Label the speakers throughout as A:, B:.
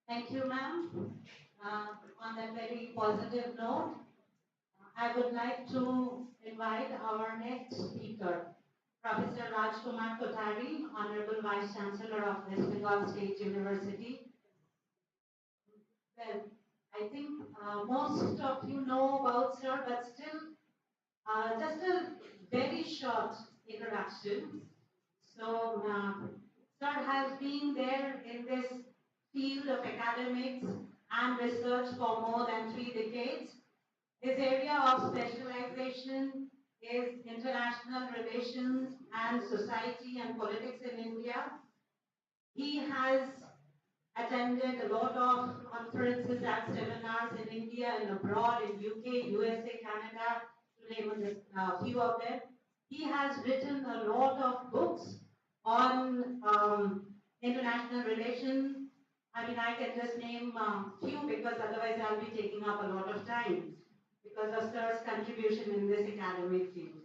A: Thank you, ma'am. On that very positive note, I would like to invite our next speaker, Professor Rajkumar Kothari, Honorable Vice Chancellor of West Bengal State University. Well, I think most of you know about sir, but still, just a very short introduction. So, sir has been there in this field of academics and research for more than 3 decades. His area of specialization is international relations and society and politics in India. He has attended a lot of conferences and seminars in India and abroad, in UK, USA, Canada, to name a few of them. He has written a lot of books on international relations. I mean, I can just name a few because otherwise I'll be taking up a lot of time because of Sir's contribution in this academic field.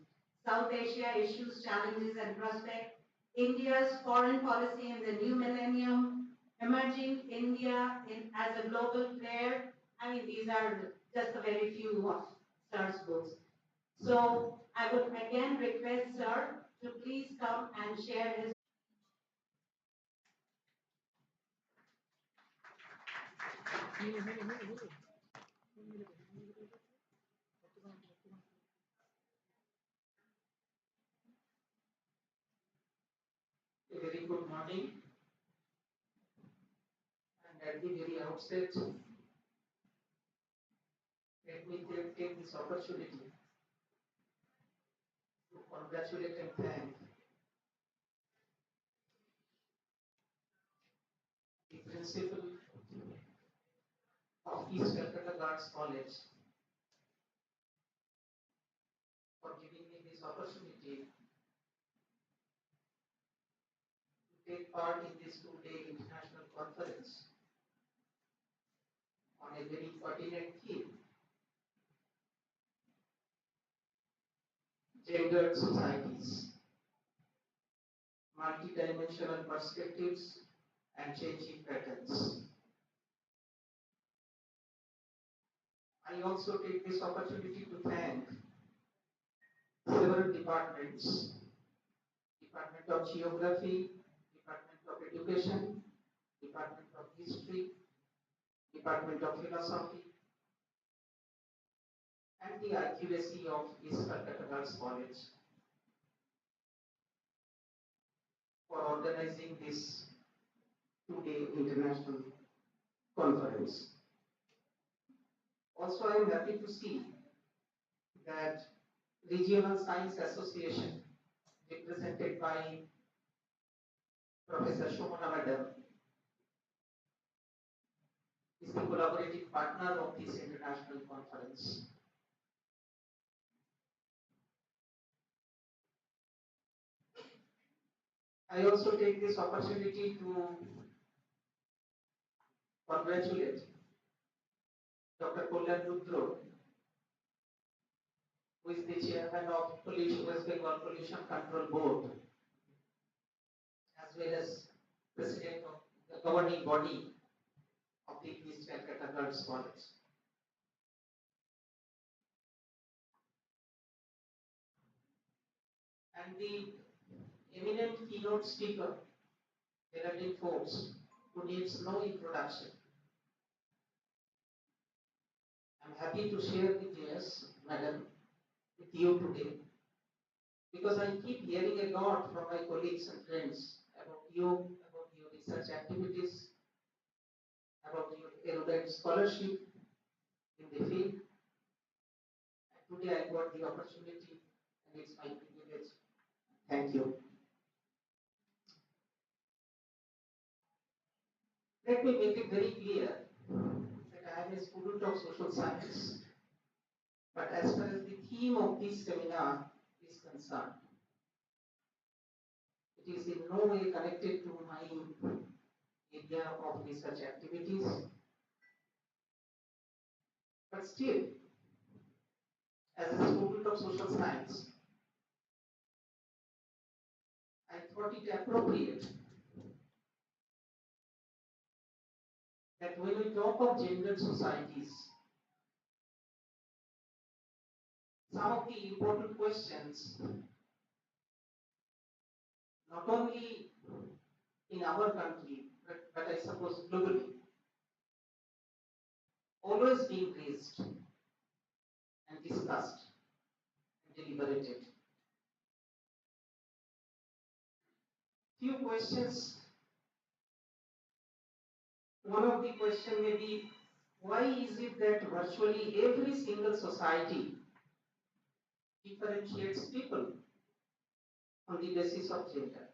A: South Asia issues, challenges and prospects, India's foreign policy in the new millennium, emerging India as a global player. I mean, these are just a very few of Sir's books. So I would again request Sir to please come and share his.
B: A very good morning, and at the very outset, let me take this opportunity to congratulate and thank the principal of East Calcutta Girls College for giving me this opportunity to take part in this two-day international conference on a very pertinent theme: gendered societies, multidimensional perspectives, and changing patterns. I also take this opportunity to thank several departments: Department of Geography, Department of Education, Department of History, Department of Philosophy, and the IQAC of East Calcutta Girls College for organizing this two-day international conference. Also, I am happy to see that Regional Science Association, represented by Professor Shomana Madam, is the collaborative partner of this international conference. I also take this opportunity to congratulate Dr. Kollan Rudro, who is the chairman of West Bengal Pollution Control Board, as well as president of the governing body of the East Calcutta Girls College. And the eminent keynote speaker, Geraldine Forbes, who needs no introduction. I'm happy to share the details, madam, with you today, because I keep hearing a lot from my colleagues and friends about your research activities, about your erudite scholarship in the field. And today I got the opportunity, and it's my privilege. Thank you. Let me make it very clear that I am a student of social science, but as far as the theme of this seminar is concerned, it is in no way connected to my area of research activities. But still, as a student of social science, I thought it appropriate that when we talk of gendered societies, some of the important questions, not only in our country, but I suppose globally, always being raised and discussed and deliberated. Few questions. One of the question may be, why is it that virtually every single society differentiates people on the basis of gender?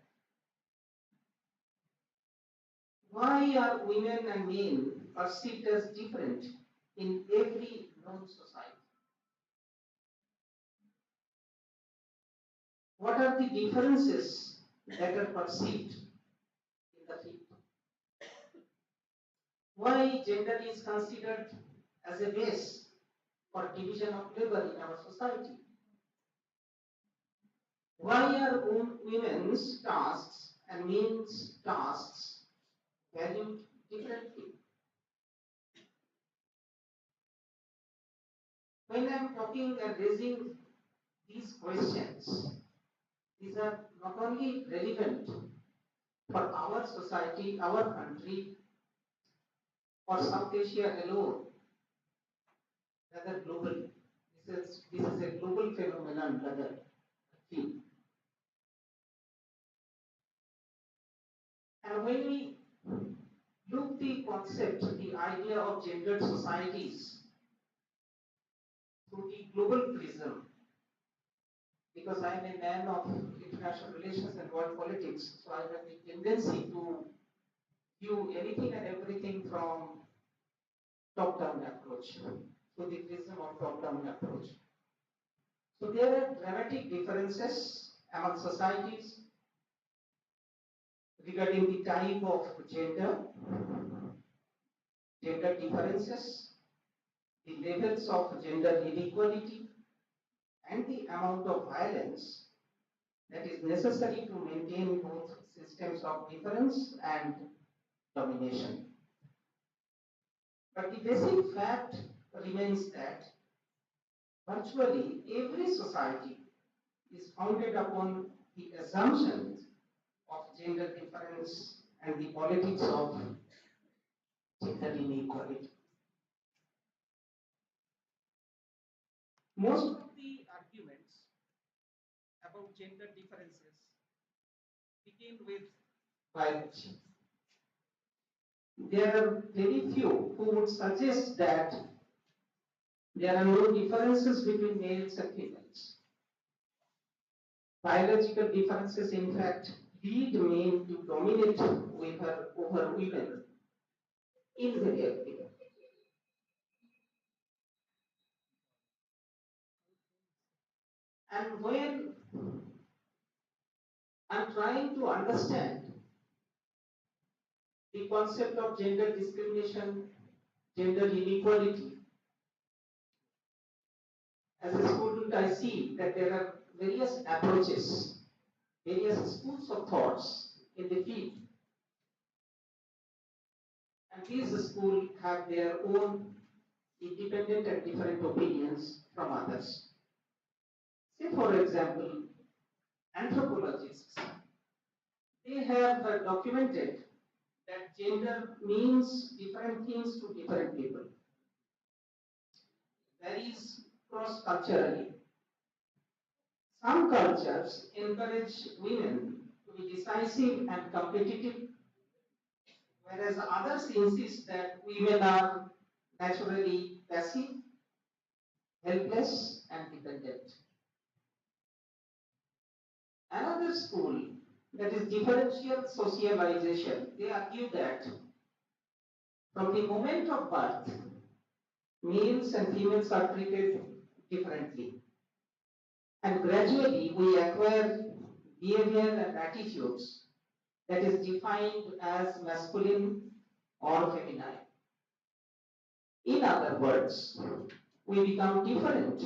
B: Why are women and men perceived as different in every known society? What are the differences that are perceived in the field? Why gender is considered as a base for division of labor in our society? Why are women's tasks and men's tasks valued differently? When I'm talking and raising these questions, these are not only relevant for our society, our country, or South Asia alone, rather globally. This is a global phenomenon, rather. And when we look the concept, the idea of gendered societies through the global prism, because I am a man of international relations and world politics, so I have the tendency to view anything and everything from top-down approach, through the prism of top-down approach. So there are dramatic differences among societies regarding the type of gender, gender differences, the levels of gender inequality, and the amount of violence that is necessary to maintain both systems of difference and domination. But the basic fact remains that virtually every society is founded upon the assumptions of gender difference and the politics of gender inequality. Most of the arguments about gender differences begin with biology. There are very few who would suggest that there are no differences between males and females. Biological differences, in fact, lead men to dominate over women invariably. And when I'm trying to understand the concept of gender discrimination, gender inequality, as a student, I see that there are various approaches, various schools of thoughts in the field. And these schools have their own independent and different opinions from others. Say, for example, anthropologists, they have documented that gender means different things to different people, varies cross-culturally. Some cultures encourage women to be decisive and competitive, whereas others insist that women are naturally passive, helpless, and dependent. Another school, that is differential socialization, they argue that from the moment of birth, males and females are treated differently. And gradually we acquire behavior and attitudes that is defined as masculine or feminine. In other words, we become different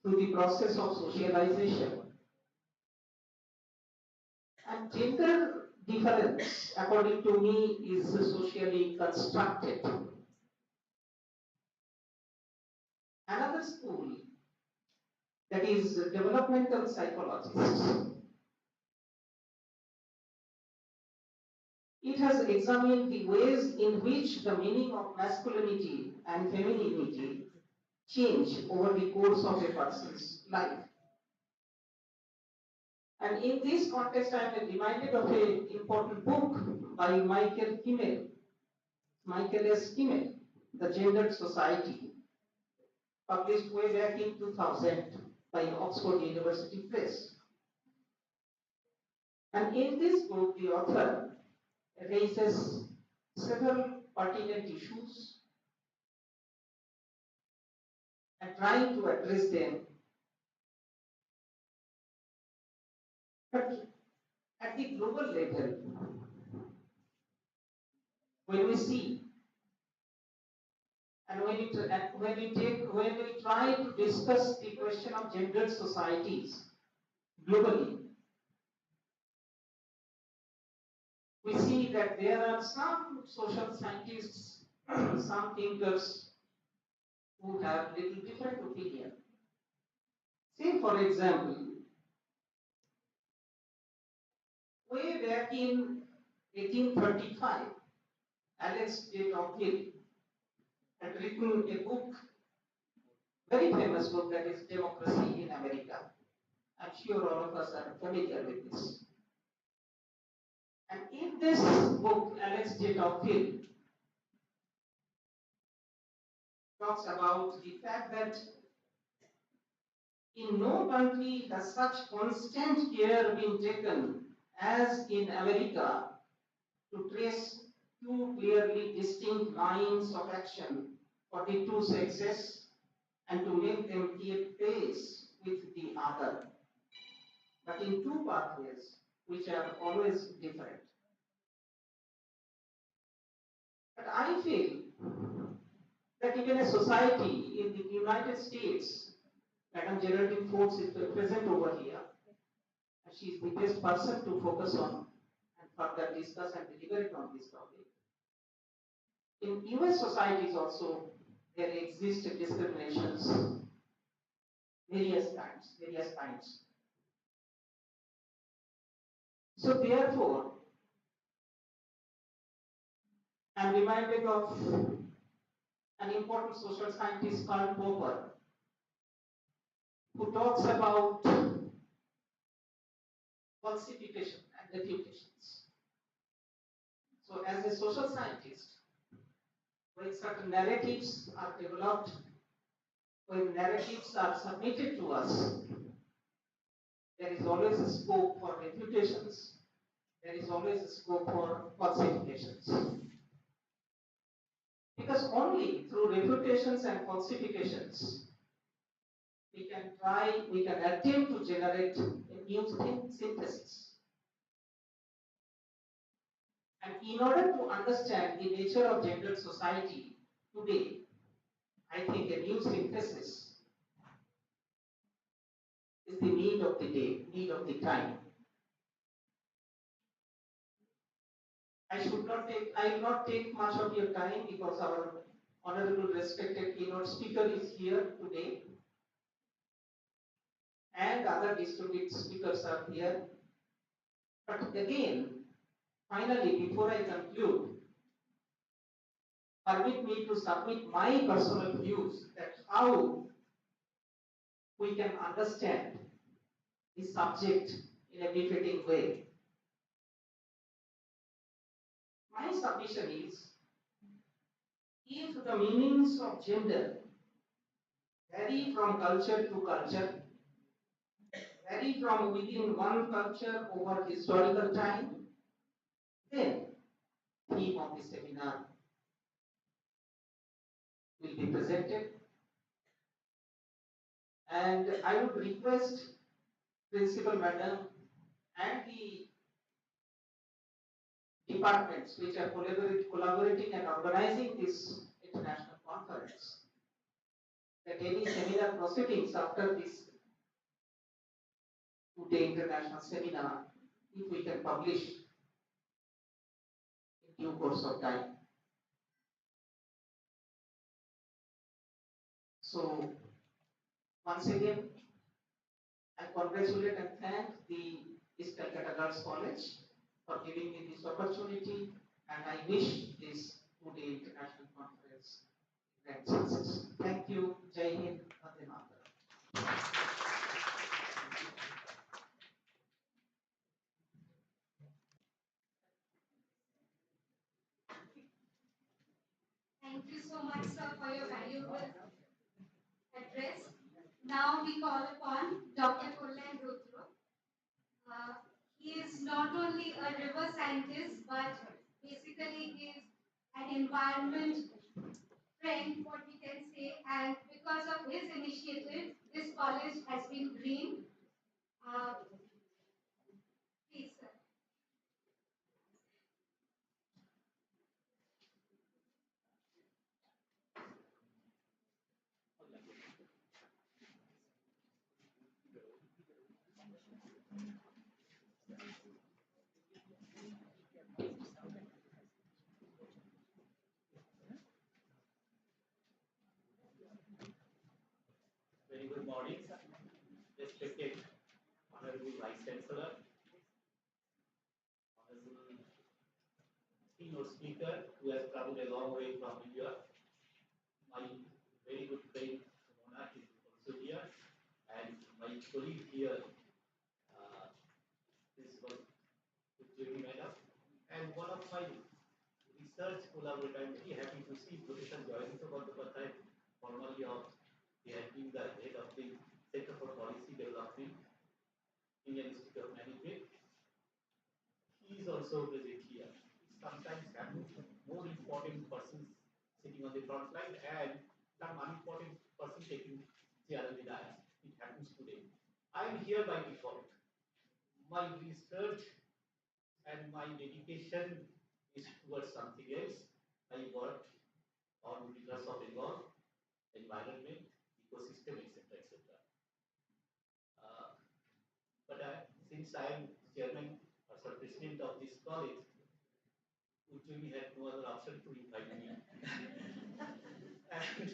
B: through the process of socialization. And gender difference, according to me, is socially constructed. Another school, that is developmental psychologists, it has examined the ways in which the meaning of masculinity and femininity change over the course of a person's life. And in this context, I am reminded of an important book by Michael S. Kimmel, The Gendered Society, published way back in 2000 by Oxford University Press. And in this book, the author raises several pertinent issues and trying to address them. But at the global level, when we see and when we try to discuss the question of gendered societies globally, we see that there are some social scientists, some thinkers who have little different opinion. Say, for example, way back in 1835, Alex J. Tocqueville had written a book, very famous book, that is Democracy in America. I'm sure all of us are familiar with this. And in this book, Alex J. Tocqueville talks about the fact that in no country has such constant care been taken as in America to trace two clearly distinct lines of action for the two sexes and to make them keep pace with the other, but in two pathways which are always different. But I feel that even a society in the United States, Madam Geraldine Forbes is present over here, and she is the best person to focus on and further discuss and deliberate on this topic. In US societies also, there exist discriminations, various kinds. So therefore, I'm reminded of an important social scientist called Popper, who talks about falsification and reputations. So as a social scientist, when certain narratives are developed, when narratives are submitted to us, there is always a scope for reputations, there is always a scope for falsifications. Because only through reputations and falsifications, we can attempt to generate a new synthesis. And in order to understand the nature of gendered society today, I think a new synthesis is the need of the day, need of the time. I will not take much of your time because our honorable respected keynote speaker is here today. And other distinguished speakers are here. But again, finally, before I conclude, permit me to submit my personal views that how we can understand the subject in a befitting way. My submission is, if the meanings of gender vary from culture to culture, vary from within one culture over historical time, then theme of the seminar will be presented. And I would request Principal Madam and the departments which are collaborating and organizing this international conference, that any seminar proceedings after this two-day international seminar, if we can publish due course of time. So once again, I congratulate and thank the East Calcutta Girls College for giving me this opportunity, and I wish this two-day international conference grand success. Thank you. Jai Hind. Vande Mataram.
A: Thank you so much, sir, for your valuable address. Now we call upon Dr. Kullan Rudra. Uh, he is not only a river scientist, but basically he is an environment friend, what we can say, and because of his initiative, this college has been green. Uh, Please, sir.
C: Very good morning, respected Honorable Vice Chancellor, Honorable keynote speaker who has traveled a long way from India, my very good friend Mona is also here, and my colleague here, Principal Ujjwali Madam, and one of my research collaborator. I'm very happy to see Professor Joyanta Bandyopadhyay, formerly of he has been the head of the Center for Policy Development, Indian Institute of Management. He is also present here. Sometimes happens more important persons sitting on the front line and some unimportant person taking chair on the dais. It happens today. I am here by default. My research and my dedication is towards something else. I work on rivers of Bengal, environment, ecosystem, etc., etc. Uh, but since I am chairman or president of this college, Ujjwali had no other option to invite me. And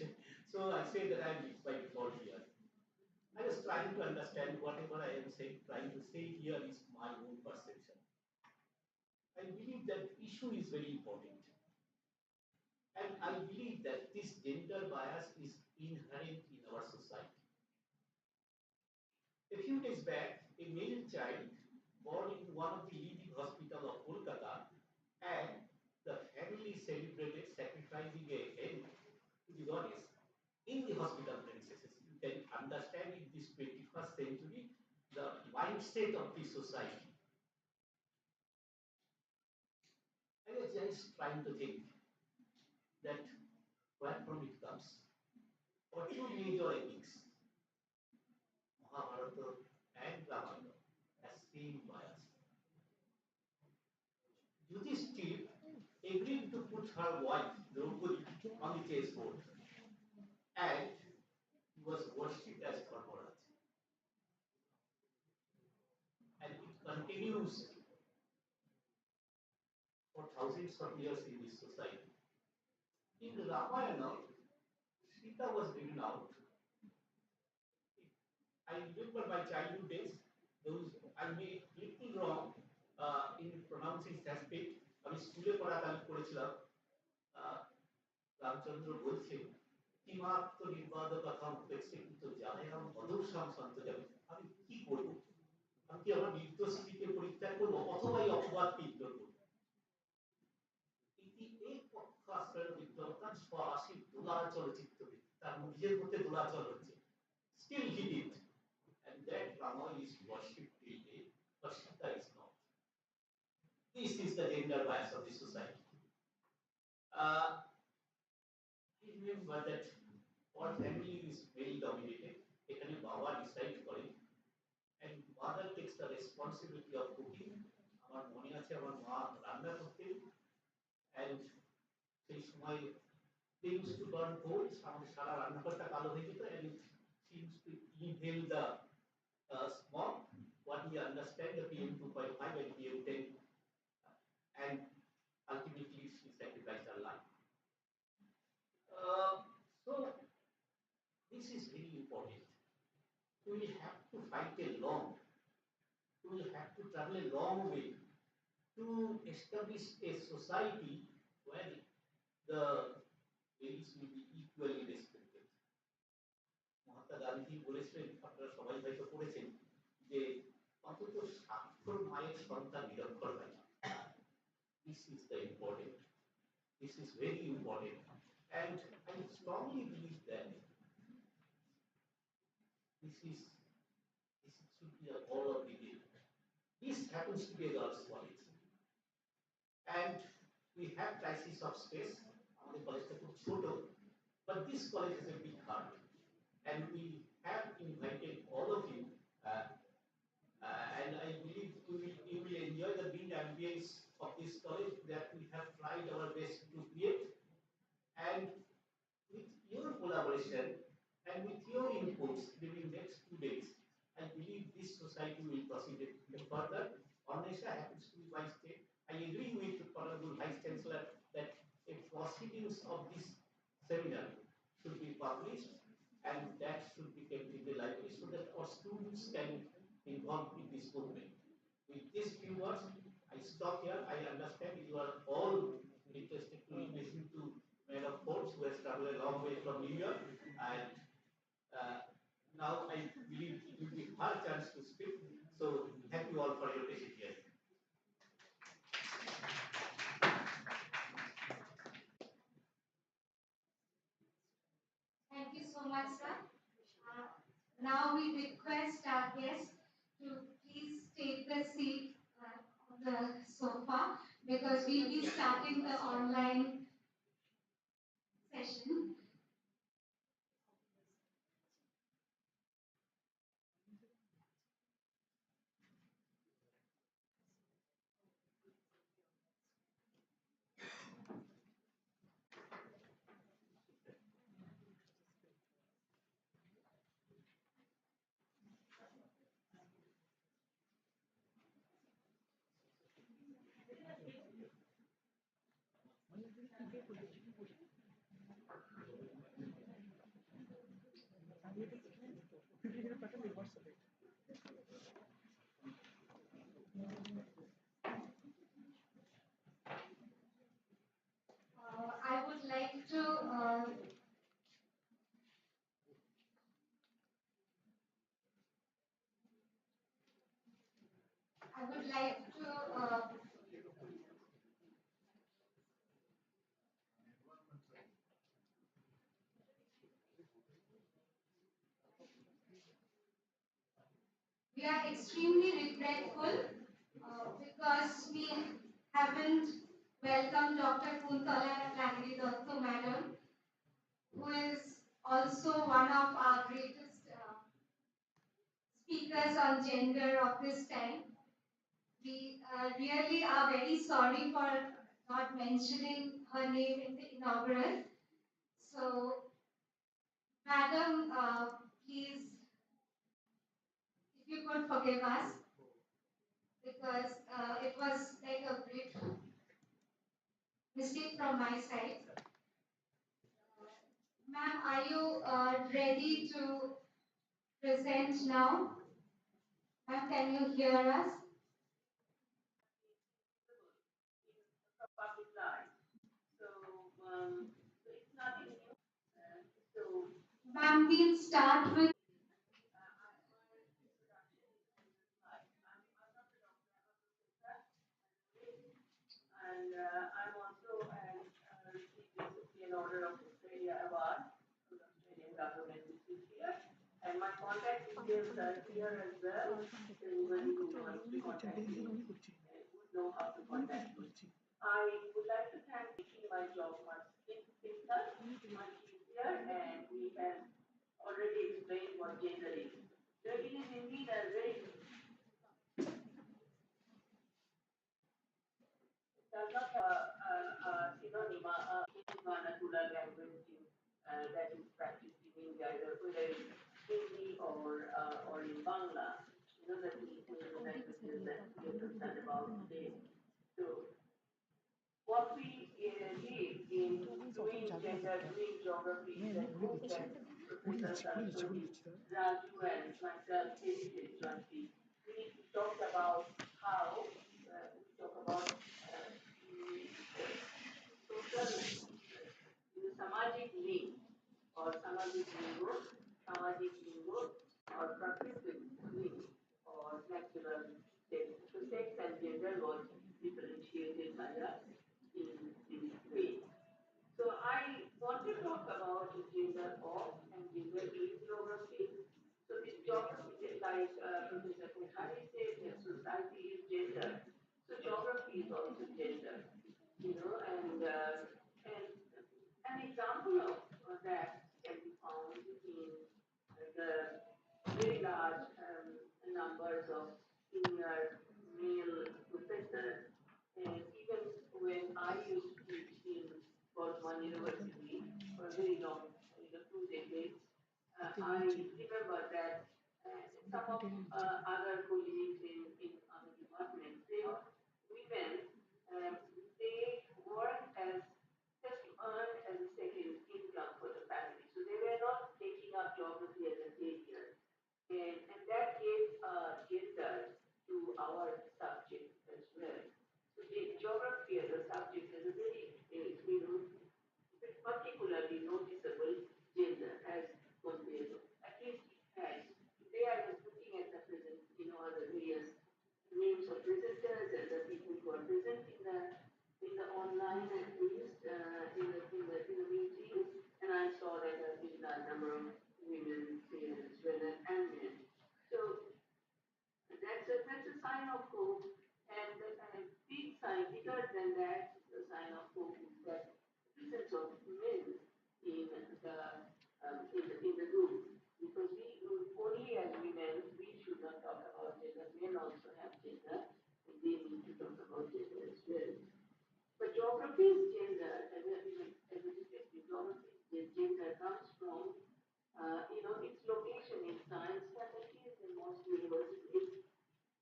C: so I say that I am by default here. I was trying to understand whatever I am saying, trying to say here is my own perception. I believe that issue is very important. And I believe that this gender bias is inherent in our society. A few days back, a male child born in one of the leading hospitals of Kolkata, and the family celebrated sacrificing a hen to the goddess in the hospital premises. You can understand in this 21st century the mindset of the society. I was just trying to think that where from it comes. For two major epics, Mahabharata and Ramayana, has same bias. Yudhishthir agreed to put her wife Draupadi on the chessboard, and he was worshipped as Dharmaraj. And it continues for thousands of years in this society. In the Ramayana, Sita was given out. I remember my childhood days, those I made little wrong in pronouncing Sanskrit. আমি স্কুলে পড়াকালীন পড়েছিলাম রামচন্দ্র বলছেন কিমাত্ম নির্বাদ কথা উপেক্ষে কিন্তু জানেরাম অদূরসাম সন্ত যাবে আমি কি করব আমি কি আমার নির্দোষ স্ত্রীকে পরিত্যাগ করবো অথবা এই অপবাদকে ইগনোর করবো ইতি এক পক্ষাশ্রয় বিদ্যমান স্বআশীর দোলাচল চিত্তবৃত্তি তার নিজের মধ্যে দোলাচল হচ্ছে still he did, and that Rama is worshipped till day, but Sita is not. This is the gender bias of the society. I remember that our family is very dominated. এখানে বাবা ডিসাইড করে and mother takes the responsibility of cooking. আমার মনে আছে আমার মা রান্না করতেন and সেই সময় they used to burn coals, আমাদের সারা রান্নাঘরটা কালো হয়ে যেত and it seems to inhale the smog, what we understand the PM 2.5 and PM 10, and ultimately it we will have to fight a long, we will have to travel a long way to establish a society where the males will be equally respected. Mahatma Gandhi বলেছিলেন, আপনারা সবাই হয়তো পড়েছেন, যে অন্তত স্বাক্ষর মায়ের সন্তান নিরক্ষর হয় না। This is the important. This is very important, and I strongly believe that this should be a goal of the day. This happens to be a girls' college, and we have crisis of space. আমাদের কলেজটা খুব ছোট, but this college has a big heart, and we have invited all of you, and I believe you will enjoy the built ambience of this college that we have tried our best to create. And with your collaboration and with your inputs during next 2 days, I believe this society will proceed further. Ornesha happens to be Vice Chair. I agree with the Honorable Vice Chancellor that a proceedings of this seminar should be published, and that should be kept in the library so that our students can involve in this movement. With these few words, I stop here. I understand you are all interested to listen to man of course who has traveled a long way from New York, and now I believe it will be her chance to speak. So thank you all for your patient hearing.
A: Thank you so much, sir. Now we request our guests to please take the seat on the sofa because we'll be starting the online session. I would like to we are extremely regretful because we haven't welcomed Dr. Kuntala Langi Dotto Madam, who is also one of our greatest speakers on gender of this time. We really are very sorry for not mentioning her name in the inaugural. So, Madam, please, if you could forgive us, because it was like a great mistake from my side. Ma'am, are you ready to present now? Ma'am, can you hear us?
D: Public life. So, it's nothing new. So,
A: Ma'am, we'll start with.
D: and I'm also received recently an Order of Australia Award from the Australian government this year. And my contact details are here as well. So anybody who wants to contact me would know how to contact me. I would like to thank making my job much simpler, much easier, and we have already explained what gender is. So it is indeed a very does not have a synonym, a natural language that is practiced in India, whether it's Hindi or in Bangla. You know, the two languages that we are concerned about today. So, what we did in doing gender, doing geography, is that group can with us are Sony, Raju and myself, Heritage Rajvi. We talked about how we talk about social सामाजिक लिंग और सामाजिक लिंगों और प्राकृतिक लिंग or natural sex. So sex and gender was differentiated by us in this way. So I want to talk about gender of and gender in geography. So this geography, like Professor Kothari said, that society is gender. So geography is also gender, and an example of that can be found in the very large numbers of senior male professors. And even when I used to teach in Bosman University for a very long, 2 decades, I remember that some of other colleagues in other departments, they were women, um, they worked as just to earn as a second income for the family. So they were not taking up geography as a career. And that gave gender to our subject as well. So the geography as a subject has a very, particularly noticeable gender as compared to, at least it has. Today I was looking at the present, the various names of presenters and the people who are present in the online at least in the meetings, and I saw that there is a number of women there as well and men. So that's a sign of hope, and a big sign, bigger than that, the sign of hope is that the presence of men in the group, because we only as women we should not talk about gender. Men also have gender, and they need to talk about gender as well. But geography's gender, as a descriptive geography's gender comes from its location in science faculties in most universities.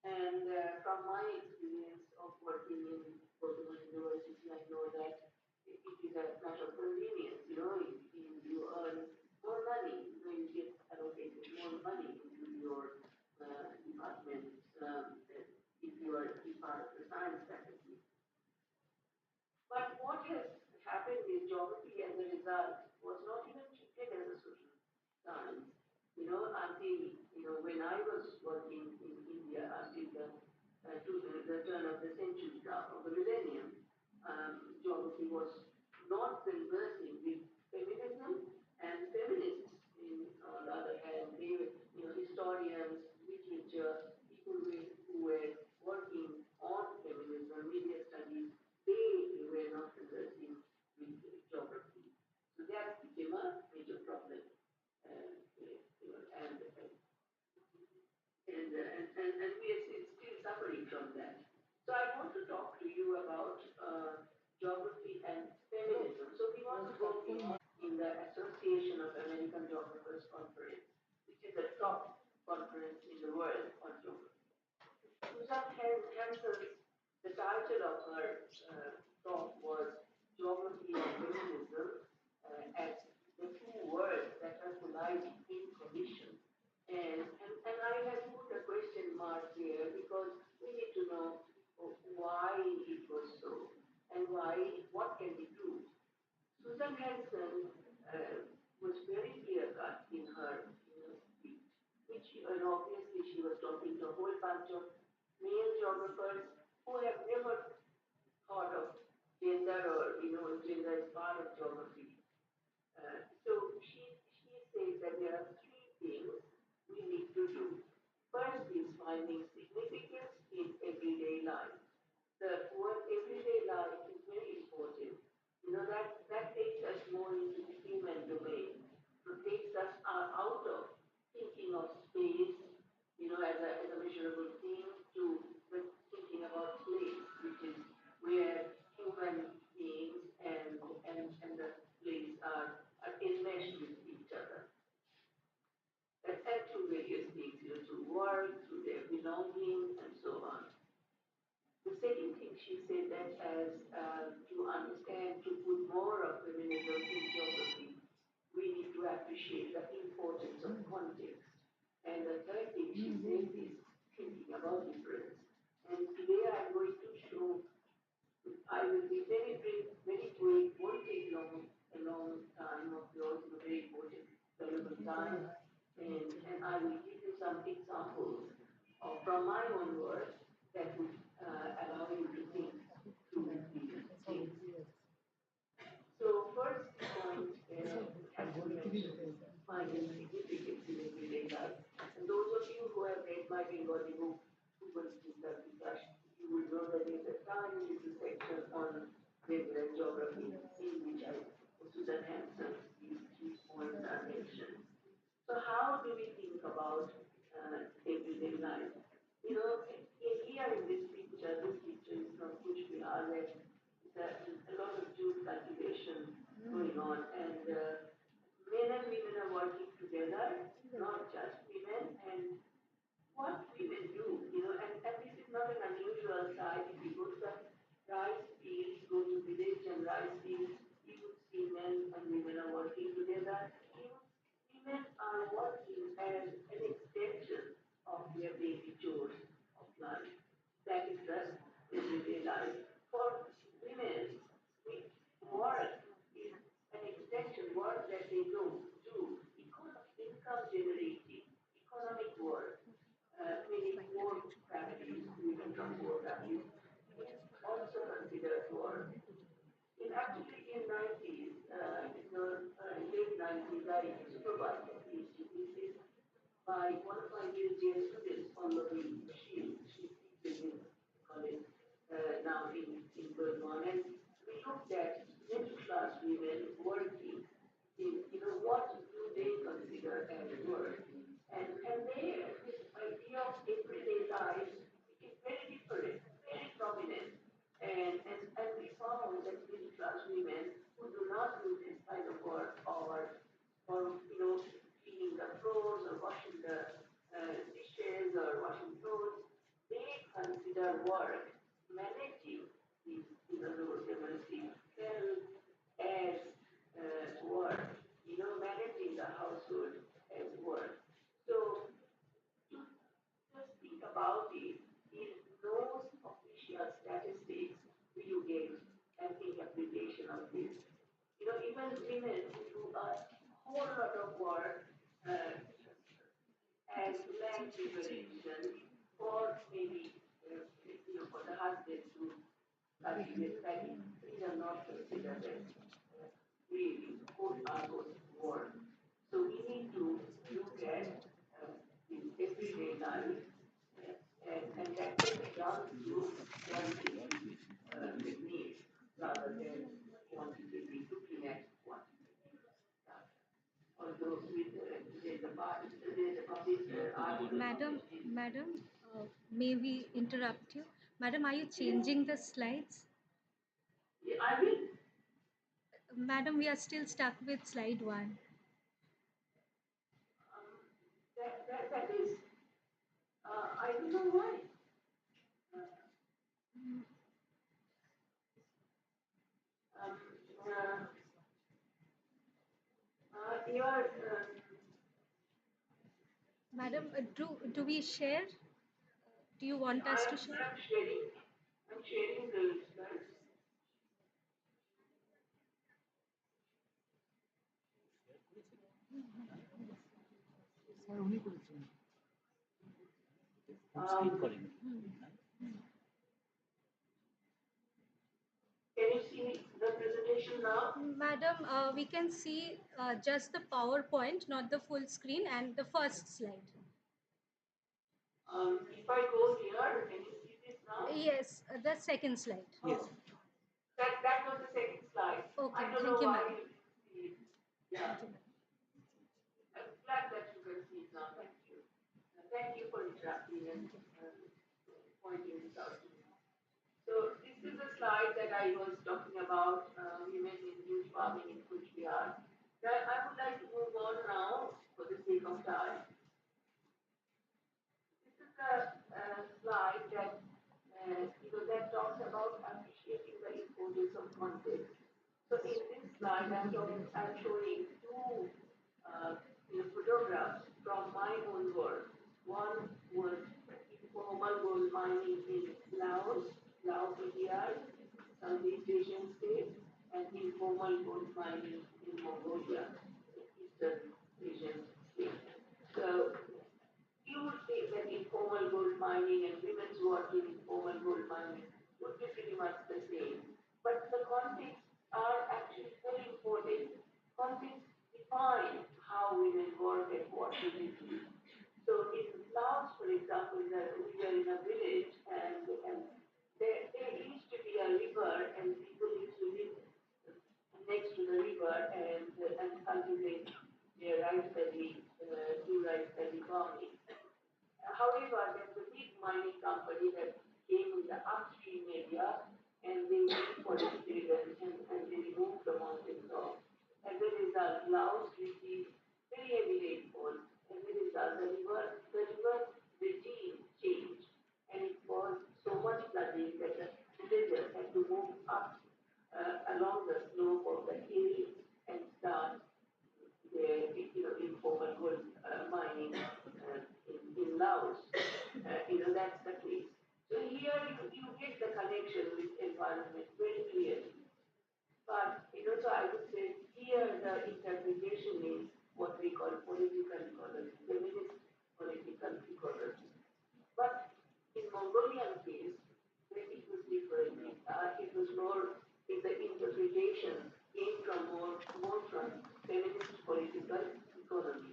D: And from my experience of working in Portugal University, I know that it is a matter of convenience. You earn more money, you get allocated more money into your department if you are part of the science faculty. But what has happened is geography as a result was not even treated as a social science, until, when I was working in India until the turn of the century, of the millennium, geography was not conversing with feminism and feminists. On the other hand, they were, historians, literature, people who were working on feminism, media studies, they were not conversing with geography. So that became a major problem. And we are still suffering from that. So I want to talk to you about geography and feminism. So we want to go beyond in the Association of American Geographers Conference, which is the top conference in the world on geography. Susan Hansen's, the title of her talk was Geography and Feminism as the two worlds that are colliding in collision. And I have put a question mark here because we need to know why it was so and what can we do. Susan Hansen was very clear cut in her speech, and obviously she was talking to a whole bunch of male geographers who have never thought of gender or gender as part of geography. So she says that there are three things we need to do. First is finding significance in everyday life. The word everyday life is very important. That takes us more into the human domain. It takes us out of thinking of space, as a measurable thing, to thinking about place, which is where human beings and the place are enmeshed with each other. And through various things, through work, through their belonging, and so on. The second thing she said that as to understand, to put more of feminism in geography, we need to appreciate the importance importance of context. And the third thing she said is thinking about difference. And today I'm going to show, I will be very brief, very quick, won't take a long time of yours, a very important, valuable time. And I will give you some examples from my own words that would allow you to think through these things. So first point has to mention finding significance in everyday life. And those of you who have read my Bengali book, who will do Calcutta, you will know that there's a tiny little section on weather and geography in which Susan Hampson, these points are mentioned. So how do we think about everyday life? You know, here in this picture is from Kuch Bihar, where there's a lot of jute cultivation going on, and men and women are working together, not just women, and what women do, and this is not an unusual sight. If you go to the rice fields, go to village and rice fields, you would see men and women are working together. Women are working as an extension of their daily chores of life. That is the everyday life. For women, work is an extension, work that they do, income generating, economic work, many poor families, women from poor families, is also considered work. In 90s, in the late 90s, I supervised a PhD thesis by one of my PhD students on the she teaches in college now in Burma, and we looked at middle class women working what do they consider as work? And there, this idea of everyday life is very different, very prominent. And we found that middle class women who do not do this kind of work or cleaning the floors or washing the dishes or washing clothes, they consider work managing these, those domestic cells as work, managing the household as work. So just think about it. In no official statistics do you get an interpretation of this. Even women who do a whole lot of work as land liberation for maybe, for the husband to cultivate paddy, these are not considered as really quote unquote work. So we need to look at in everyday life, and that can be done through qualitative techniques rather than quantitative, looking at quantitative data. Although with there's a public article
E: Madam,
D: published in,
E: madam, may we interrupt you? Madam, are you changing the slides?
D: yeah, I will,
E: Madam, we are still stuck with slide 1.
D: that is, I don't know why. Um, uh, you are,
E: Madam, do we share? Do you want us to share?
D: I'm sharing the slides. Can you see the presentation now?
E: Madam, we can see just the PowerPoint, not the full screen, and the first slide.
D: If I go here, can you see this now?
E: Yes, the second slide.
D: Yes. That was the second slide.
E: Okay,
D: I don't
E: thank
D: know
E: you,
D: why
E: madam.
D: you didn't see it. Yeah. I'm glad that you can see it now. Thank you. Thank you for interrupting and pointing this out to me. So this is a slide that I was talking about women in youth farming in Kuch Bihar. I would like to move on now for the sake of time. This is a slide that that talks about appreciating the importance of context. So in this slide, I'm showing two photographs from my own work. One was informal gold mining in Laos, Laos PTI, Southeast Asian state, and informal gold mining in Mongolia, Eastern Asian state. So you would think that informal gold mining and women's work in informal gold mining would be pretty much the same. But the contexts are actually very important. Contexts define how women work and what women do. So in Laos, for example, we were in a village and there used to be a river and people used to live next to the river and cultivate their rice paddy, do rice paddy farming. However, there's a big mining company that came in the upstream area and they deforested and they removed the mountains off. As a result, Laos received very heavy rainfall. As a result, the river regime changed and it was so much flooding that the villagers had to move up along the slope of the hill and start informal gold mining in Laos. That's the case. So here you get the connection with environment very clearly. But, so I would say here the interpretation is what we call political ecology, feminist political ecology. But in Mongolian case, it was different. It was more, the interpretation came from more from feminist political economy.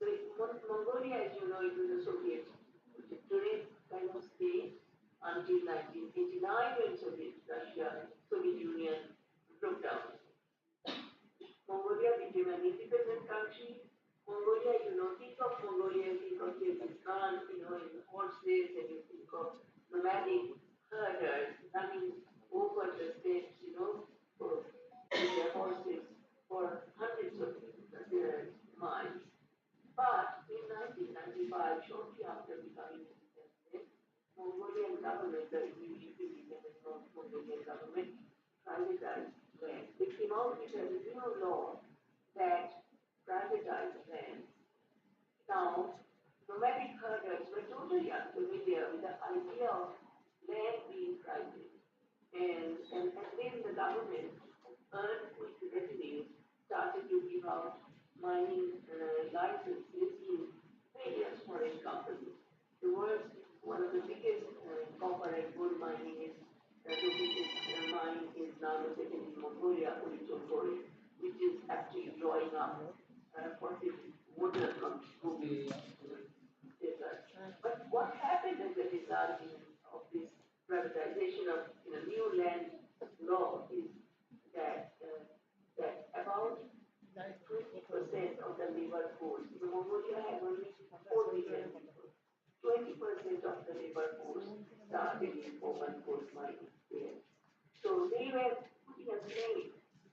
D: So Mongolia, as you know, it was a Soviet kind of state until 1989 when Soviet Union broke down. Mongolia became an independent country. Mongolia, think of Mongolia, think of Genghis Khan, in horses, and you think of nomadic herders running over the steppes, with their horses for hundreds of miles. But in 1995, shortly after becoming independent, Mongolian government, the independent Mongolian government, privatized land. They came out with a new law that privatized land. Now, nomadic herders were totally unfamiliar with the idea of land being private. And then the government earned quick revenue, started to give out mining licenses in various foreign companies. The world's one of the biggest copper and gold mining is the biggest mine is now located in Mongolia, Urichokori, which is actually drawing up fossil water from Gobi desert. But what happened as a result of this privatization of new land law is that about 20% of the labor force, Mongolia has only 4 million people. 20% of the labor force started in open coal mining there. So they were putting a claim,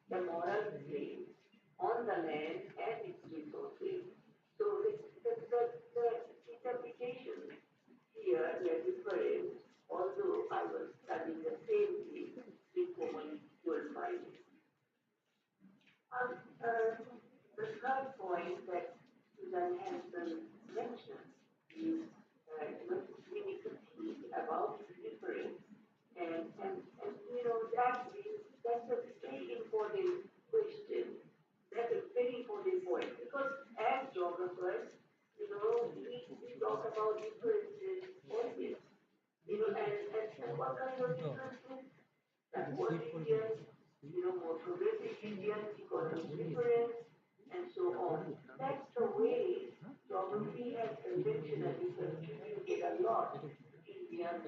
D: the moral claim, on the land and its resources. So the interpretation here were different, although I was studying the same thing, informal gold mining. The third point that Susan Hanson mentioned is we need to think about the difference. That's a very important question. That's a very important point because as geographers, we talk about differences always. And what kind of differences? Backward regions, more progressive regions, economic difference, and so on. That's the way geography has conventionally contributed a lot to Indian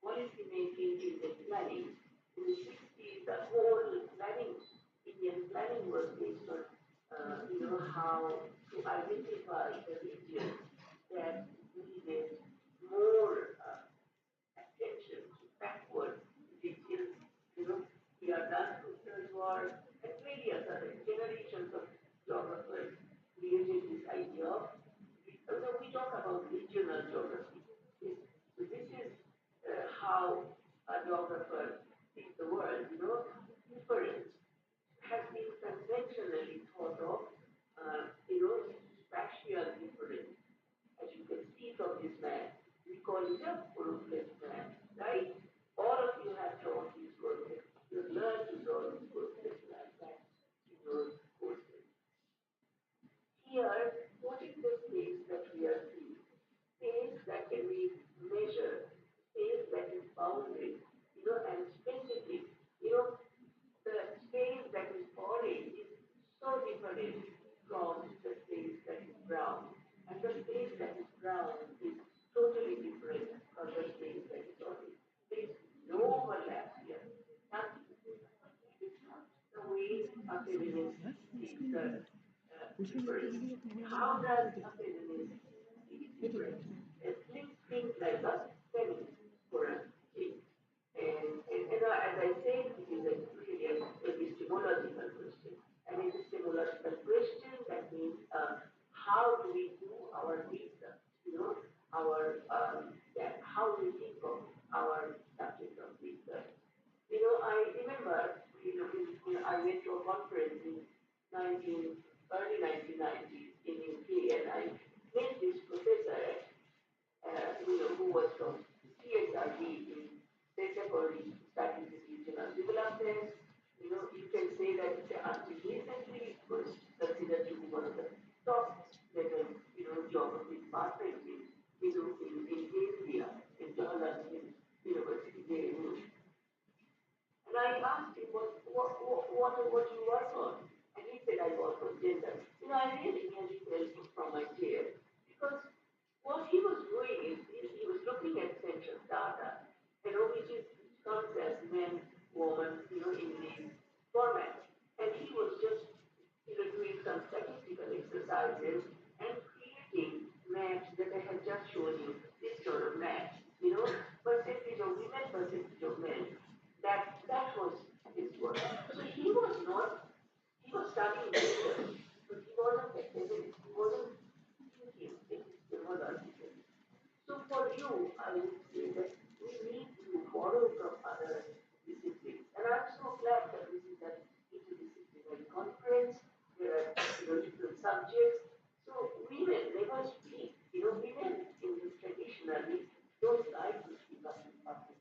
D: policy making, Indian planning. In the 60s, the whole planning, Indian planning was based on, how to identify the regions that needed more attention to backward regions. We are done with Third War, and various other generations of geographers created this idea of, we talk about regional geography. So this is how a geographer sees the world, different has been conventionally thought of, call it a full-fledged man, right? All of you have drawn these full-fledged, you've learned to draw these full-fledged man in your courses. Here, what is the space that we are seeing? Space that can be measured, space that is bounded, and specific. The space that is orange is so different from the space that is brown. And the space that is brown is totally different from the space that is orange. There is no overlap here. Nothing. It's not the way a feminist sees the difference. How does a feminist see difference? Think like a feminist for a thing. As I said, it is a really epistemological question. An epistemological question that means how do we do our research? How do we think of our subject of research? I remember, I went to a conference in early 1990s in UK, and I met this professor who was from CSRD in Center for Studies in Regional Development. You can say that until recently it was considered to be one of the top level, geography departments in India, in Jawaharlal University there in. And I asked him, what do you work on? And he said, I work on gender. I really nearly fell from my chair because what he was doing is he was looking at census data, which comes as men, woman, in these formats. And he was just, doing some statistical exercises and creating maps that I have just shown you, this sort of maps, percentage of women, percentage of men. That was his work. So he was studying gender, but he wasn't a feminist. He wasn't thinking epistemologically. So for you, I would say that we need to borrow from other disciplines. And I'm so glad that this is an interdisciplinary conference. There are different subjects. So women never speak. Women traditionally don't like to speak up in public.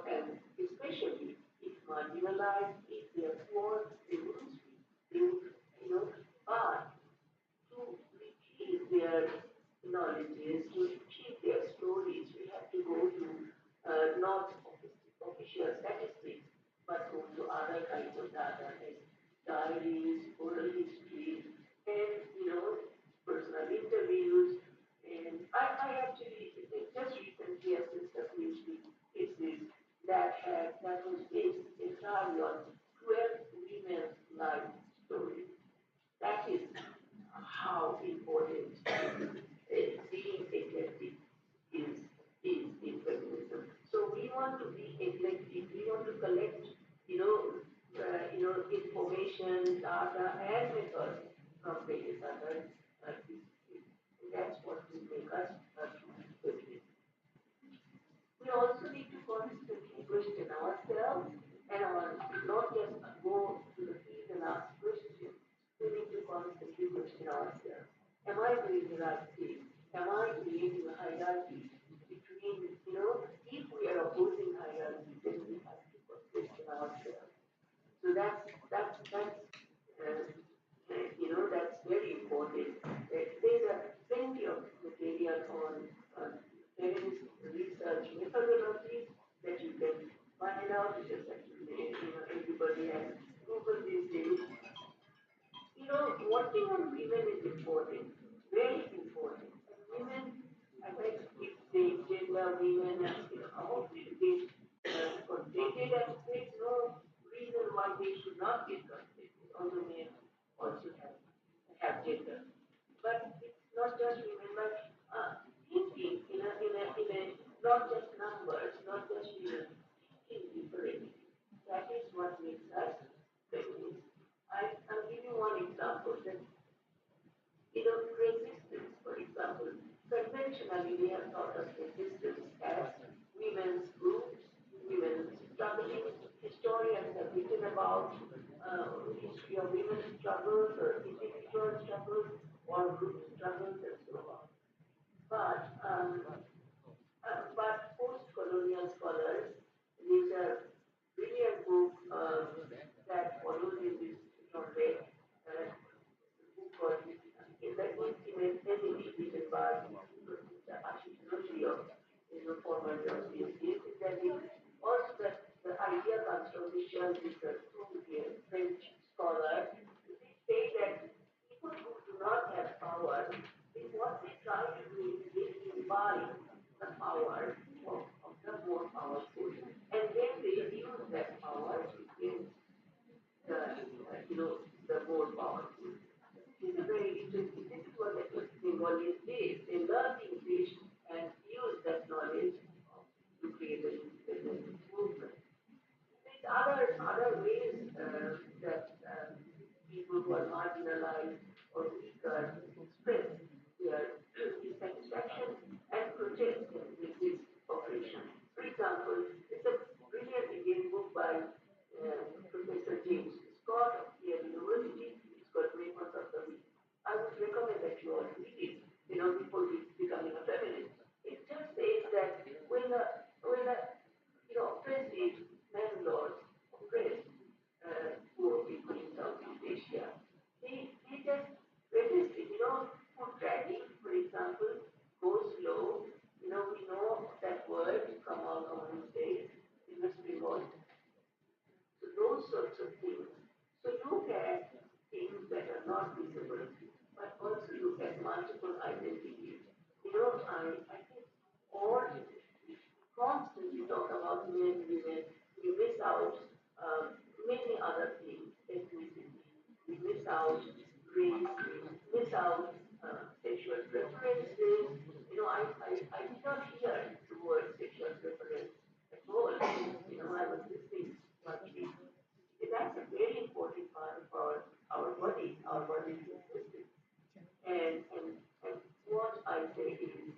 D: And especially if marginalized, if they are poor, they wouldn't speak. They would, but to retrieve their knowledges, to retrieve their stories, we have to go to not official statistics, but go to other kinds of data like diaries, oral history, and personal interviews. And I actually just recently assisted a PhD thesis that was based entirely on 12 women's life stories. That is how important being eclectic is in feminism. So we want to be eclectic. We want to collect, information, data, and methods from various other disciplines. And that's what will make us truly feminist. We also need to constantly question ourselves and not just go to the field and ask questions. We need to constantly question ourselves. Am I doing the right thing? Am I creating a hierarchy between, if we are opposing hierarchy, then we have to question ourselves. So that's very important. There's plenty of material on feminist research methodologies that you can find out. Just actually, everybody has Google these days. Working on women is important, very important. And women, as I keep saying, gender, women, and how we get frustrated, and there's no reason why they should not get frustrated, although men also have gender. But it's not just women, but thinking in a not just numbers, not just thinking differently. That is what makes us feminist. I'll give you one example that, resistance, for example. Conventionally, we have thought of resistance as women's groups, women's struggling. Historians have written about history of women's struggles or individual struggles or group struggles and so on. But but post-colonial scholars, there's a brilliant book that follows in this genre, book called In the Intimate Enemy, written by Professor Ashish Joshi of former PhD. That also the idea comes from Michel Victor, French scholar. They say that people who do not have power, what they try to do is they imbibe the power of the more powerful, and then they use that power against the the more powerful. This is very interesting. This is what the Mongolians did. They learned English and used that knowledge to create an independent movement. There's other ways that people who are marginalized or weaker express their dissatisfaction and protest with this operation. For example, it's a brilliant Indian book by Professor James Scott of Yale University. It's called Weapons of the Weak. I would recommend that you all read it, before becoming a feminist. It just says that when the oppressive landlords oppress poor people in Southeast Asia, they just resist it. Food dragging, for example, go slow. We know that word from our common days in West Bengal. So those sorts of things. So look at things that are not visible, but also look at multiple identities. I think all constantly talk about men, women, we miss out many other things, ethnicity, we miss out race, we miss out sexual preferences. I did not hear the word sexual preference at all. I was listening to that's a very important part of our body, our body's existence. And what I say is be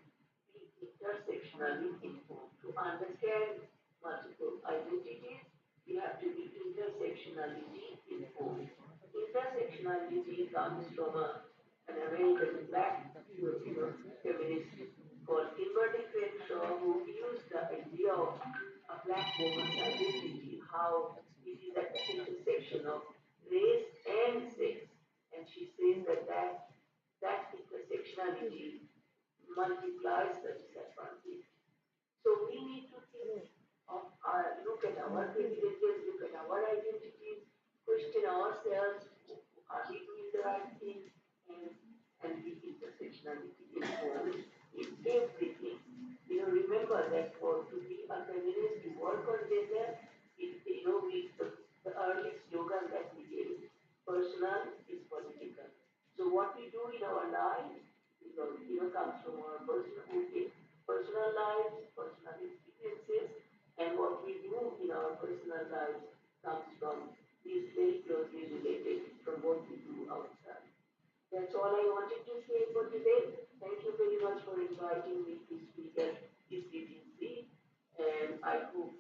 D: intersectionally informed. To understand multiple identities, you have to be intersectionality informed. Intersectionality comes from an American black feminist called Kimberly Crenshaw, who used the idea of a black woman's identity, how it is at the intersection of race and sex. And she says that intersectionality multiplies the disadvantage. So we need to think of look at our privileges, look at our identities, question ourselves, are we doing the right thing, and be intersectionality informed in everything. Remember that to be a feminist, to work on gender, the early slogan that we gave, personal is political. So what we do in our lives, comes from our personal lives, personal experiences, and what we do in our personal lives comes from is very closely related from what we do outside. That's all I wanted to say for today. Thank you very much for inviting me to speak at this DTC, and I hope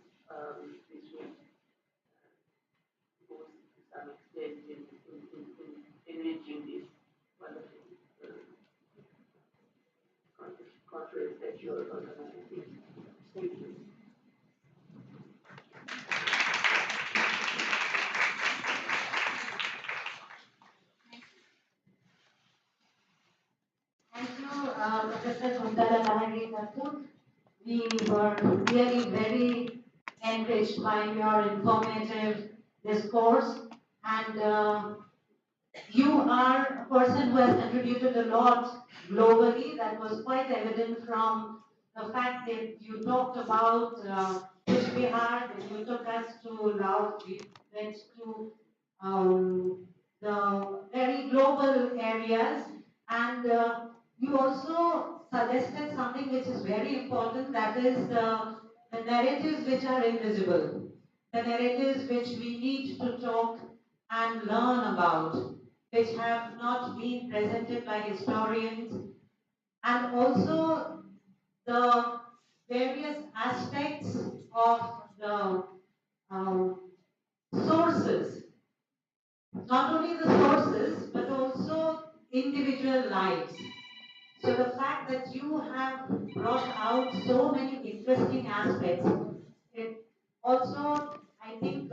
D: this will go to some extent in enriching this wonderful conference that you are organizing. Thank you.
A: Thank you, Professor Gundala Lahiri Thakur. We were really very enriched by your informative discourse, and you are a person who has contributed a lot globally. That was quite evident from the fact that you talked about Kuch Bihar, then you took us to Laos, we went to the very global areas, and you also suggested something which is very important, that is the narratives which are invisible, the narratives which we need to talk and learn about, which have not been presented by historians, and also the various aspects of the um, sources, not only the sources, but also individual lives. So the fact that you have brought out so many interesting aspects, it also, I think,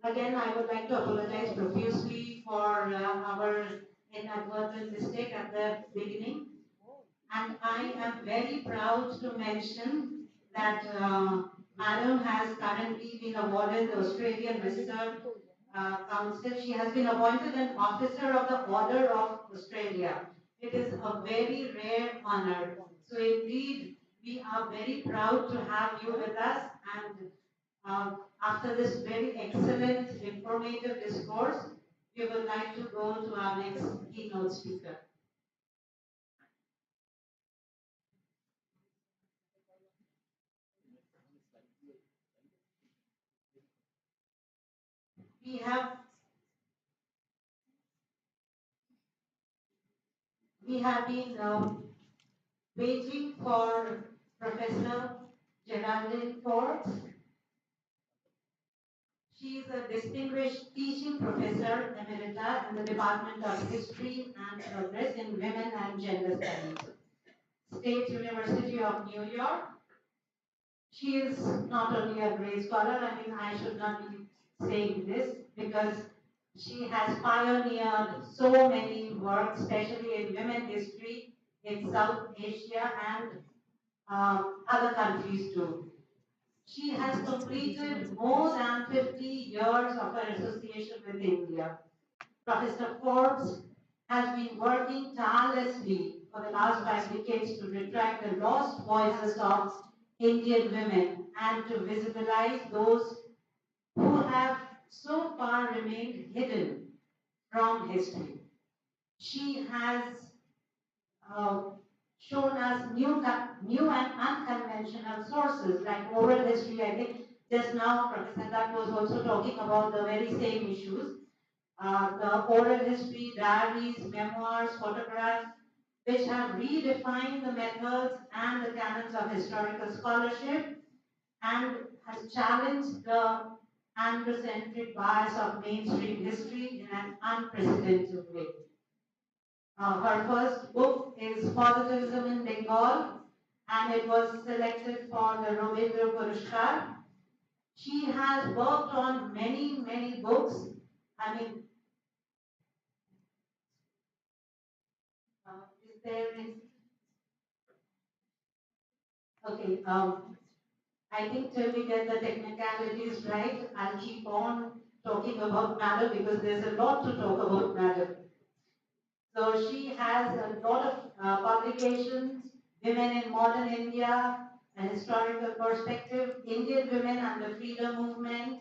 A: again, I would like to apologize profusely for our inadvertent mistake at the beginning. And I am very proud to mention that Madam has currently been awarded the Australian Research Council. She has been appointed an Officer of the Order of Australia. It is a very rare honor. So indeed, we are very proud to have you with us. And after this very excellent, informative discourse, we would like to go to our next keynote speaker. We have been waiting for Professor Geraldine Forbes. She is a distinguished teaching professor emerita in the Department of History and Progress in Women and Gender Studies, State University of New York. She is not only a great scholar, I mean, I should not be saying this because she has pioneered so many works, especially in women history in South Asia and other countries too. She has completed more than 50 years of her association with India. Professor Forbes has been working tirelessly for the last 5 decades to retrieve the lost voices of Indian women and to visibilize those who have so far remained hidden from history. She has uh, shown us new and unconventional sources like oral history. I think just now Professor Dutt was also talking about the very same issues. The oral history, diaries, memoirs, photographs, which have redefined the methods and the canons of historical scholarship and has challenged the androcentric bias of mainstream history in an unprecedented way. Her first book is Positivism in Bengal, and it was selected for the Robindra Purushkar. She has worked on many, many books. I mean, is there any? Okay, I think till we get the technicalities right, I'll keep on talking about Madam because there's a lot to talk about Madam. So she has a lot of publications, Women in Modern India, a historical perspective, Indian women and the freedom movement,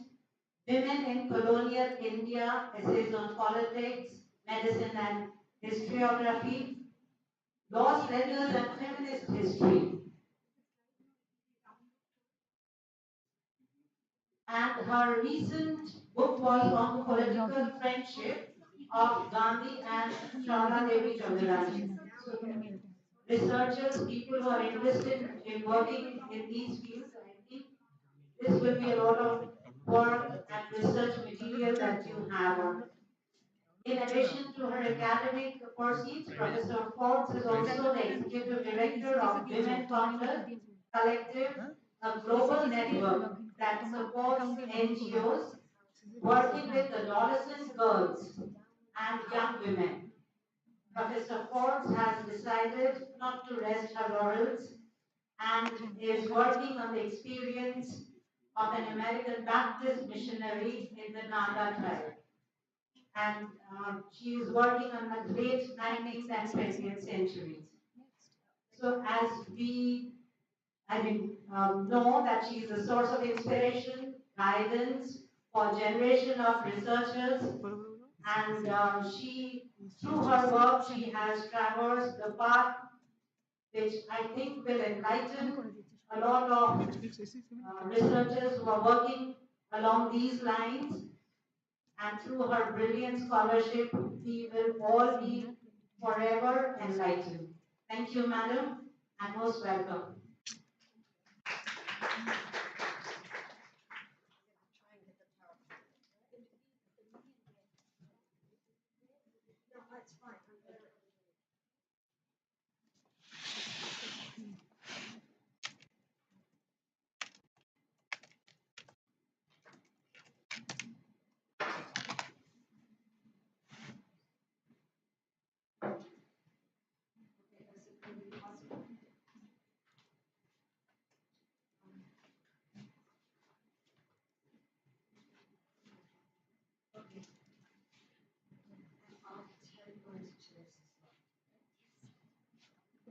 A: Women in Colonial India, essays on politics, medicine and historiography, lost letters and feminist history. And her recent book was on the political friendship of Gandhi and Sharda Devi Chaudharani. So, researchers, people who are interested in working in these fields, I think this will be a lot of work and research material that you have on. In addition to her academic pursuits, Professor Forbes is also the executive director of Women Founders Collective, a global network that supports NGOs working with adolescent girls and young women. Professor Forbes has decided not to rest her laurels and is working on the experience of an American Baptist missionary in the Nanda tribe. And she is working on the late 19th and 20th centuries. So as we, know that she is a source of inspiration, guidance for a generation of researchers, and through her work, she has traversed the path which I think will enlighten a lot of researchers who are working along these lines. And through her brilliant scholarship, we will all be forever enlightened. Thank you, Madam, and most welcome.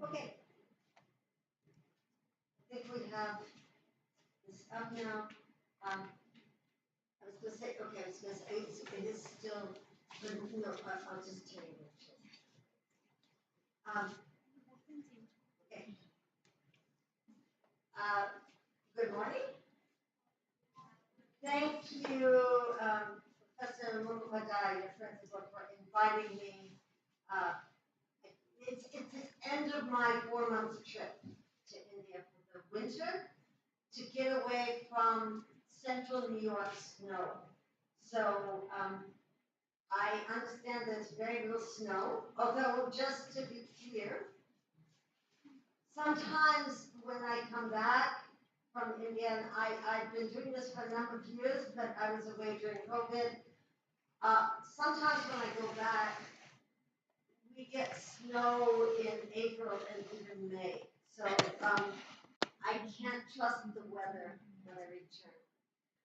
F: Okay, I think we have this up now. I was going to say, okay, I was going to say, it is still, no, I'll just tell you what it is. Okay. Good morning. Thank you, Professor Muhammadi, your principal, for inviting me. It's the end of my 4-month trip to India for the winter to get away from central New York snow. So I understand there's very little snow, although just to be clear, sometimes when I come back from India, and I've been doing this for a number of years, but I was away during COVID. Sometimes when I go back, we get snow in April and even May. So I can't trust the weather when I return.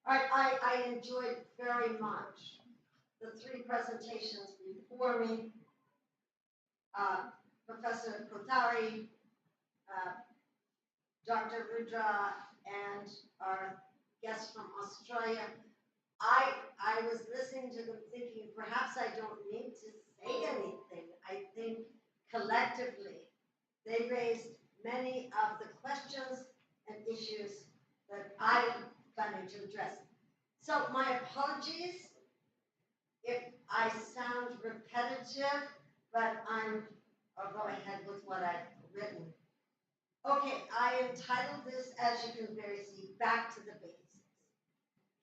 F: All right, I enjoyed very much the 3 presentations before me. Professor Kothari, Dr. Rudra, and our guest from Australia. I was listening to them thinking perhaps I don't need to say anything. I think collectively they raised many of the questions and issues that I'm planning to address. So my apologies if I sound repetitive, but I'll go ahead with what I've written. Okay, I entitled this, as you can very see, Back to the Basics.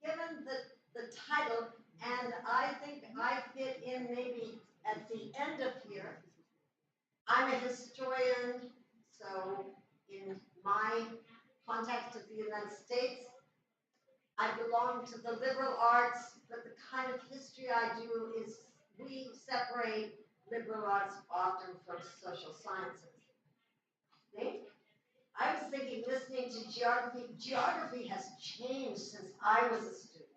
F: Given the title, and I think I fit in maybe at the end of here, I'm a historian, so in my context of the United States, I belong to the liberal arts, but the kind of history I do is we separate liberal arts often from social sciences. I was thinking, listening to geography has changed since I was a student.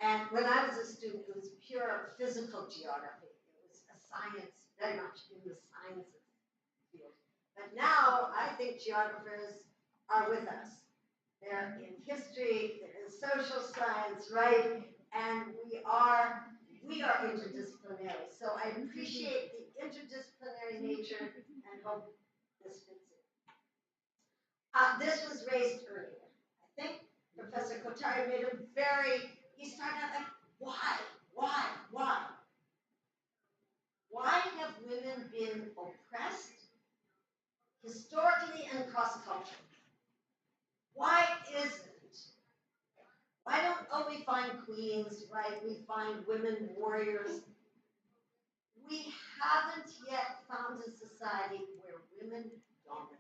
F: And when I was a student, it was pure physical geography. It was a science, very much in the sciences field. But now, I think geographers are with us. They're in history, they're in social science, right? And we are interdisciplinary. So I appreciate the interdisciplinary nature and hope this fits in. This was raised earlier. I think Professor Kothari made he started out like, why? Why have women been oppressed historically and cross-culturally? Why don't we find queens, right? We find women warriors. We haven't yet found a society where women dominate.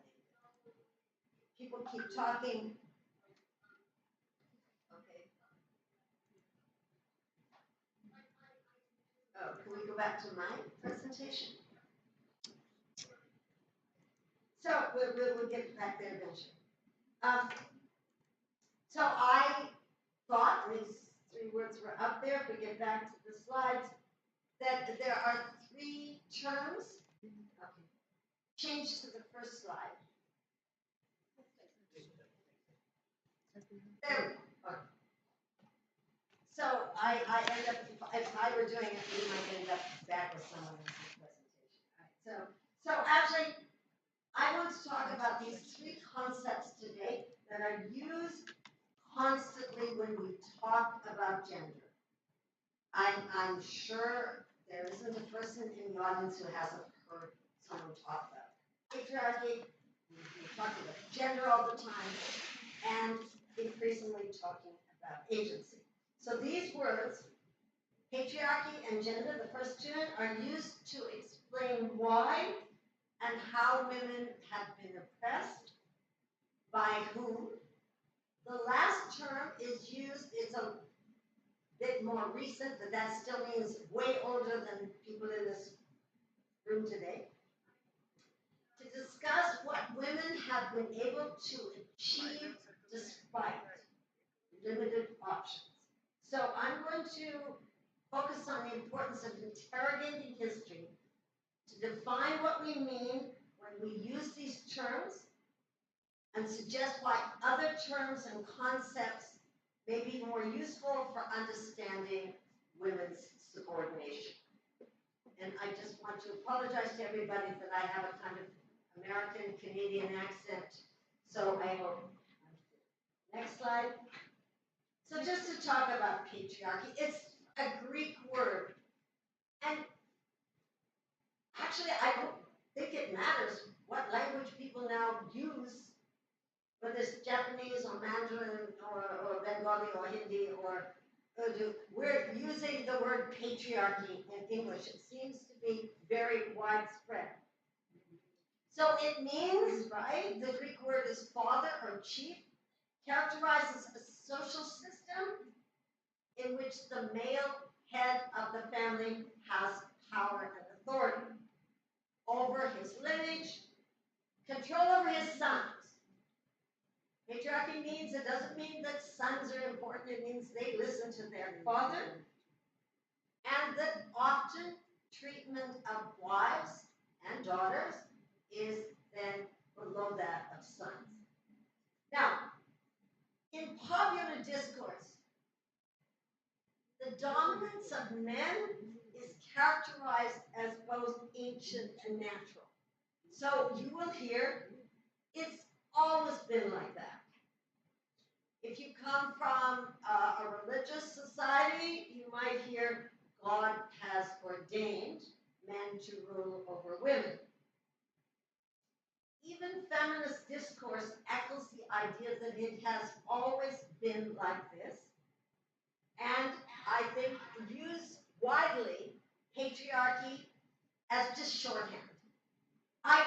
F: People keep talking. Okay. Oh, can we go back to my presentation? So we'll get back there eventually. So I thought, and these 3 words were up there, if we get back to the slides, that there are 3 terms. Okay. Change to the first slide. There we go. Okay. So I end up, if I were doing it, we might end up back with someone else's presentation. All right. So actually, I want to talk about these 3 concepts today that are used constantly when we talk about gender. I'm sure there isn't a person in the audience who hasn't heard someone talk about patriarchy. We're talking about gender all the time, and increasingly talking about agency. So these words, patriarchy and gender, the first 2 are used to explain why and how women have been oppressed, by whom. The last term is used, it's a bit more recent, but that still means way older than people in this room today, to discuss what women have been able to achieve despite limited options. So I'm going to focus on the importance of interrogating history to define what we mean when when we use these terms and suggest why other terms and concepts may be more useful for understanding women's subordination. And I just want to apologize to everybody that I have a kind of American Canadian accent. So I hope. Next slide. So just to talk about patriarchy, it's a Greek word. And actually, I don't think it matters what language people now use, whether it's Japanese or Mandarin or Bengali or Hindi or Urdu. We're using the word patriarchy in English. It seems to be very widespread. So it means, right, the Greek word is father or chief, characterizes a social system in which the male head of the family has power and authority over his lineage, control over his sons. Patriarchy means, it doesn't mean that sons are important, it means they listen to their father, and that often treatment of wives and daughters is then below that of sons. Now, in popular discourse, the dominance of men is characterized as both ancient and natural. So you will hear, it's always been like that. If you come from a religious society, you might hear God has ordained men to rule over women. Even feminist discourse echoes the idea that it has always been like this, and I think use widely patriarchy as just shorthand. I'm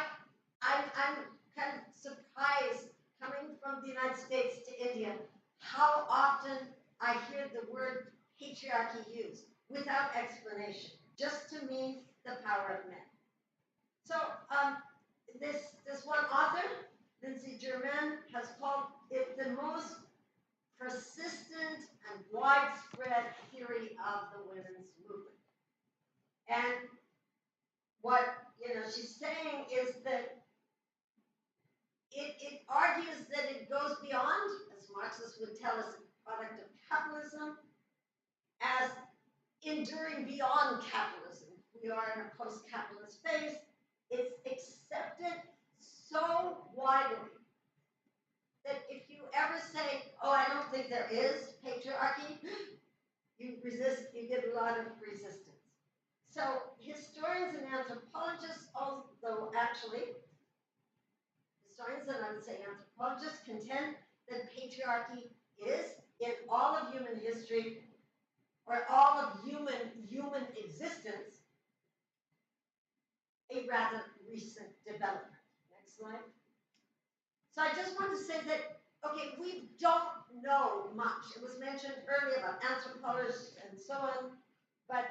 F: kind of surprised coming from the United States to India how often I hear the word patriarchy used without explanation, just to mean the power of men. So this one author, Lindsay Germain, has called it the most persistent and widespread theory of the women's movement. And what she's saying is that it argues that it goes beyond, as Marxists would tell us, a product of capitalism, as enduring beyond capitalism. We are in a post-capitalist phase. It's accepted so widely that if you ever say, oh, I don't think there is patriarchy, you resist, you get a lot of resistance. So historians and anthropologists, although actually, historians and I would say anthropologists contend that patriarchy is, in all of human history, or all of human existence, a rather recent development. Next slide. So I just want to say that, okay, we don't know much. It was mentioned earlier about anthropologists and so on, but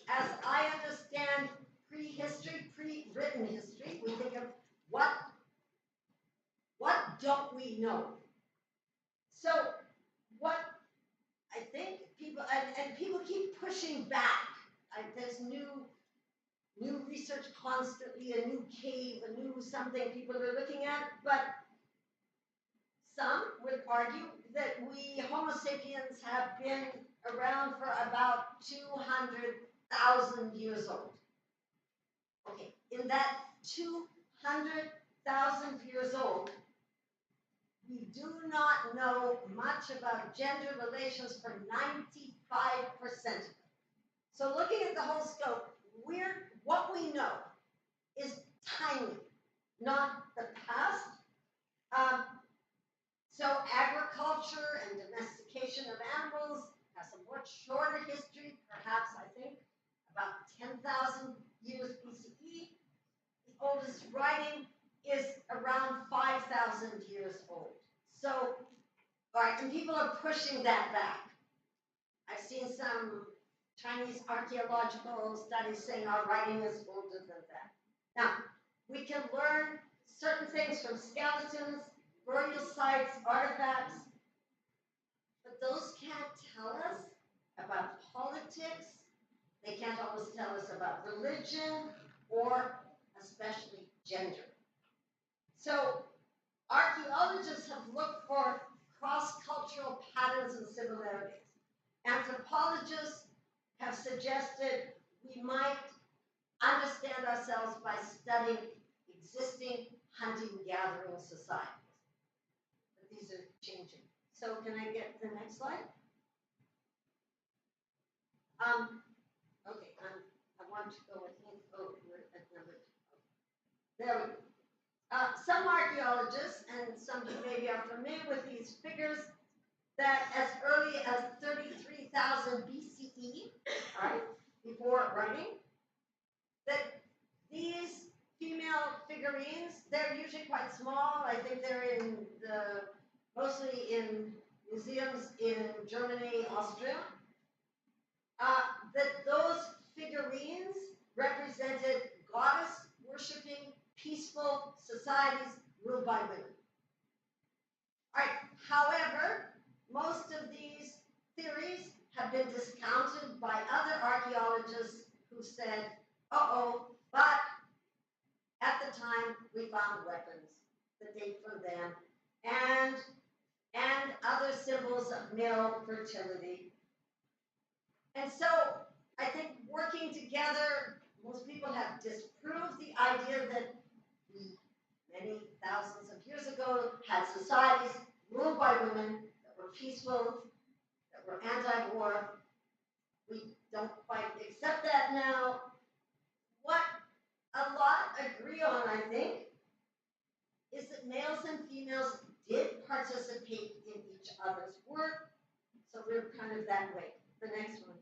F: as I understand prehistory, pre-written history, we think of what don't we know? So what I think people, and people keep pushing back. There's new research constantly, a new cave, a new something people are looking at, but some would argue that we Homo sapiens have been around for about 200,000 years old. Okay, in that 200,000 years old, we do not know much about gender relations for 95% of it. So looking at the whole scope, what we know is tiny, not the past. So agriculture and domestication of animals has a much shorter history, perhaps I think about 10,000 years BCE. The oldest writing is around 5,000 years old. So, all right, and people are pushing that back. I've seen some Chinese archaeological studies saying our writing is older than that. Now, we can learn certain things from skeletons, burial sites, artifacts, but those can't tell us about politics. They can't always tell us about religion or especially gender. So archaeologists have looked for cross-cultural patterns and similarities. Anthropologists have suggested we might understand ourselves by studying existing hunting-gathering societies. But these are changing. So can I get the next slide? Okay, I want to go, I think, we're at number 2. There we go. Some archaeologists, and some of you maybe are familiar with these figures, that as early as 33,000 BCE, right, before writing, that these female figurines, they're usually quite small. I think they're mostly in museums in Germany, Austria. That those figurines represented goddess-worshipping, peaceful societies ruled by women. All right. However, most of these theories have been discounted by other archaeologists who said, but at the time we found weapons that date from them and other symbols of male fertility. And so I think working together, most people have disproved the idea that we, many thousands of years ago, had societies ruled by women that were peaceful, that were anti-war. We don't quite accept that now. What a lot agree on, I think, is that males and females did participate in each other's work, so we're kind of that way. The next one.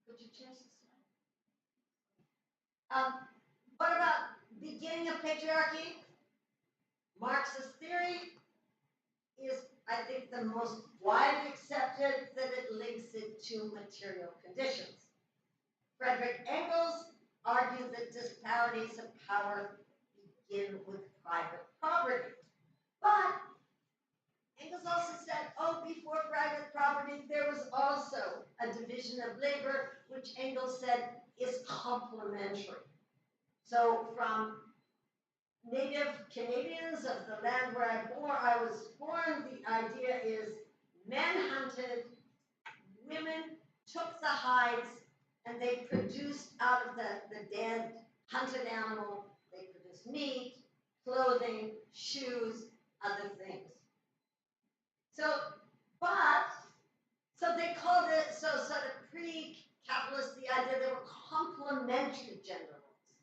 F: Could you change the slide? What about beginning of patriarchy? Marxist theory is, I think, the most widely accepted that it links it to material conditions. Frederick Engels argued that disparities of power begin with private property. But Engels also said, before private property, there was also a division of labor, which Engels said is complementary. So from Native Canadians of the land where I was born, the idea is men hunted, women took the hides, and they produced out of the dead hunted animal, they produced meat, clothing, shoes, other things. So they called it, so sort of pre-capitalist, the idea they were complementary gender roles.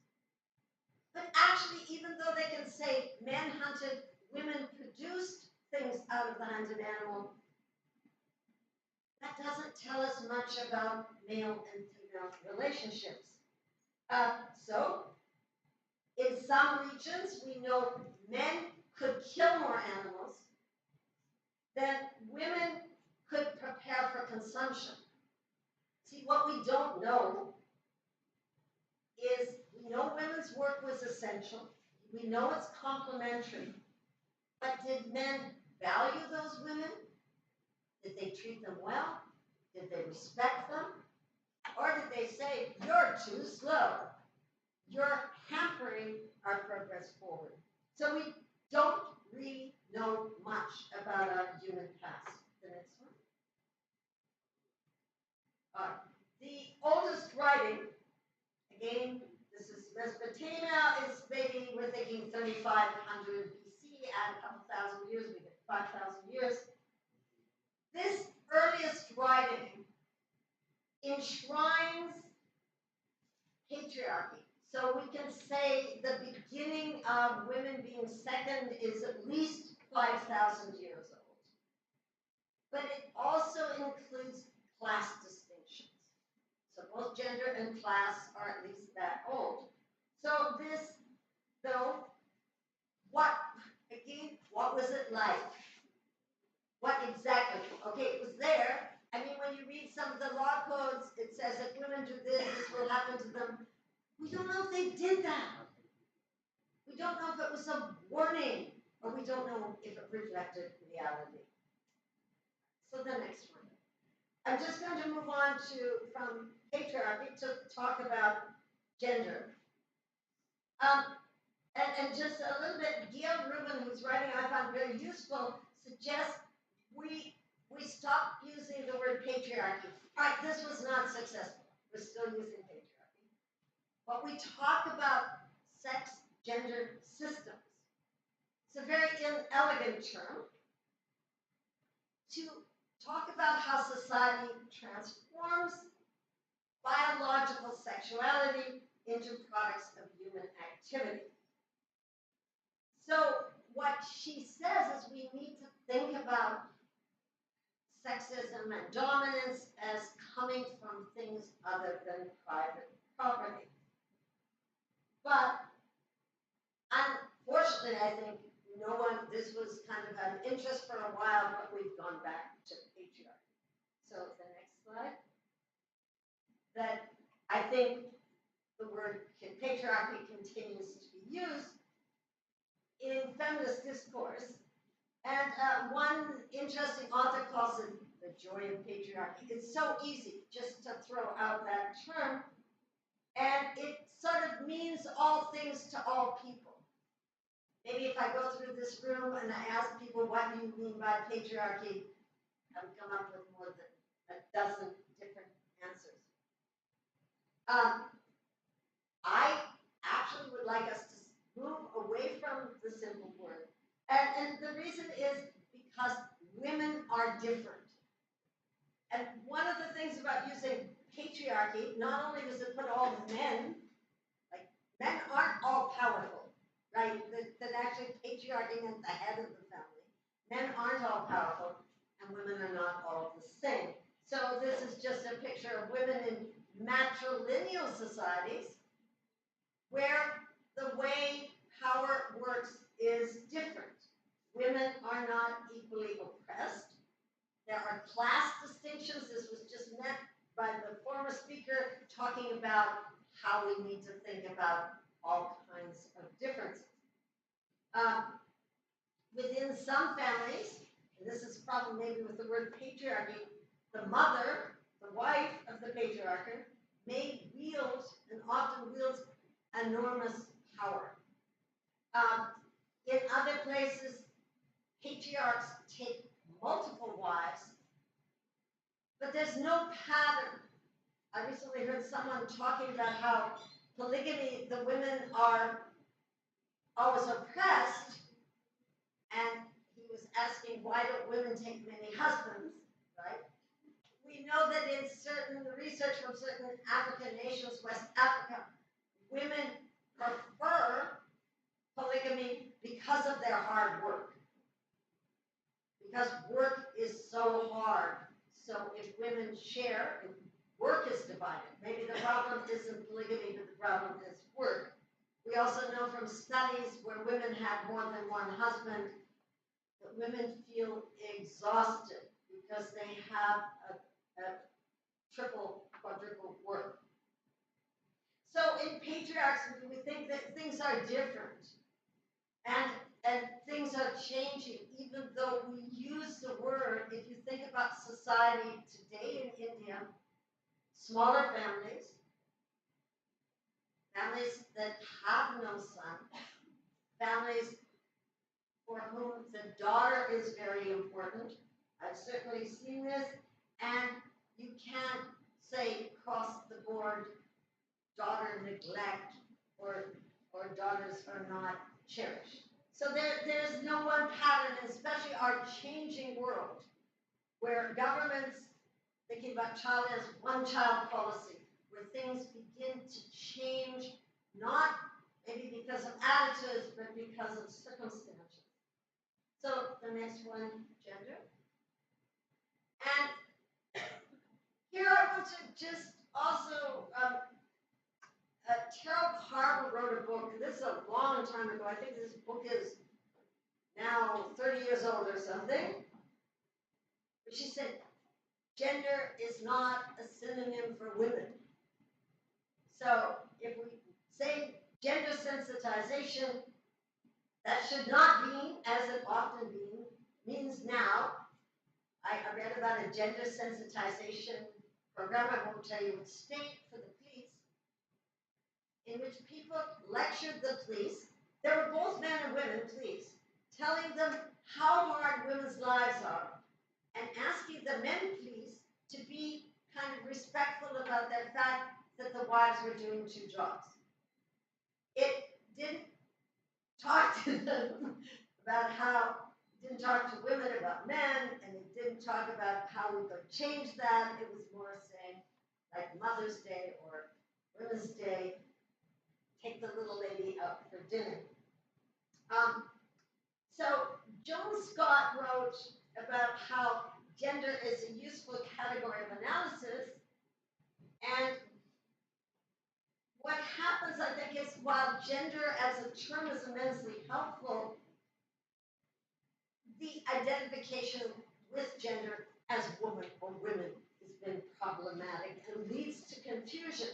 F: But actually, even though they can say men hunted, women produced things out of the hunted animal, that doesn't tell us much about male and female relationships. So, in some regions, we know men could kill more animals than women could prepare for consumption. See, what we don't know is we know women's work was essential. We know it's complementary. But did men value those women? Did they treat them well? Did they respect them? Or did they say, you're too slow? You're hampering our progress forward. So we don't really know much about our human past. The next one. The oldest writing, again, this is Mesopotamia, is maybe, we're thinking 3,500 BC, add a couple thousand years, we get 5,000 years. This earliest writing enshrines patriarchy. So we can say the beginning of women being second is at least 5,000 years old. But it also includes class distinctions. So both gender and class are at least that old. So this, though, what was it like? What exactly? Okay, it was there. I mean, when you read some of the law codes, it says if women do this, this will happen to them. We don't know if they did that. We don't know if it was a warning, or we don't know if it reflected reality. So the next one. I'm just going to move on from patriarchy to talk about gender. And just a little bit, Gail Rubin, who's writing, I found very useful, suggests we stop using the word patriarchy. All right, this was not successful. We're still using patriarchy. But we talk about sex, gender systems. It's a very inelegant term to talk about how society transforms biological sexuality into products of human activity. So what she says is we need to think about sexism and dominance as coming from things other than private property. But unfortunately, I think this was kind of an interest for a while, but we've gone back to patriarchy. So the next slide. That I think the word patriarchy continues to be used in feminist discourse. And one interesting author calls it the joy of patriarchy. It's so easy just to throw out that term, and it sort of means all things to all people. Maybe if I go through this room and I ask people what do you mean by patriarchy, I would come up with more than a dozen different answers. I actually would like us to move away from the simple word. And the reason is because women are different. And one of the things about using patriarchy, not only does it put all men, like men aren't all powerful, right? That actually patriarchy meant the head of the family. Men aren't all powerful, and women are not all the same. So this is just a picture of women in matrilineal societies where the way power works is different. Women are not equally oppressed. There are class distinctions. This was just meant by the former speaker talking about how we need to think about all kinds of differences. Within some families, and this is problem maybe with the word patriarchy, the mother, the wife of the patriarch, may wield and often wields enormous power. In other places, patriarchs take multiple wives, but there's no pattern. I recently heard someone talking about how polygamy, the women are always oppressed, and he was asking, why don't women take many husbands, right? We know that in certain research from certain African nations, West Africa, women prefer polygamy because of their hard work. Because work is so hard. So if women share, if work is divided, maybe the problem isn't polygamy, but the problem is work. We also know from studies where women have more than one husband that women feel exhausted because they have a triple, quadruple work. So in patriarchs, we think that things are different. And things are changing, even though we use the word. If you think about society today in India, smaller families, families that have no son, families for whom the daughter is very important. I've certainly seen this, and you can't say across the board, daughter neglect or daughters are not cherished. So there's no one pattern, especially our changing world, where governments thinking about child as one-child policy, where things begin to change, not maybe because of attitudes, but because of circumstances. So the next one, gender. And here I want to just also, Carol Carver wrote a book. This is a long time ago. I think this book is now 30 years old or something. But she said, gender is not a synonym for women. So if we say gender sensitization, that should not mean, as it often means now. I read about a gender sensitization program, I won't tell you which state, for the police, in which people lectured the police There were both men and women, please, telling them how hard women's lives are and asking the men, please, to be kind of respectful about the fact that the wives were doing two jobs. It didn't talk to them about how, didn't talk to women about men, and it didn't talk about how we could change that. It was more saying, like Mother's Day or Women's Day, take the little lady out for dinner. So Joan Scott wrote about how gender is a useful category of analysis, and what happens, I think, is while gender as a term is immensely helpful, the identification with gender as woman or women has been problematic and leads to confusion.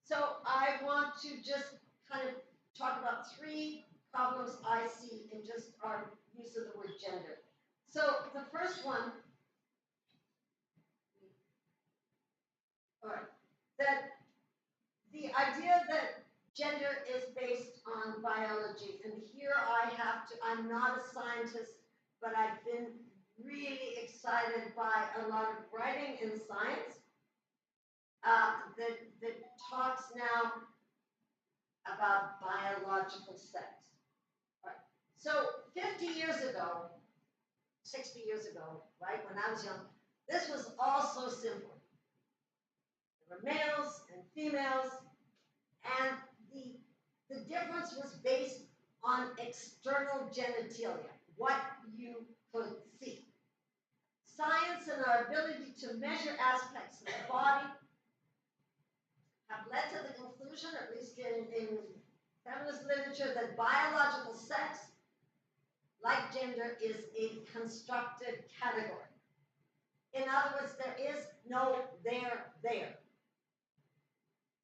F: So I want to just kind of talk about three problems I see in just our use of the word gender. So the first one, all right, that the idea that gender is based on biology, and here I'm not a scientist, but I've been really excited by a lot of writing in science that talks now about biological sex. All right. So 50 years ago, 60 years ago, right, when I was young, this was all so simple. There were males and females, and the difference was based on external genitalia, what you could see. Science and our ability to measure aspects of the body have led to the conclusion, at least in feminist literature, that biological sex, like gender, is a constructed category. In other words, there is no there.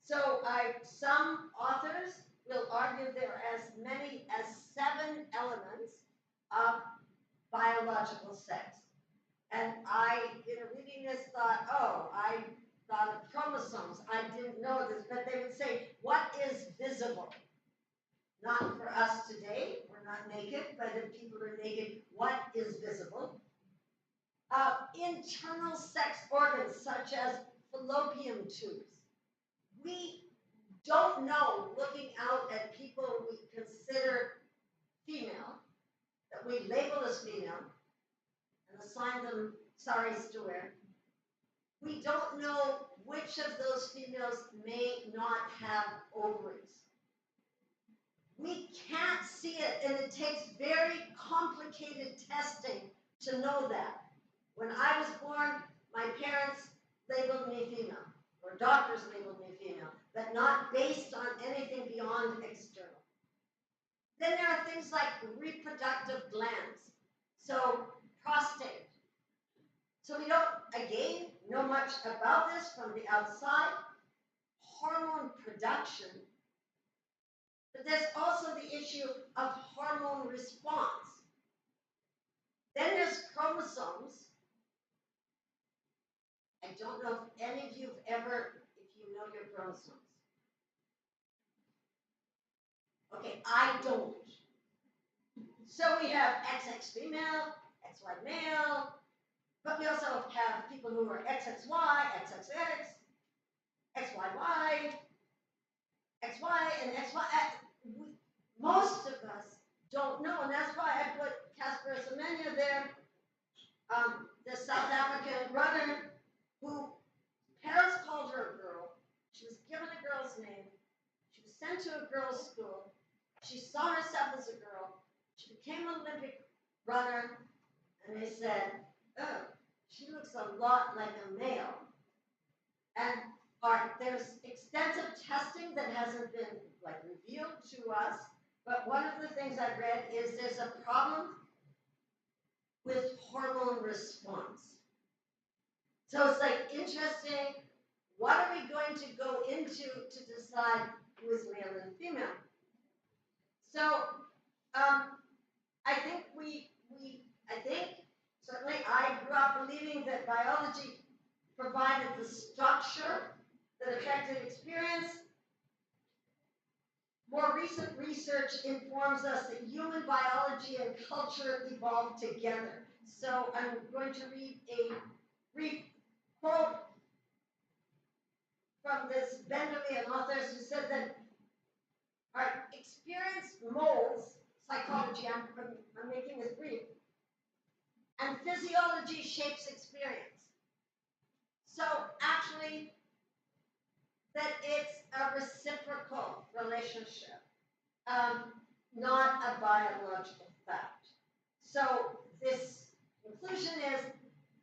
F: So some authors will argue there are as many as 7 elements of biological sex. And I, reading this, thought, I thought of chromosomes. I didn't know this, but they would say, what is visible? Not for us today, we're not naked, but if people are naked, what is visible? Internal sex organs, such as fallopian tubes. We don't know, looking out at people we consider female, that we label as female, and assign them saris to wear. We don't know which of those females may not have ovaries. We can't see it, and it takes very complicated testing to know that. When I was born, my parents labeled me female, or doctors labeled me female, but not based on anything beyond external. Then there are things like reproductive glands, so prostate. So we don't, again, know much about this from the outside. Hormone production. But there's also the issue of hormone response. Then there's chromosomes. I don't know if any of you have ever, if you know your chromosomes. Okay, I don't. So we have XX female, XY male, but we also have people who are XXY, XXX, XYY, XY, and XY. Most of us don't know, and that's why I put Casper Semenya there, the South African runner who parents called her a girl. She was given a girl's name. She was sent to a girls' school. She saw herself as a girl. She became an Olympic runner, and they said, oh, she looks a lot like a male. And there's extensive testing that hasn't been revealed to us, but one of the things I've read is there's a problem with hormone response. So it's interesting, what are we going to go into to decide who is male and female? So I think certainly I grew up believing that biology provided the structure that affected experience. More recent research informs us that human biology and culture evolved together. So I'm going to read a brief quote from this Benjamin, an author, who said that our experience molds psychology. I'm making this brief. And physiology shapes experience. So actually, that it's a reciprocal relationship, not a biological fact. So this conclusion is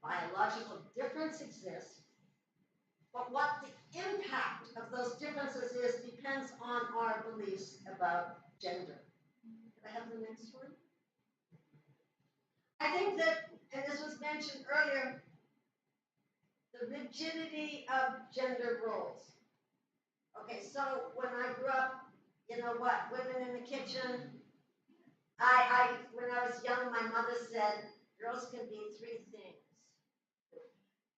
F: biological difference exists, but what the impact of those differences is depends on our beliefs about gender. Can I have the next one? I think that, and this was mentioned earlier, the rigidity of gender roles. Okay, so when I grew up, you know what, women in the kitchen, when I was young, my mother said, girls can be three things: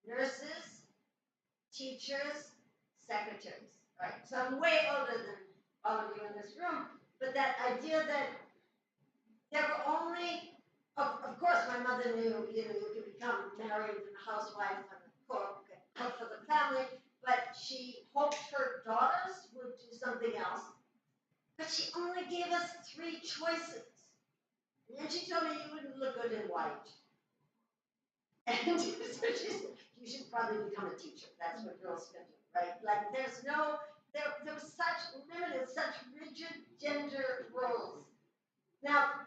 F: nurses, teachers, secretaries. Right? So I'm way older than all of you in this room, but that idea that there were only, of course, my mother knew, you could become married and a housewife and cook for the family, but she hoped her daughters would do something else. But she only gave us three choices. And she told me you wouldn't look good in white. And so she said, you should probably become a teacher. That's what girls can do, right? Like there was such limited, such rigid gender roles. Now,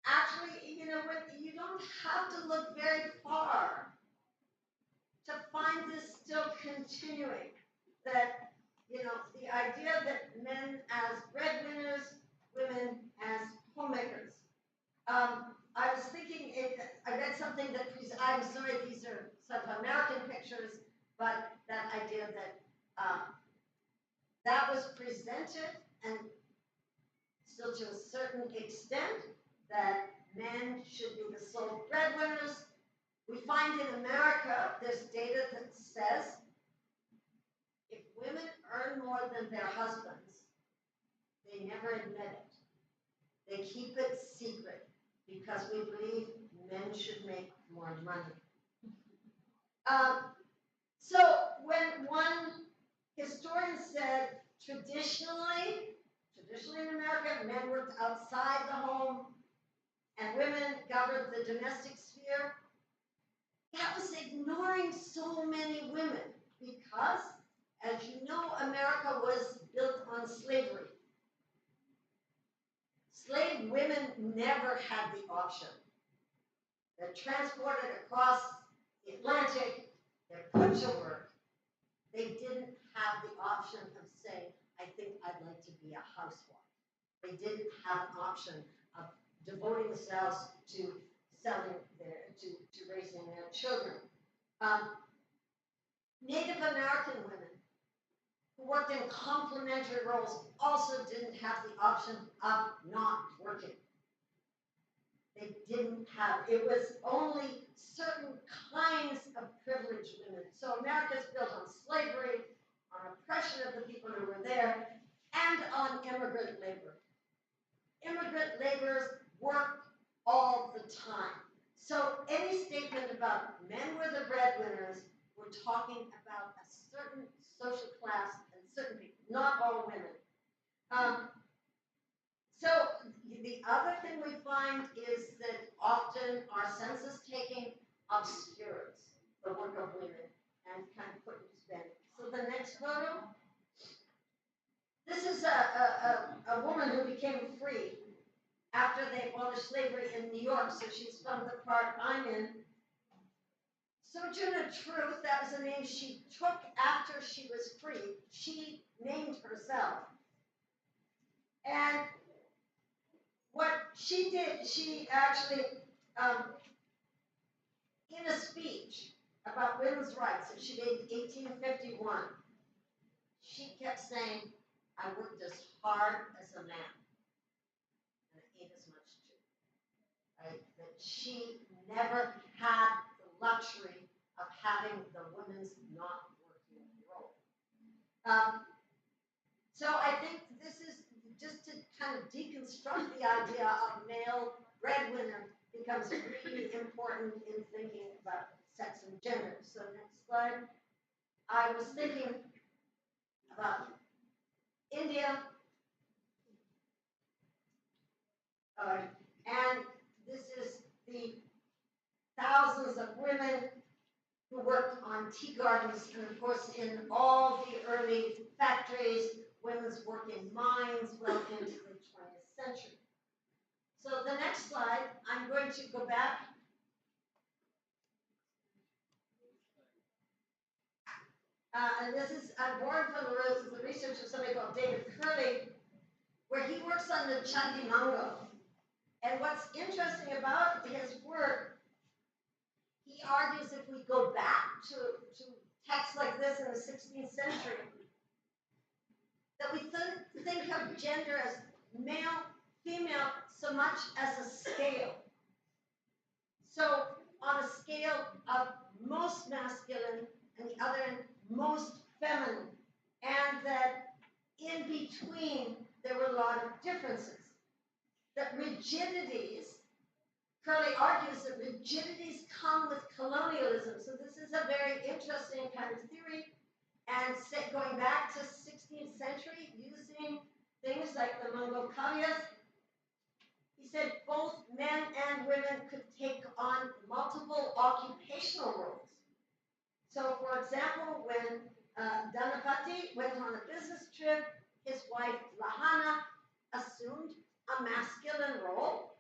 F: actually, you don't have to look very far to find this still continuing. That, the idea that men as breadwinners, women as homemakers. I was thinking, I read something that, I'm sorry, these are South American pictures, but that idea that that was presented, and still to a certain extent, that men should be the sole breadwinners. We find in America, there's data that says if women earn more than their husbands, they never admit it. They keep it secret because we believe men should make more money. So when one historian said traditionally in America, men worked outside the home and women governed the domestic sphere, that was ignoring so many women because, as you know, America was built on slavery. Slave women never had the option. They're transported across the Atlantic, they're put to work. They didn't have the option of saying, I think I'd like to be a housewife. They didn't have an option of devoting themselves to to raising their children. Native American women who worked in complementary roles also didn't have the option of not working. They didn't have, it was only certain kinds of privileged women. So America's built on slavery, on oppression of the people who were there, and on immigrant labor. Immigrant laborers worked all the time. So any statement about men were the breadwinners, we're talking about a certain social class and certain people, not all women. So the other thing we find is that often our census taking obscures the work of women and kind of put in spin. So the next photo. This is a woman who became free after they abolished slavery in New York, so she's from the part I'm in. Sojourner Truth, that was a name she took after she was free. She named herself. And what she did, she actually, in a speech about women's rights that she made in 1851, she kept saying, I worked as hard as a man, and I ate as much too. Right? That she never had the luxury of having the woman's not working role. So I think this is just to kind of deconstruct the idea of male breadwinner becomes really important in thinking about sex and gender. So next slide. I was thinking about India, and this is the thousands of women who worked on tea gardens, and of course in all the early factories, women's work in mines well into the 20th century. So the next slide, I'm going to go back. And this is, I'm born from the roots of the research of somebody called David Curley, where he works on the Chandi Mango. And what's interesting about his work, he argues if we go back to texts like this in the 16th century, that we think of gender as male, female, so much as a scale. So on a scale of most masculine and the other end, most feminine, and that in between there were a lot of differences. That rigidities, Curley argues that rigidities come with colonialism. So this is a very interesting kind of theory. And going back to 16th century, using things like the Mungo Kavyas, he said both men and women could take on multiple occupational roles. So for example, when Dhanapati went on a business trip, his wife Lahana assumed a masculine role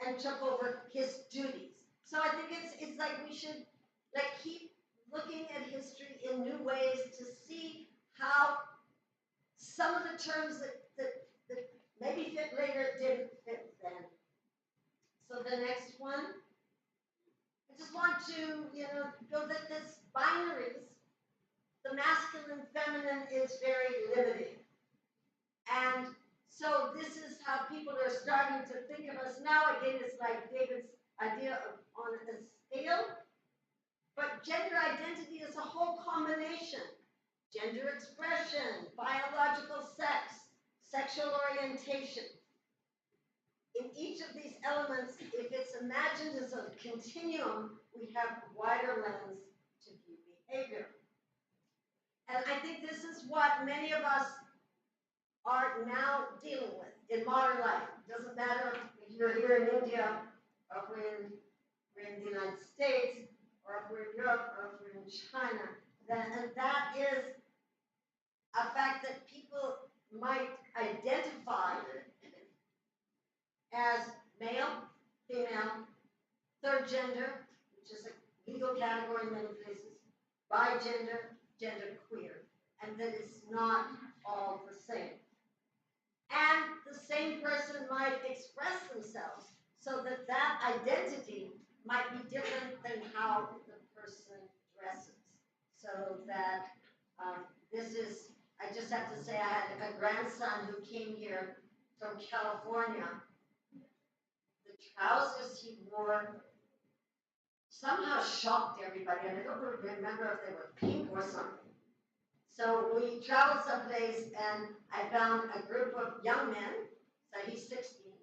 F: and took over his duties. So I think it's like we should keep looking at history in new ways to see how some of the terms that maybe fit later didn't fit then. So the next one, I just want to, go that this binaries, the masculine, feminine is very limiting. And so this is how people are starting to think of us now. Again, it's like David's idea of on a scale. But gender identity is a whole combination. Gender expression, biological sex, sexual orientation. In each of these elements, if it's imagined as a continuum, we have a wider lens to view behavior. And I think this is what many of us are now dealing with in modern life. It doesn't matter if you're here in India, or if we're in the United States, or if we're in Europe, or if we're in China. And that is a fact that people might identify as male, female, third gender, which is a legal category in many places, bigender, gender queer, and that it's not all the same. And the same person might express themselves so that that identity might be different than how the person dresses. So that this is, I just have to say, I had a grandson who came here from California. The trousers he wore somehow shocked everybody, and I don't remember if they were pink or something. So we traveled someplace, and I found a group of young men, so he's 16,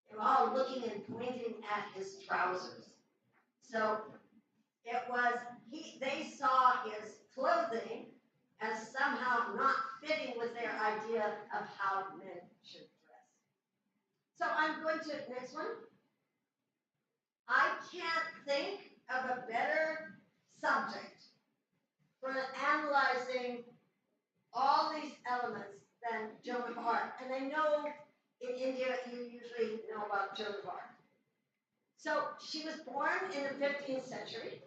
F: they were all looking and pointing at his trousers. So it was, they saw his clothing as somehow not fitting with their idea of how men should dress. So I'm going to, next one. I can't think of a better subject for analyzing all these elements than Joan of Arc. And I know in India you usually know about Joan of Arc. So she was born in the 15th century.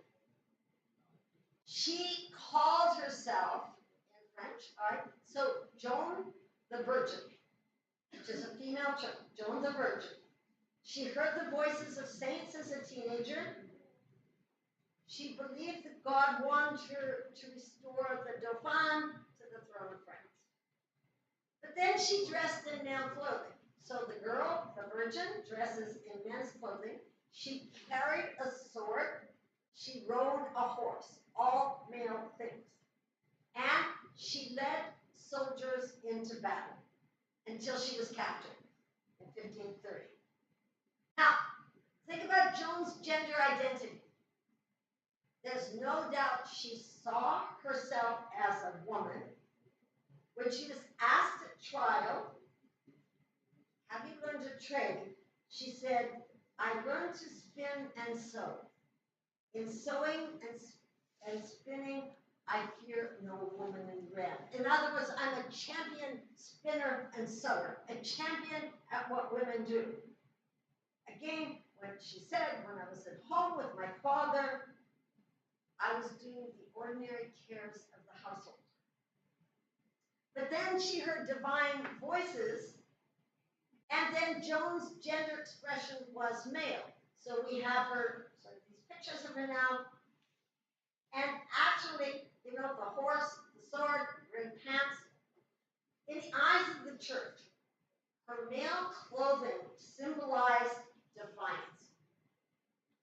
F: She called herself, in French, all right, so Joan the Virgin, which is a female term, Joan the Virgin. She heard the voices of saints as a teenager. She believed that God wanted her to restore the Dauphin to the throne of France. But then she dressed in male clothing. So the girl, the virgin, dresses in men's clothing. She carried a sword. She rode a horse, all male things. And she led soldiers into battle until she was captured in 1530. Now, think about Joan's gender identity. There's no doubt she saw herself as a woman. When she was asked at trial, have you learned a trade? She said, I learned to spin and sew. In sewing and spinning, I fear no woman in red. In other words, I'm a champion spinner and sewer, a champion at what women do. Again, when she said, when I was at home with my father, I was doing the ordinary cares of the household. But then she heard divine voices, and then Joan's gender expression was male. So we have her, so these pictures of her now, and actually, you know, the horse, the sword, wearing pants. In the eyes of the church, her male clothing symbolized defiance.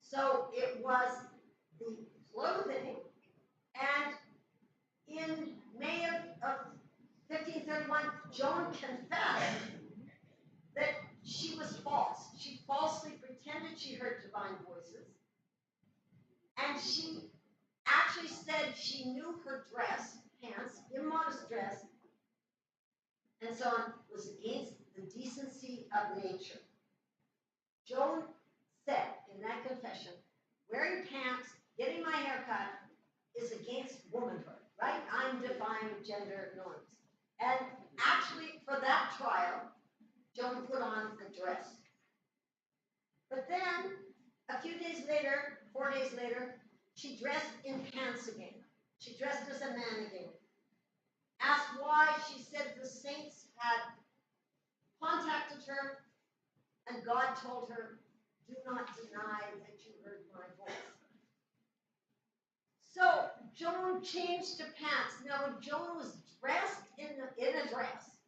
F: So it was the clothing, and in May of 1531, Joan confessed that she was false. She falsely pretended she heard divine voices, and she actually said she knew her dress, pants, immodest dress, and so on, was against the decency of nature. Joan said in that confession, wearing pants, getting my hair cut is against womanhood, right? I'm defying gender norms. And actually, for that trial, Joan put on a dress. But then, a few days later, 4 days later, she dressed in pants again. She dressed as a man again. Asked why, she said the saints had contacted her, and God told her, do not deny that you heard my voice. So Joan changed to pants. Now, when Joan was dressed in a dress,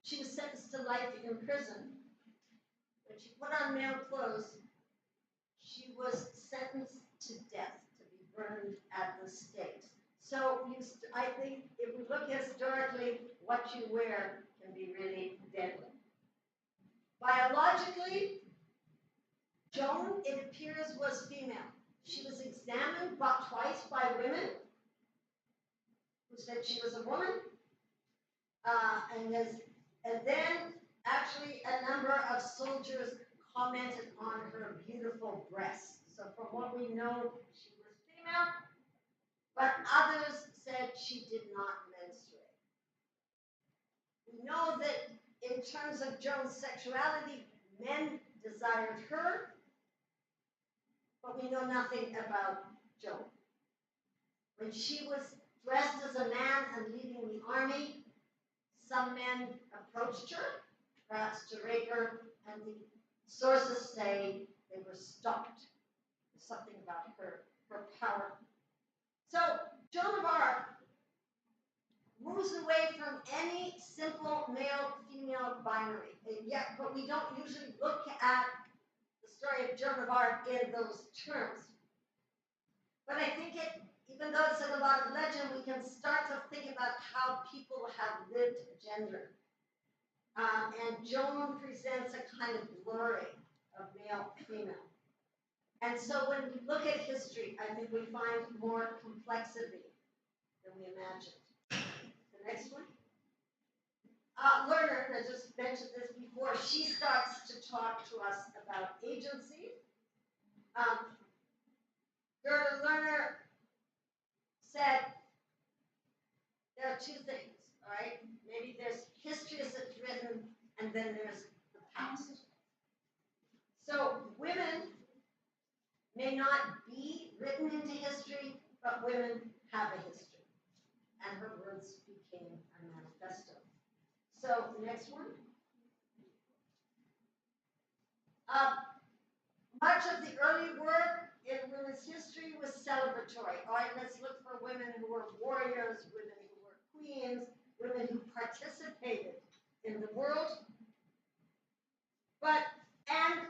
F: she was sentenced to life in prison. When she put on male clothes, she was sentenced to death, to be burned at the stakes. So I think if we look historically, what you wear can be really deadly. Biologically, Joan, it appears, was female. She was examined twice by women who said she was a woman, and then actually a number of soldiers commented on her beautiful breasts. So from what we know, she was female, but others said she did not menstruate. We know that in terms of Joan's sexuality, men desired her, but we know nothing about Joan. When she was dressed as a man and leading the army, some men approached her, perhaps to rape her, and the sources say they were stopped. There's something about her power. So Joan of Arc moves away from any simple male-female binary. But we don't usually look at the story of Joan of Arc in those terms. But I think even though it's in a lot of legend, we can start to think about how people have lived gender. And Joan presents a kind of blurring of male-female. And so when we look at history, I think we find more complexity than we imagined. The next one. Lerner, I just mentioned this before, she starts to talk to us about agency. Gerda Lerner said there are two things, all right? Maybe there's history as it's written, and then there's the past. So women may not be written into history, but women have a history. And her words became a manifesto. So, next one. Much of the early work in women's history was celebratory. All right, let's look for women who were warriors, women who were queens, women who participated in the world. And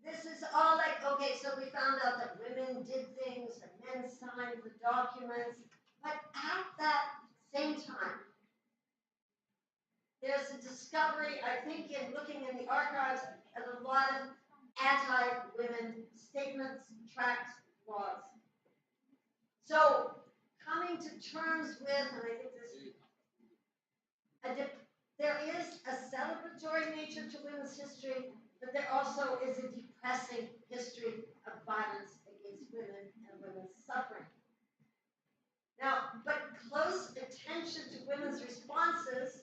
F: this is all like, okay, so we found out that women did things and men signed the documents. But at that same time, there's a discovery, I think, in looking in the archives, of a lot of anti-women statements, tracts, laws. So, coming to terms with, and I think there is a celebratory nature to women's history, but there also is a depressing history of violence against women and women's suffering. Now, but close attention to women's responses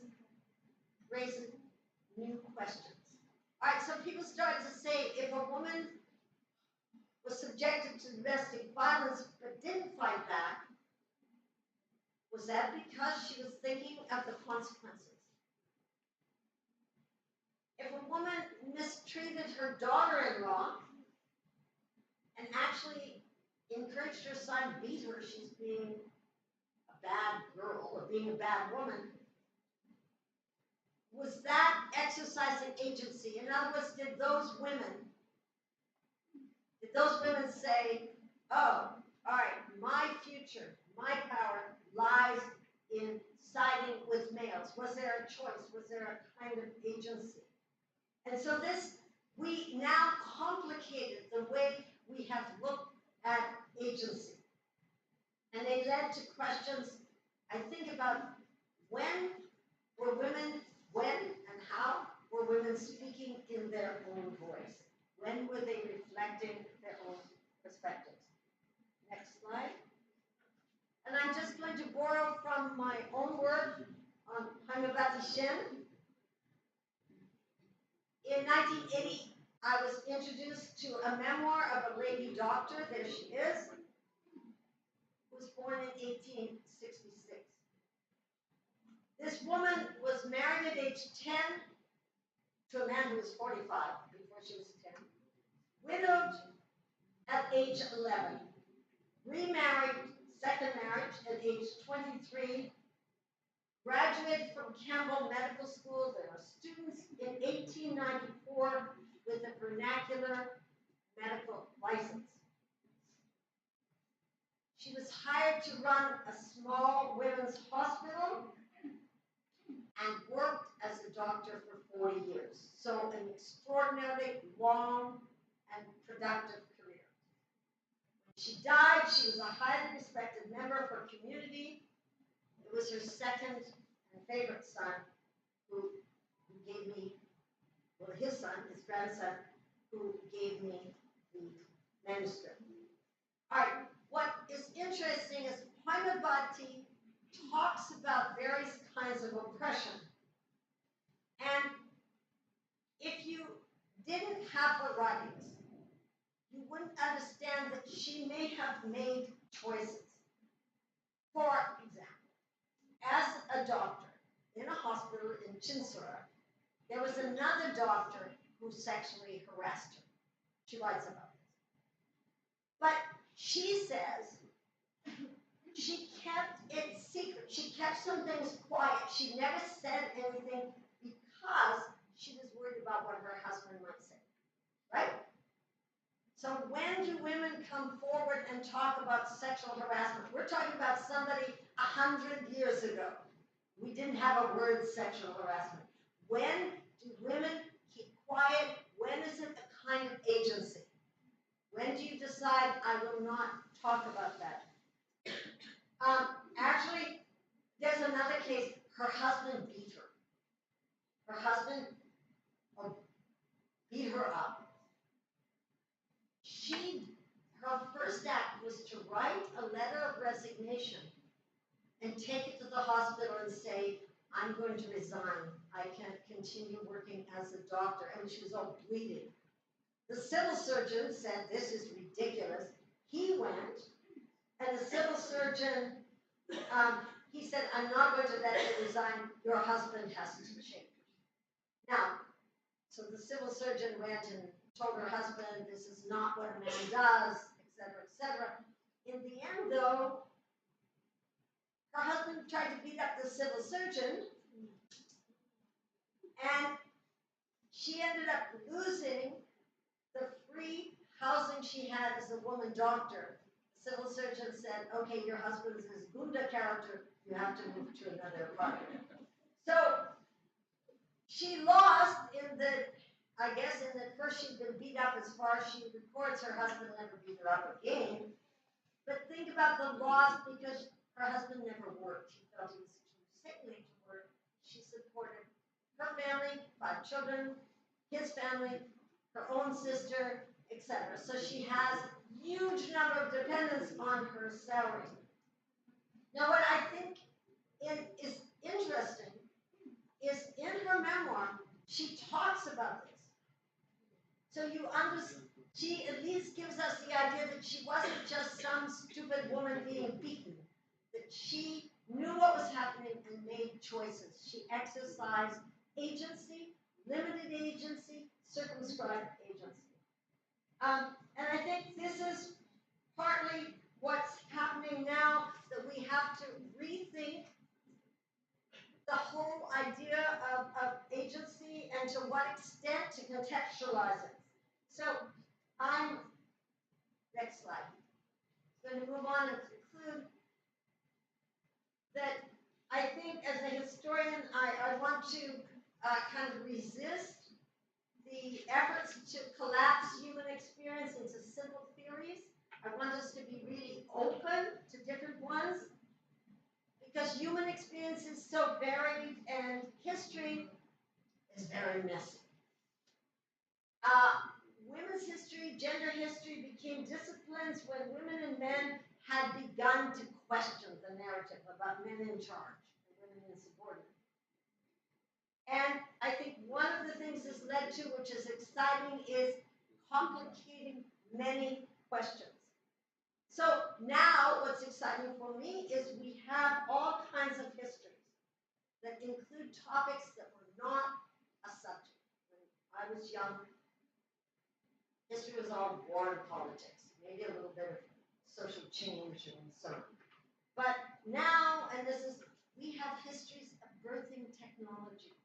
F: raises new questions. All right, so people started to say if a woman was subjected to domestic violence but didn't fight back, was that because she was thinking of the consequences? If a woman mistreated her daughter-in-law and actually encouraged her son, beat her, she's being a bad girl or being a bad woman, was that exercising agency? In other words, did those women say, oh, all right, my future, my power lies in siding with males? Was there a choice? Was there a kind of agency? And so we now complicated the way we have looked at agency. And they led to questions, I think, about when and how were women speaking in their own voice? When were they reflecting their own perspectives? Next slide. And I'm just going to borrow from my own work on Haimabati Shin. In 1980, I was introduced to a memoir of a lady doctor, there she is, who was born in 1866. This woman was married at age 10 to a man who was 45 before she was 10, widowed at age 11, remarried, second marriage at age 23, graduated from Campbell Medical School. There are students in 1894 with a vernacular medical license. She was hired to run a small women's hospital and worked as a doctor for 40 years. So an extraordinarily long and productive career. When she died, she was a highly respected member of her community. It was her second and favorite son who gave me, well, his grandson, who gave me the manuscript. All right, what is interesting is Haimabati talks about various kinds of oppression. And if you didn't have her writings, you wouldn't understand that she may have made choices. For example, as a doctor in a hospital in Chinsura, there was another doctor who sexually harassed her. She writes about this. But she says she kept it secret. She kept some things quiet. She never said anything because she was worried about what her husband might say. Right? So when do women come forward and talk about sexual harassment? We're talking about somebody 100 years ago. We didn't have a word sexual harassment. When do women keep quiet? When is it a kind of agency? When do you decide I will not talk about that? Actually, there's another case. Her husband beat her. Her husband beat her up. Her first act was to write a letter of resignation and take it to the hospital and say, I'm going to resign. I can't continue working as a doctor. And she was all bleeding. The civil surgeon said, this is ridiculous. He went, and the civil surgeon, he said, I'm not going to let you resign. Your husband has to change. Now, so the civil surgeon went and told her husband, this is not what a man does, etc., etc. In the end, though, her husband tried to beat up the civil surgeon, and she ended up losing the free housing she had as a woman doctor. civil surgeon said, okay, your husband's this Gunda character, you have to move to another apartment. So she lost in the, I guess in that first she'd been beat up as far as she records her husband never beat her up again. But think about the loss because her husband never worked. He felt he was too sickly to work. She supported her family, 5 children, his family, her own sister, etc. So she has huge number of dependents on her salary. Now what I think is interesting is in her memoir, she talks about this. So you understand, she at least gives us the idea that she wasn't just some stupid woman being beaten, that she knew what was happening and made choices. She exercised agency, limited agency, circumscribed agency. And I think this is partly what's happening now, that we have to rethink the whole idea of agency and to what extent to contextualize it. So I'm, next slide, going to move on and conclude that I think as a historian, I want to kind of resist the efforts to collapse human experience into simple theories. I want us to be really open to different ones because human experience is so varied and history is very messy. Women's history, gender history became disciplines when women and men had begun to question the narrative about men in charge and women insubordinate. And I think one of the things this led to, which is exciting, is complicating many questions. So now what's exciting for me is we have all kinds of histories that include topics that were not a subject. When I was young, history was all war and politics, maybe a little bit of social change and so on. But now, and this is, we have histories of birthing technologies.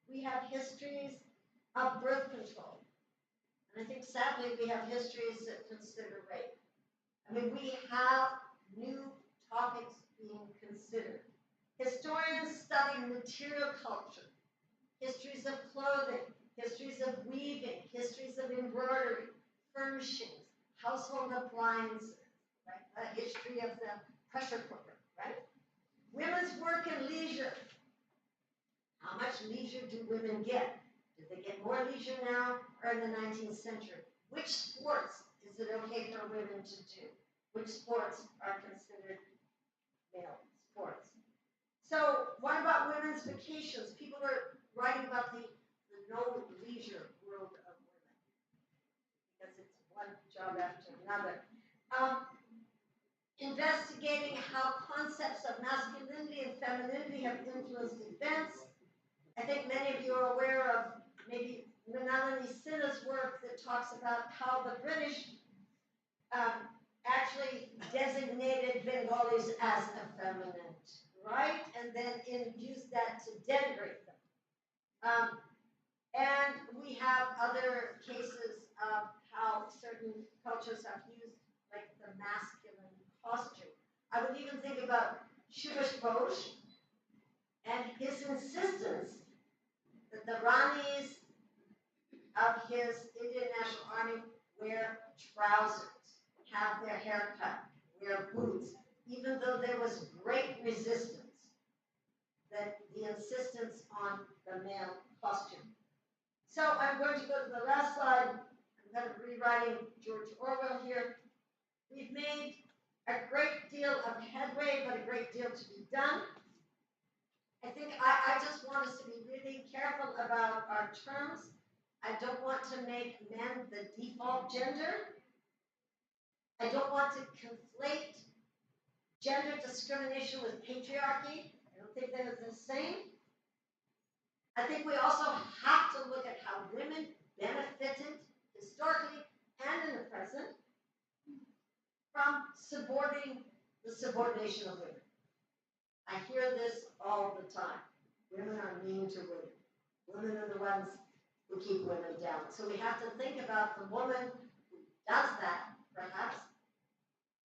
F: We have histories of birth control. And I think sadly we have histories that consider rape. I mean, we have new topics being considered. Historians study material culture, histories of clothing, histories of weaving, histories of embroidery, furnishings, household appliances, right? A history of the pressure cooker, right? Women's work and leisure. How much leisure do women get? Did they get more leisure now or in the 19th century? Which sports is it okay for women to do? Which sports are considered male sports? So what about women's vacations? People are writing about the no leisure world of women because it's one job after another. Investigating how concepts of masculinity and femininity have influenced events. I think many of you are aware of maybe Melanie Sinha's work that talks about how the British actually designated Bengalis as effeminate, right? And then used that to denigrate them. And we have other cases of how certain cultures have used like the masculine costume. I would even think about Subhash Bose and his insistence that the Ranis of his Indian National Army wear trousers, have their hair cut, wear boots, even though there was great resistance, that the insistence on the male costume. So I'm going to go to the last slide. I'm kind of rewriting George Orwell here. We've made a great deal of headway, but a great deal to be done. I think I just want us to be really careful about our terms. I don't want to make men the default gender. I don't want to conflate gender discrimination with patriarchy. I don't think that is the same. I think we also have to look at how women benefited historically and in the present from supporting the subordination of women. I hear this all the time. Women are mean to women. Women are the ones who keep women down. So we have to think about the woman who does that, perhaps.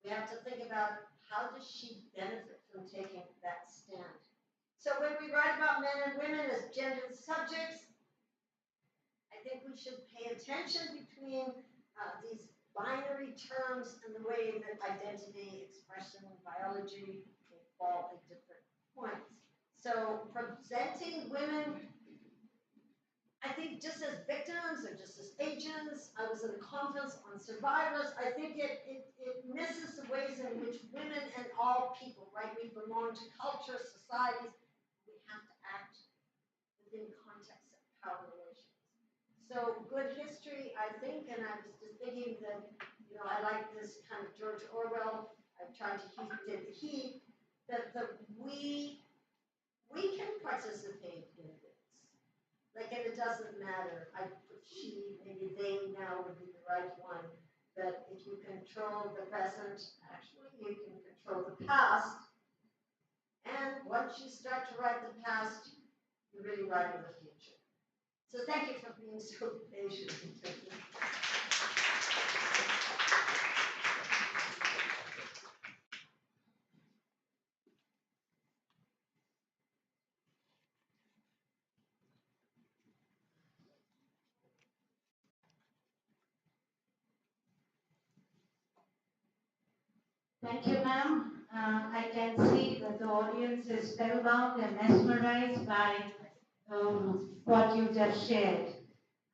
F: We have to think about how does she benefit from taking that stand. So when we write about men and women as gendered subjects, I think we should pay attention between these binary terms and the way that identity, expression, and biology may fall at different points. So presenting women, I think, just as victims or just as agents. I was at a conference on survivors. I think it misses the ways in which women and all people, right? We belong to culture, societies. We have to act within context of power relations. So good history, I think, and I was just thinking that, I like this kind of George Orwell. I've tried to heed that we can participate in this. Like, and it doesn't matter. I put she, maybe they now would be the right one. That if you control the present, actually you can control the past. And once you start to write the past, you're really writing the future. So thank you for being so patient.
A: Thank you, ma'am. I can see that the audience is spellbound and mesmerized by what you just shared.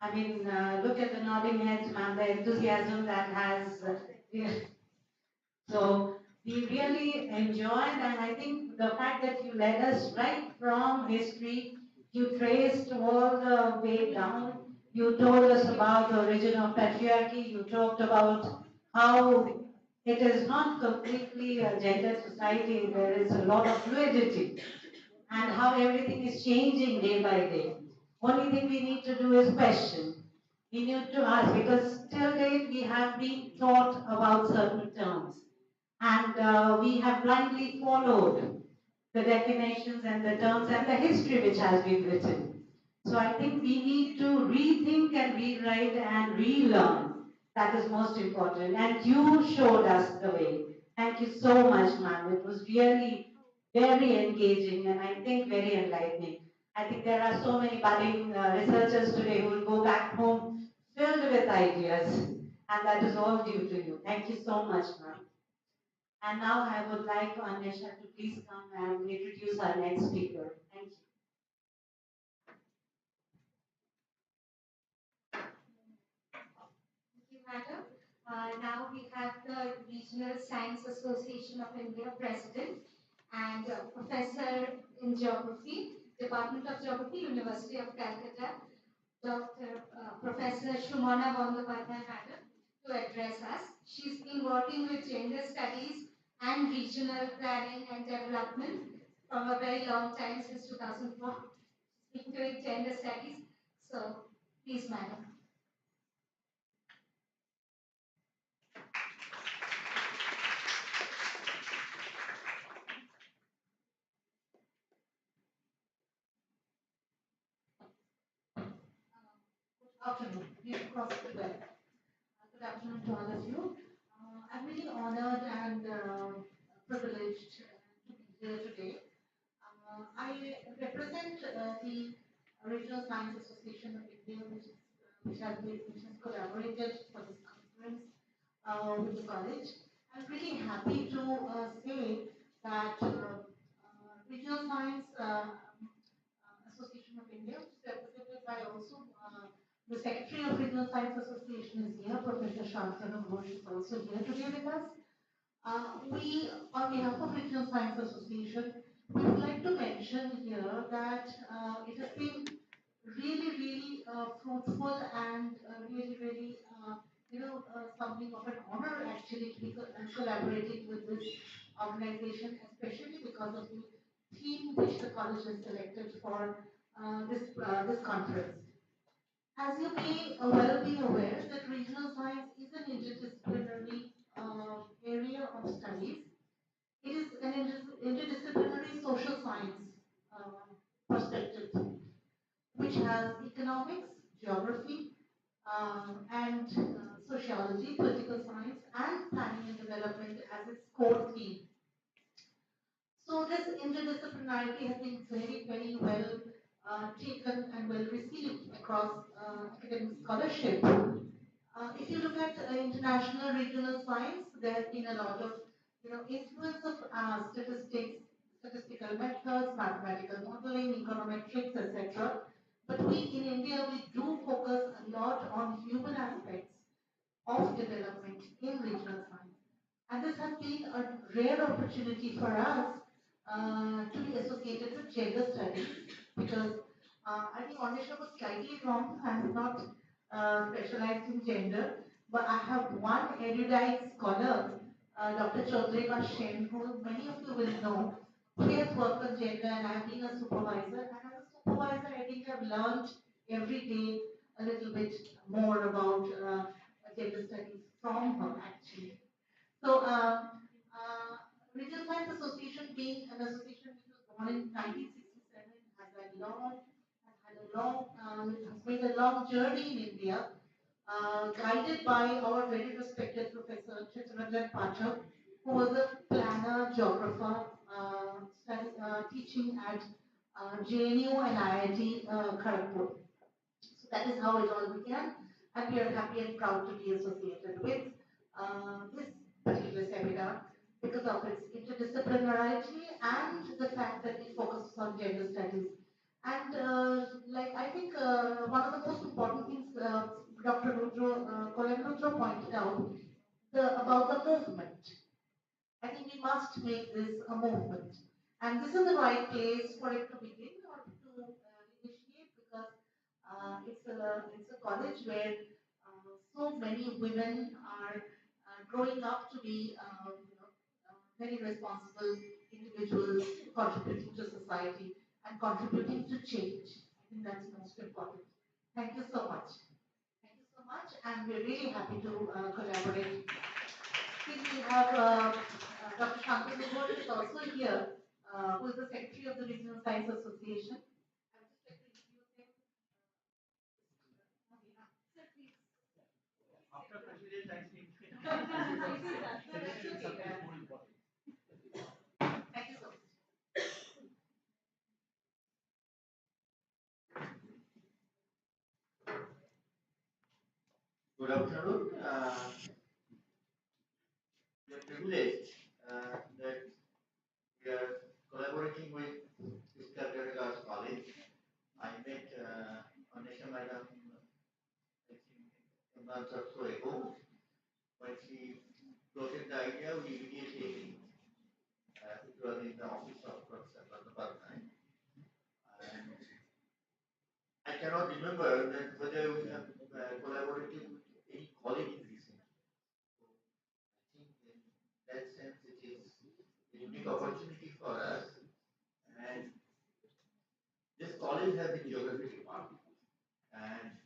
A: I mean, look at the nodding heads, ma'am, the enthusiasm that has. So we really enjoyed, and I think the fact that you led us right from history, you traced all the way down. You told us about the origin of patriarchy. You talked about how it is not completely a gender society. There is a lot of fluidity, and how everything is changing day by day. Only thing we need to do is question. We need to ask, because till date we have been taught about certain terms, and we have blindly followed the definitions and the terms and the history which has been written. So I think we need to rethink and rewrite and relearn. That is most important. And you showed us the way. Thank you so much, ma'am. It was really very engaging and I think very enlightening. I think there are so many budding researchers today who will go back home filled with ideas. And that is all due to you. Thank you so much, ma'am. And now I would like Anisha to please come and introduce our next speaker. Thank you.
E: Thank you, madam. Now we have the Regional Science Association of India President and Professor in Geography, Department of Geography, University of Calcutta, Dr. Professor Shumana Bandyopadhyay madam, to address us. She's been working with gender studies and regional planning and development from a very long time, since 2004. She's been doing gender studies. So, please, madam.
A: Afternoon. We've crossed the bell. Good afternoon to all of you. I'm really honored and privileged to be here today. I represent the Regional Science Association of India, which has collaborated for this conference with the college. I'm really happy to say that Regional Science Association of India, which is represented by also the Secretary of Regional Science Association is here, Professor Shantanu Ghosh is also here today with us. We, on behalf of Regional Science Association, we would like to mention here that it has been really fruitful and really something of an honor actually to be collaborating with this organization, especially because of the theme which the college has selected for this conference. As you may well be aware that regional science is an interdisciplinary area of studies. It is an interdisciplinary social science perspective, which has economics, geography, and sociology, political science, and planning and development as its core theme. So this interdisciplinarity has been very, very well taken and well received across academic scholarship. If you look at international regional science, there has been a lot of influence of statistics, statistical methods, mathematical modeling, econometrics, etc. But we in India, we do focus a lot on human aspects of development in regional science. And this has been a rare opportunity for us to be associated with gender studies because I think Anisha was slightly wrong. I am not specialized in gender, but I have one erudite scholar, Dr. Chaudhrika Shen, who many of you will know. He has worked on gender and I have been a supervisor. And as a supervisor, I think I've learned every day a little bit more about gender studies from her actually. So, Regional Science Association being an association which was born in 1967 has a long, has made a long journey in India, guided by our very respected Professor Chittaranjan Pathak, who was a planner, geographer, teaching at JNU and IIT Kharagpur. So that is how it all began, and we are happy and proud to be associated with this particular seminar because of its interdisciplinarity and the fact that it focuses on gender studies. And like I think one of the most important things Dr. Colin Rudro pointed out about the movement. I think we must make this a movement. And this is the right place for it to begin or to initiate because it's a college where so many women are growing up to be very responsible individuals contributing to society and contributing to change. I think that's most important. Thank you so much. Thank you so much, and we're really happy to collaborate. Since we have Dr. Shantanu Ghosh is also here, who is the Secretary of the Regional Science Association. I would just like to introduce him. Sir, please.
C: After President, I think.
A: Thank you so much.
G: Good afternoon. We are privileged that we are collaborating with this Calcutta College. I met Anisha Madam, I think, a month or so ago. When she floated the idea, we immediately agreed. It was in the office of Professor Bhattopadhyay. And I cannot remember that whether we have collaborated with any college in recent. So I think in that sense it is a unique opportunity for us. And this college has a geography department and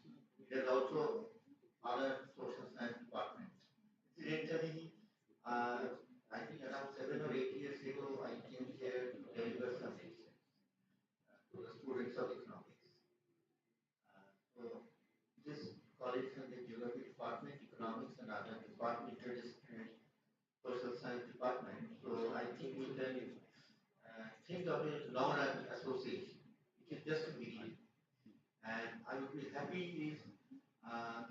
G: there's also other social science department. Incidentally, I think around 7 or 8 years ago, I came here to deliver some lectures to the students of economics. So this college has a geography department, economics, and other department, interdisciplinary social science department. So I think we can think of a long-run association. It is just a beginning. And I would be happy if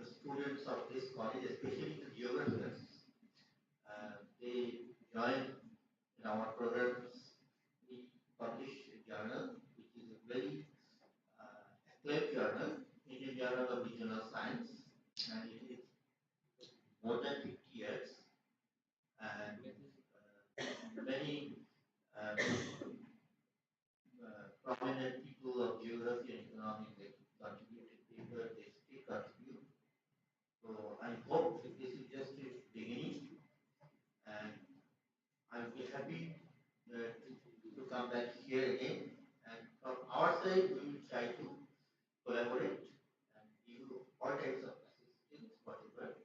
G: the students of this college, especially the geographers, they join in our programs. We publish a journal, which is a very acclaimed journal, Indian Journal of Regional Science, and it is more than 50 years. And many prominent people of geography and economics they contributed paper, they still contribute. So I hope that this is just a beginning, and I'll be happy to come back here again. And from our side, we will try to collaborate and give you all types of assistance, whatever.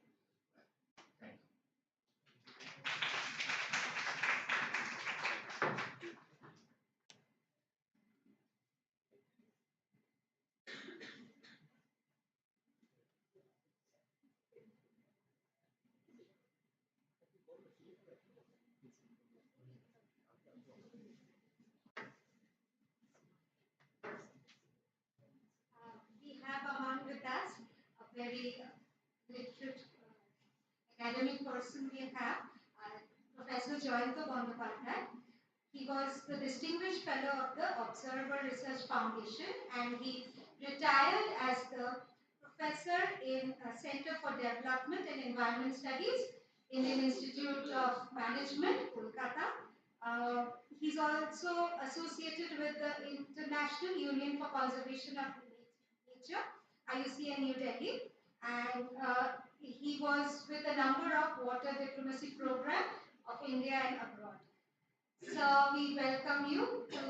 G: Thank you.
E: very literate academic person we have, Professor Joyanta Bandyopadhyay. He was the Distinguished Fellow of the Observer Research Foundation, and he retired as the Professor in Center for Development and Environment Studies, Indian Institute of Management, Calcutta. He's also associated with the International Union for Conservation of Nature, IUCN New Delhi, and he was with a number of water diplomacy programs of India and abroad. So we welcome you to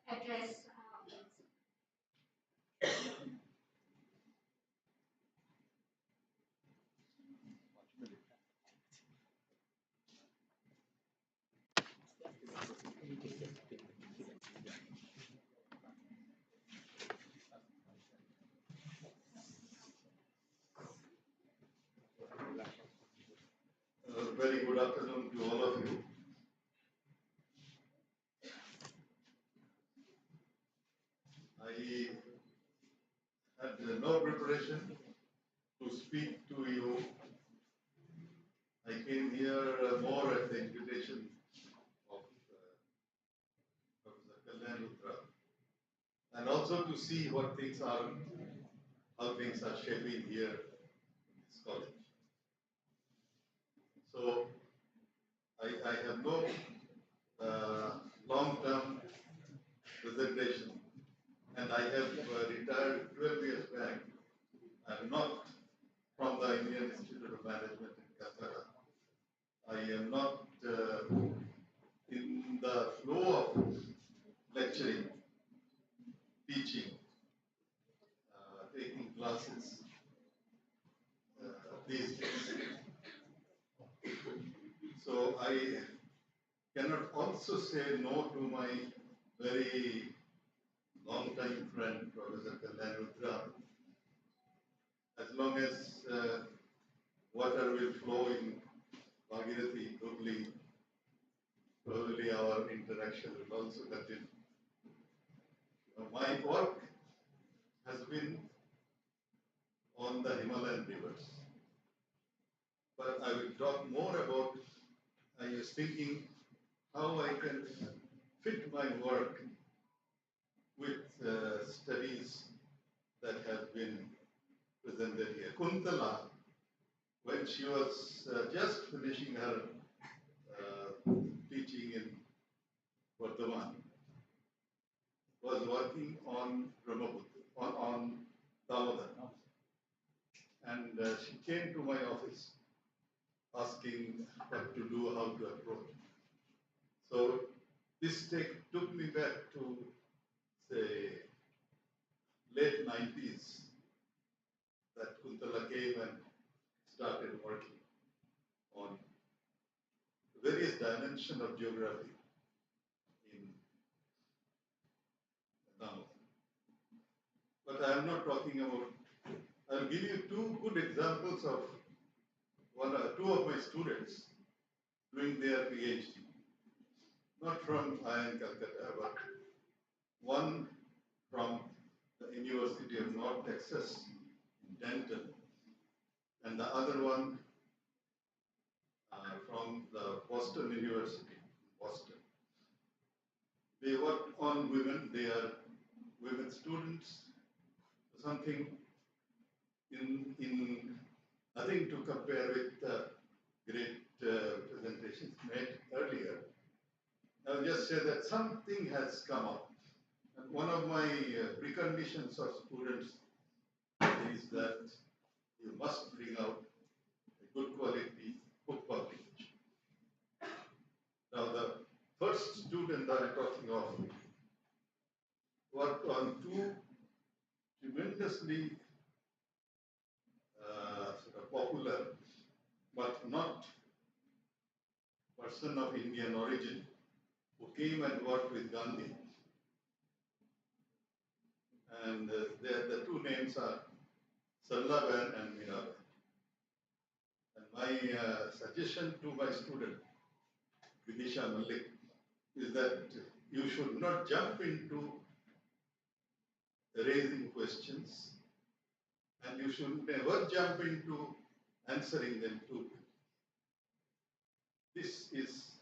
E: address
H: Very good afternoon to all of you. I had no preparation to speak to you. I came here more at the invitation of Professor Kalyan Luthra, and also to see what things are, how things are shaping here in this college. So I have no long-term presentation, and I have retired 12 years back. I'm not from the Indian Institute of Management in Calcutta. I am not in the flow of lecturing, teaching, taking classes these days. So I cannot also say no to my very long-time friend, Professor Kalyan Luthra, as long as water will flow in Bhagirathi, probably our interaction will also continue. My work has been on the Himalayan rivers, but I will talk more about, I was thinking how I can fit my work with studies that have been presented here. Kuntala, when she was just finishing her teaching in Bardhaman, was working on Brahmaputra, on Damodar. And she came to my office asking what to do, how to approach. So this took me back to, say, late 90s, that Kuntala came and started working on various dimensions of geography in Damodar. But I am not talking about, I'll give you two good examples of two of my students doing their PhD. Not from IIM Calcutta, but one from the University of North Texas in Denton, and the other one from the Boston University in Boston. They work on women, they are women students, something in nothing to compare with the great presentations made earlier. I'll just say that something has come up. And one of my preconditions of students is that you must bring out a good quality book publication. Now, the first student that I'm talking of worked on two tremendously sort of popular, but not person of Indian origin, who came and worked with Gandhi. And the two names are Sallaban and Mirabai. And my suggestion to my student, Vidisha Malik, is that you should not jump into raising questions and you should never jump into answering them too quickly. This is,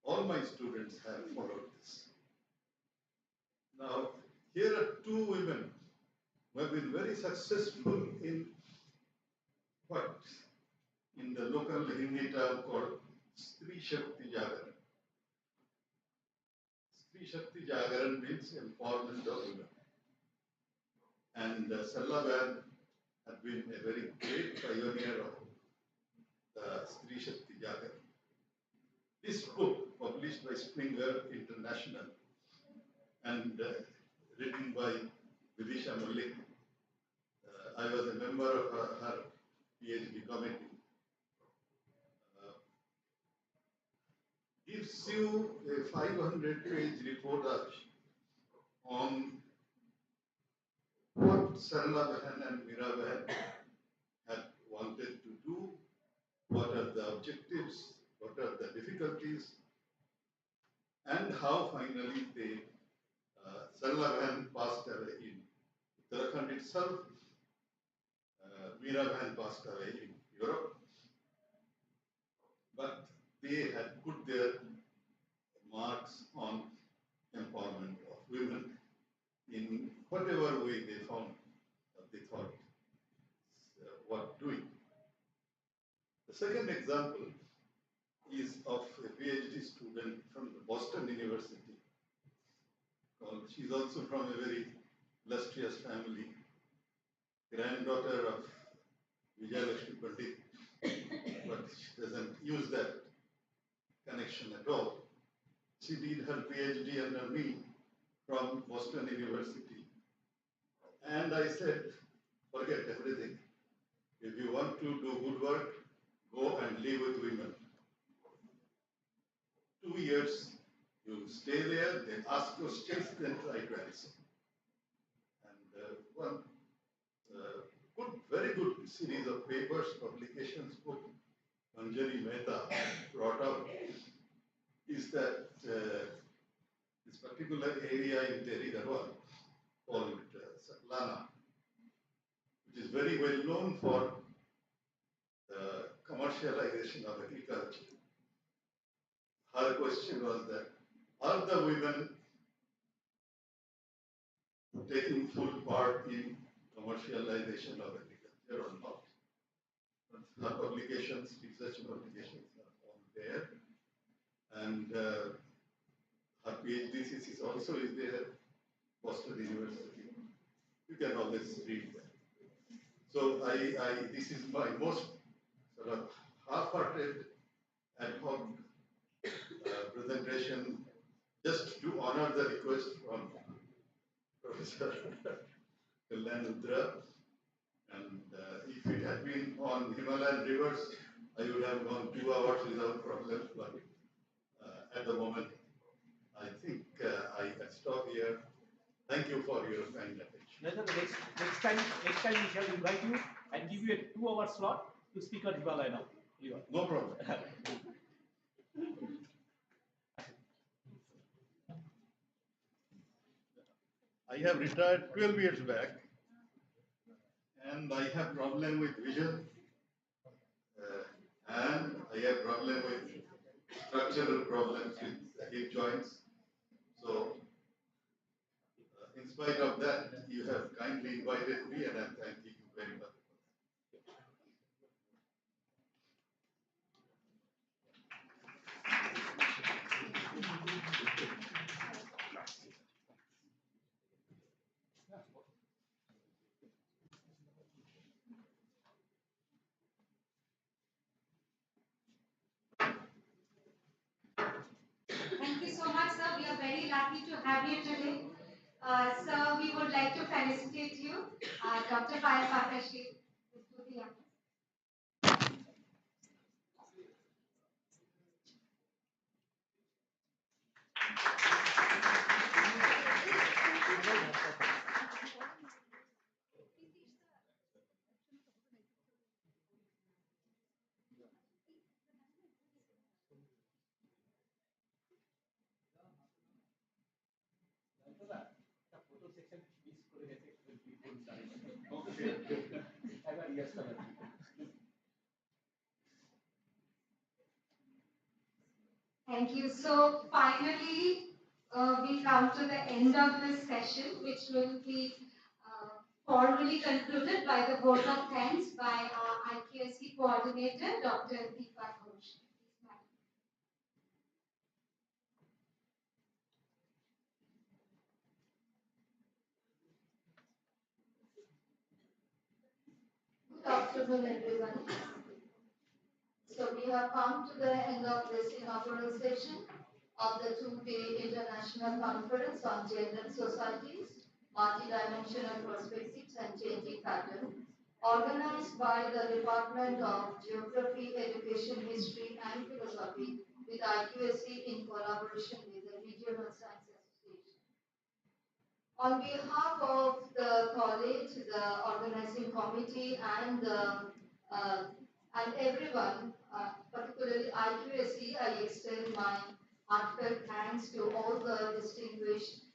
H: all my students have followed this. Now, here are two women who have been very successful in what? In the local Hindi term called Stri Shakti Jagaran. Stri Shakti Jagaran means empowerment of women. And Sallaban had been a very great pioneer of the Stri Shakti Jagaran. This book, published by Springer International and written by Vidisha Malik, I was a member of her PhD committee, gives you a 500-page report on what Sarla Behan and Mira Behan had wanted to do, what are the objectives, what are the difficulties, and how finally they, Sarla Behan passed away in Uttarakhand itself, Mira Behan passed away in Europe, but they had put their marks on empowerment of women in whatever way they found, they thought what doing. The second example is of a PhD student from the Boston University. She's also from a very illustrious family, granddaughter of Vijayalakshmi Pandit, but she doesn't use that connection at all. She did her PhD under me from Boston University. And I said, forget everything. If you want to do good work, go and live with women. 2 years, you stay there, they ask questions, then try to answer. And one very good series of papers, publications, book, Anjali Mehta brought out is that this particular area in Tehri Garhwal called Saklana, which is very well known for the commercialization of agriculture. Her question was that, are the women taking full part in commercialization of agriculture or not? Her publications, research publications are all there. And her PhD thesis also is there, Boston University. You can always read that. So this is my most sort of half-hearted ad hoc presentation, just to honor the request from Professor Kalyanudra. And if it had been on Himalayan rivers, I would have gone 2 hours without problem. But at the moment, I think I can stop here. Thank you for your kind attention.
C: Next time we shall invite you and give you a 2-hour slot to speak on Himalaya now.
H: No problem. I have retired 12 years back, and I have problem with vision, and I have problem with structural problems with hip joints. So, in spite of that, you have kindly invited me, and I'm thanking you very much.
E: Thank you so much, sir. We are very lucky to have you today. Sir, we would like to felicitate you. Dr. Payal Patrashi is to the honors.
C: photo section miss করে গেছে
E: Thank you. So finally, we come to the end of this session, which will be formally concluded by the vote of thanks by our IQAC coordinator, Dr. Deepa Ghosh. Please, ma'am. Good afternoon, everyone. So we have come to the end of this inaugural session of the two-day international conference on gender and societies, multidimensional perspectives and changing patterns, organized by the Department of Geography, Education, History and Philosophy with IQAC in collaboration with the Regional Science Association. On behalf of the college, the organizing committee, and everyone, particularly IQAC, I extend my heartfelt thanks to all the distinguished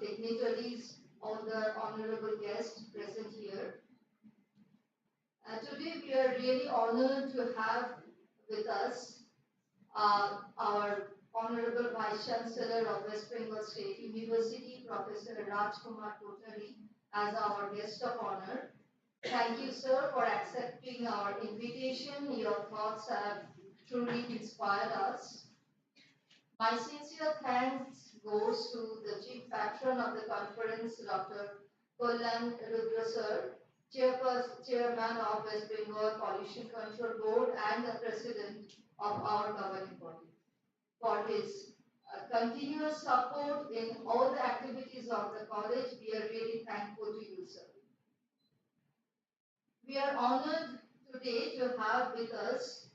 E: dignitaries, all the honorable guests present here. Today, we are really honored to have with us our Honorable Vice Chancellor of West Bengal State University, Professor Rajkumar Kothari, as our guest of honor. Thank you, sir, for accepting our invitation. Your thoughts have truly inspired us. My sincere thanks goes to the chief patron of the conference, Dr. Kollan Rudra, sir, chairman of West Bengal Pollution Control Board and the president of our governing body, for his continuous support in all the activities of the college. We are really thankful to you, sir. We are honored today to have with us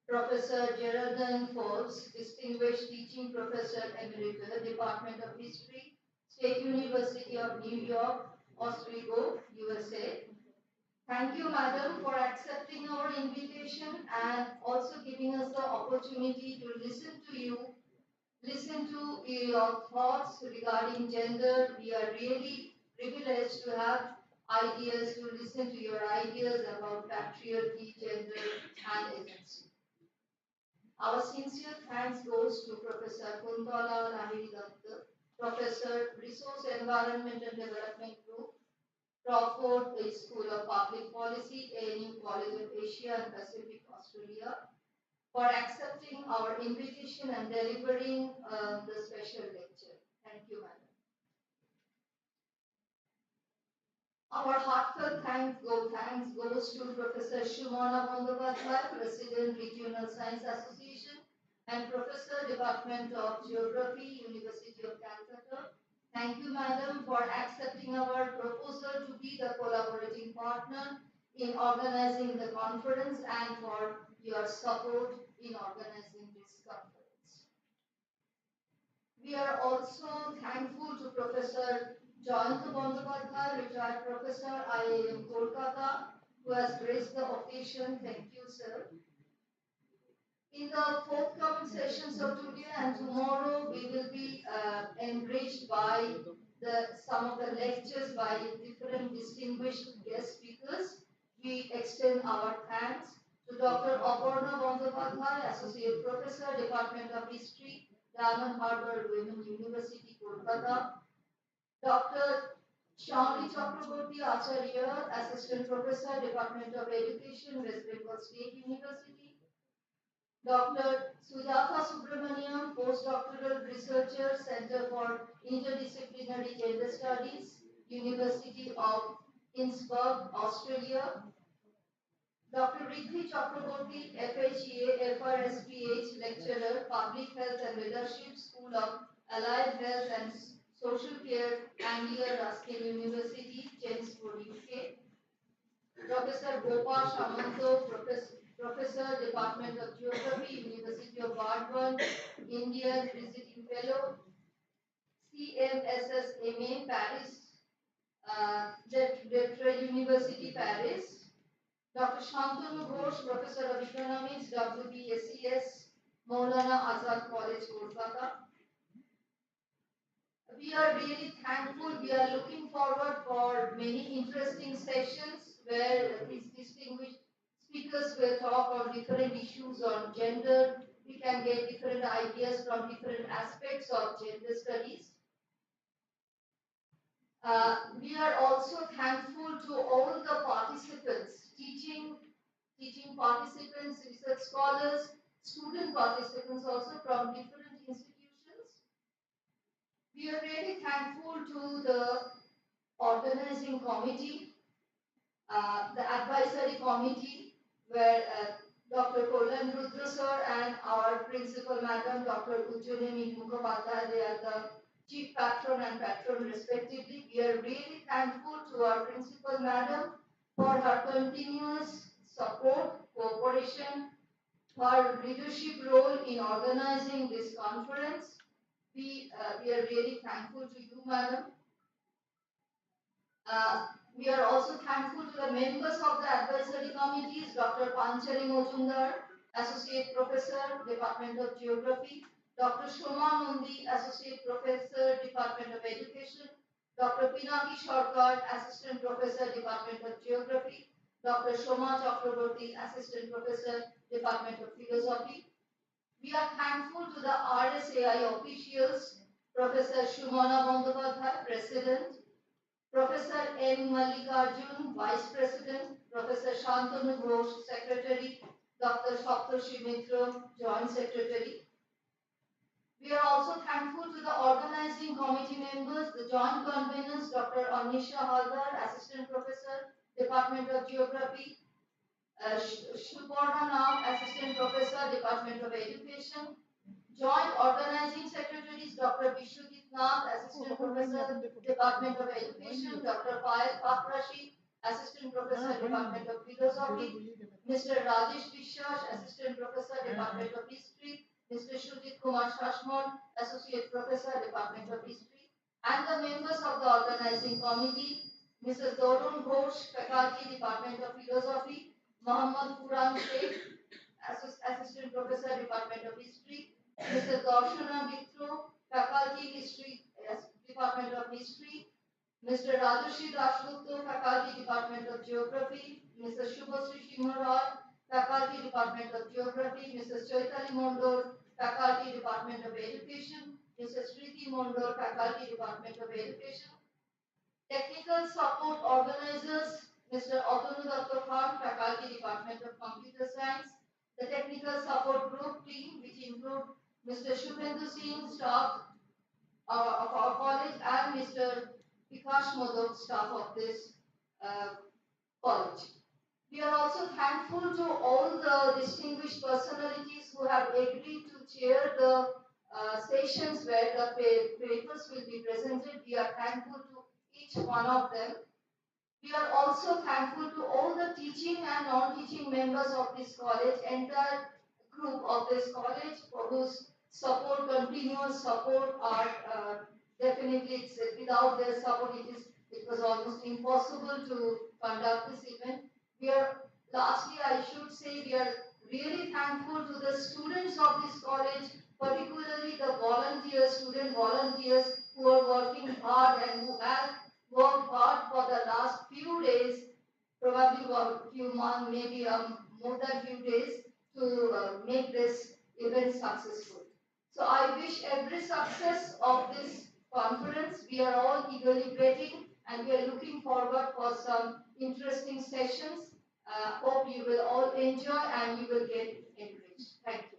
E: Professor Geraldine Forbes, Distinguished Teaching Professor Emeritus, Department of History, State University of New York, Oswego, USA. Thank you, madam, for accepting our invitation and also giving us the opportunity to listen to you, listen to your thoughts regarding gender. We are really privileged to have ideas, to listen to your ideas about patriarchy, gender, and agency. Our sincere thanks goes to Professor Kuntala Lahiri Datta, Professor Resource Environment and Development Group, Crawford School of Public Policy, ANU College of Asia and Pacific, Australia, for accepting our invitation and delivering the special lecture. Thank you, madam. Our heartfelt thanks goes to Professor Shumana Bandyopadhyay, President, Regional Science Association, and Professor, Department of Geography, University of Calcutta. Thank you, madam, for accepting our proposal to be the collaborating partner in organizing the conference and for your support in organizing this conference. We are also thankful to Professor Jayanta Bandyopadhyay, retired professor, IIM Kolkata, who has graced the occasion. Thank you, sir. In the forthcoming sessions of today and tomorrow, we will be enriched by some of the lectures by different distinguished guest speakers. We extend our thanks to Dr. Aparna Bandyopadhyay, Associate Professor, Department of History, Diamond Harbour Women University, Kolkata. Dr. Shawnee Chakraborty Acharya, Assistant Professor, Department of Education, West Bengal State University. Dr. Sujatha Subramaniam, Postdoctoral Researcher, Center for Interdisciplinary Gender Studies, University of Innsbruck, Australia. Dr. Riddhi Chakraborty, FHEA, FRSPH, Lecturer, Public Health and Leadership, School of Allied Health and Social Care, Anglia Ruskin University, Chelmsford, UK. Professor Gopal Samanto, Professor, Department of Geography, University of Bardwan, Indian Visiting Fellow, CMSSMA, Paris, Trade University, Paris. Dr. Shantanu Ghosh, Professor of Economics, WBSES, Maulana Azad College, Kolkata. We are really thankful. We are looking forward for many interesting sessions
I: where these distinguished speakers will talk on different issues on gender. We can get different ideas from different aspects of gender studies. We are also thankful to all the participants, teaching participants, research scholars, student participants also from different institutions. We are really thankful to the organizing committee, the advisory committee, where Dr. Kollan Rudra sir and our principal madam, Dr. Ujjunemi Mukhopadhyay, they are the chief patron and patron respectively. We are really thankful to our principal madam for her continuous support, cooperation, her leadership role in organizing this conference. We are really thankful to you, madam. We are also thankful to the members of the advisory committees, Dr. Panchali Mojumdar, Associate Professor, Department of Geography, Dr. Shoma Mundi, Associate Professor, Department of Education, Dr. Pinaki Sarkar, Assistant Professor, Department of Geography, Dr. Shoma Chakraborty, Assistant Professor, Department of Philosophy. We are thankful to the RSAI officials, Professor Shumana Bandyopadhyay, President, Professor M. Mallikarjun, Vice President, Professor Shantanu Ghosh, Secretary, Dr. Saptarshi Mitra, Joint Secretary. We are also thankful to the organizing committee members, the joint conveners, Dr. Anisha Haldar, Assistant Professor, Department of Geography, Shuporna Nath, Assistant Professor, Department of Education, Joint Organizing Secretaries, Dr. Vishwajit Nath, Assistant Professor, Department of Education, Dr. Payal Pakrashi, Assistant Professor, Department of Philosophy, Mr. Rajesh Vishwas, Assistant Professor, Department of History, Mr. Shujit Kumar Shashmon, Associate Professor, Department of History, and the members of the organizing committee, Mrs. Dorun Ghosh, Faculty, Department of Philosophy, Muhammad Quran Sheikh, Assistant Professor, Department of History, Mr. Darshana Mitro, Faculty History, Department of History, Mr. Rajarshi Dasgupta, Faculty Department of Geography, Mrs. Shubhasri Shimharoy, Faculty Department of Geography, Mrs. Chaitali Mondor, Faculty Department of Education, Mrs. Sriti Mondor, Faculty Department of Education, Technical Support Organizers, Mr. Atanu Datta Khan, Faculty Department of Computer Science, the Technical Support Group team, which include Mr. Shubhendu Singh, staff of our college, and Mr. Vikash Modok, staff of this college. We are also thankful to all the distinguished personalities who have agreed to chair the sessions where the papers will be presented. We are thankful to each one of them. We are also thankful to all the teaching and non-teaching members of this college, entire group of this college, for whose support, continuous support are definitely, without their support it was almost impossible to conduct this event. We are, lastly I should say, we are really thankful to the students of this college, particularly the volunteers, student volunteers who are working hard and who have worked hard for the last few days, probably a few months, maybe more than few days, to make this event successful. So I wish every success of this conference. We are all eagerly waiting and we are looking forward for some interesting sessions. Hope you will all enjoy and you will get enriched. Thank you.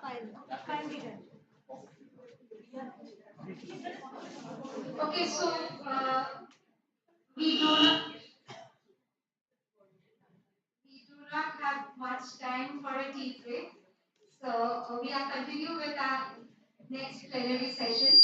E: Fine. Okay, so we do not have much time for a tea break. So we are continuing with our next plenary session.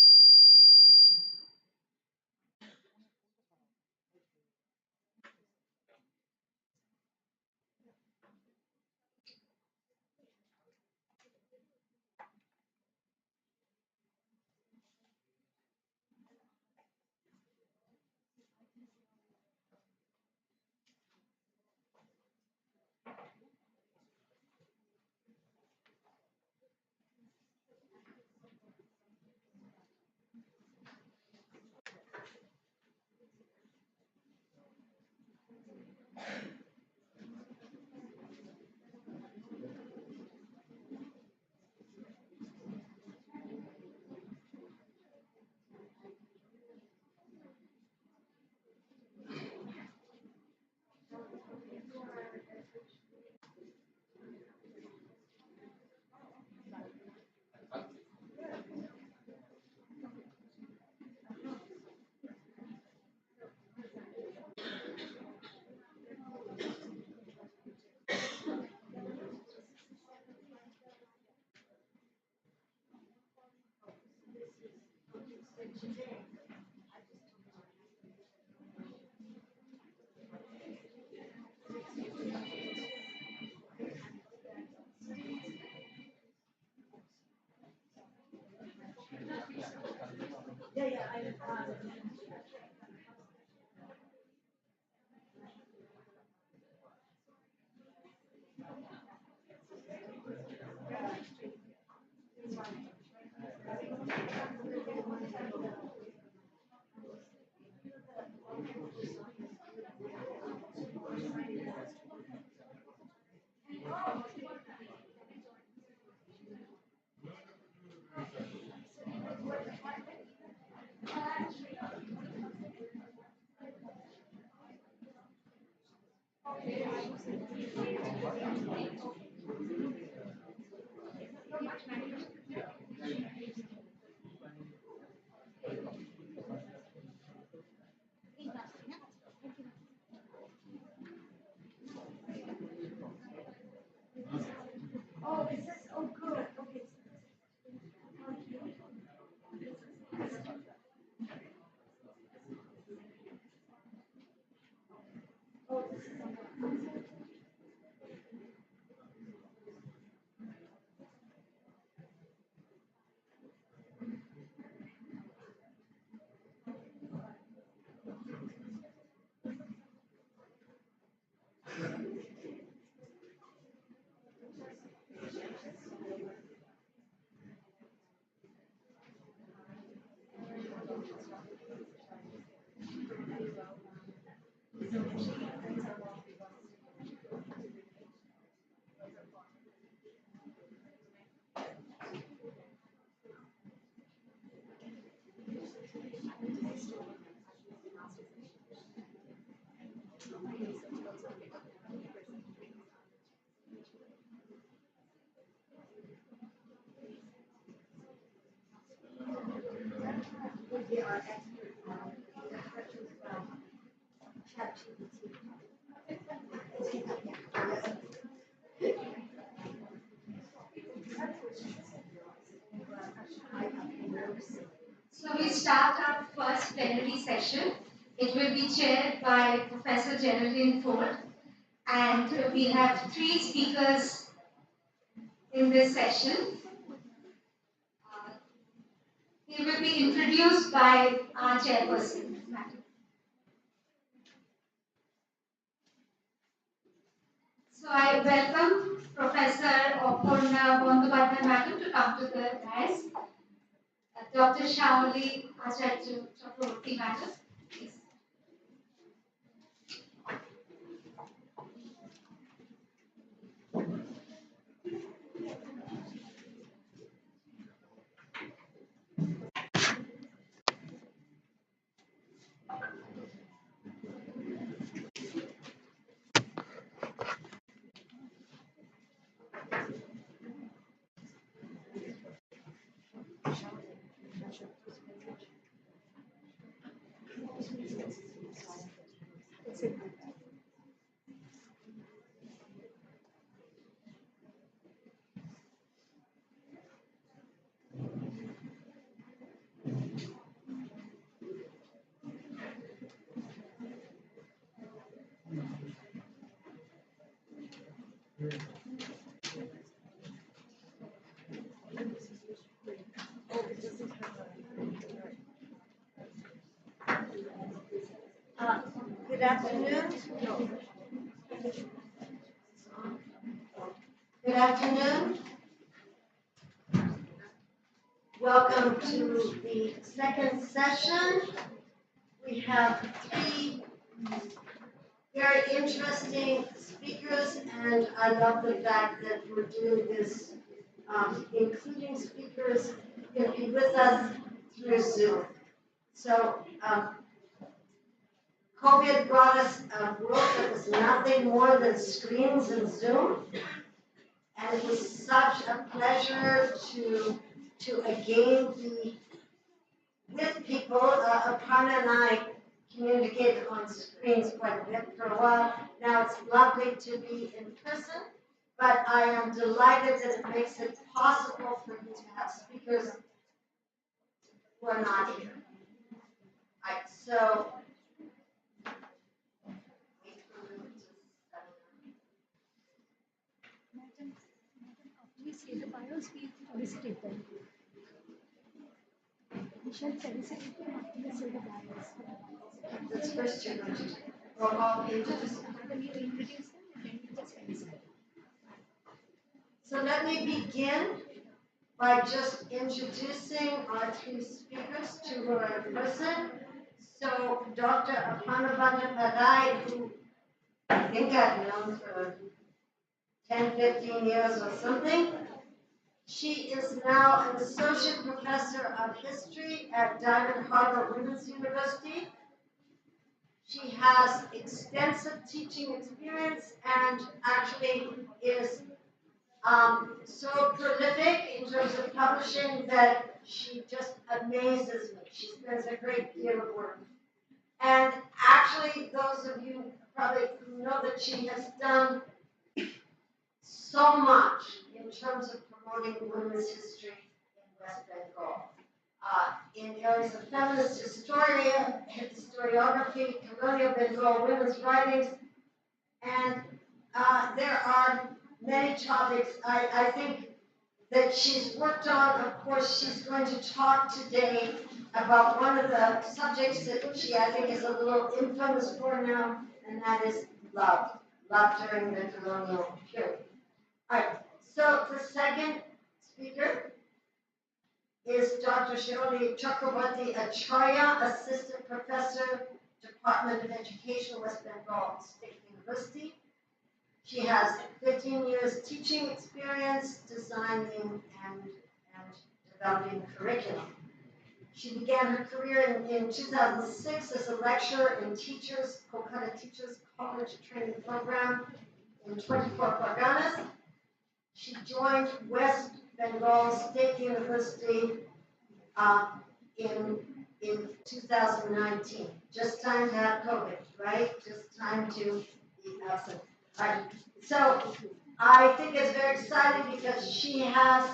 E: So we start our first plenary session. It will be chaired by Professor Geraldine Ford, and we have three speakers in this session. He will be introduced by our chairperson, Madam. So I welcome Professor Aparna Bandyopadhyay Madam to come to the dais. Dr. Shamali Acharya Chakraborty Madam, please.
F: Good afternoon. Good afternoon. Welcome to the second session. We have three very interesting speakers, and I love the fact that we're doing this, including speakers who can be with us through Zoom. So, COVID brought us a world that was nothing more than screens and Zoom. And it was such a pleasure to again be with people. Aparna and I communicated on screens quite a bit for a while. Now it's lovely to be in person, but I am delighted that it makes it possible for you to have speakers who are not here. Right, so
J: We say the bios, we felicitate them. We shall felicitate them after we say the bios.
F: that's first you're going to do. We'll all introduce.
J: Then you introduce them and then you just felicitate.
F: So let me begin by just introducing our three speakers to who are in person. So Dr. Aparna Bandyopadhyay, who I think I've known for 10, 15 years or something. She is now an associate professor of history at Diamond Harbor Women's University. She has extensive teaching experience and actually is so prolific in terms of publishing that she just amazes me. She spends a great deal of work. And actually, those of you probably know that she has done so much in terms of promoting women's history in West Bengal. In areas of feminist historiography, colonial Bengal women's writings, and there are many topics I think that she's worked on. Of course, she's going to talk today about one of the subjects that she, I think, is a little infamous for now, and that is love during the colonial period. All right, so the second speaker is Dr. Shirali Chakrabarti Acharya, Assistant Professor, Department of Education, West Bengal State University. She has 15 years teaching experience, designing and developing curriculum. She began her career in 2006 as a lecturer in Calcutta Teachers College Training Program in 24 Parganas. She joined West Bengal State University in 2019. Just time to have COVID, right? Just time to be absent. All right. So I think it's very exciting because she has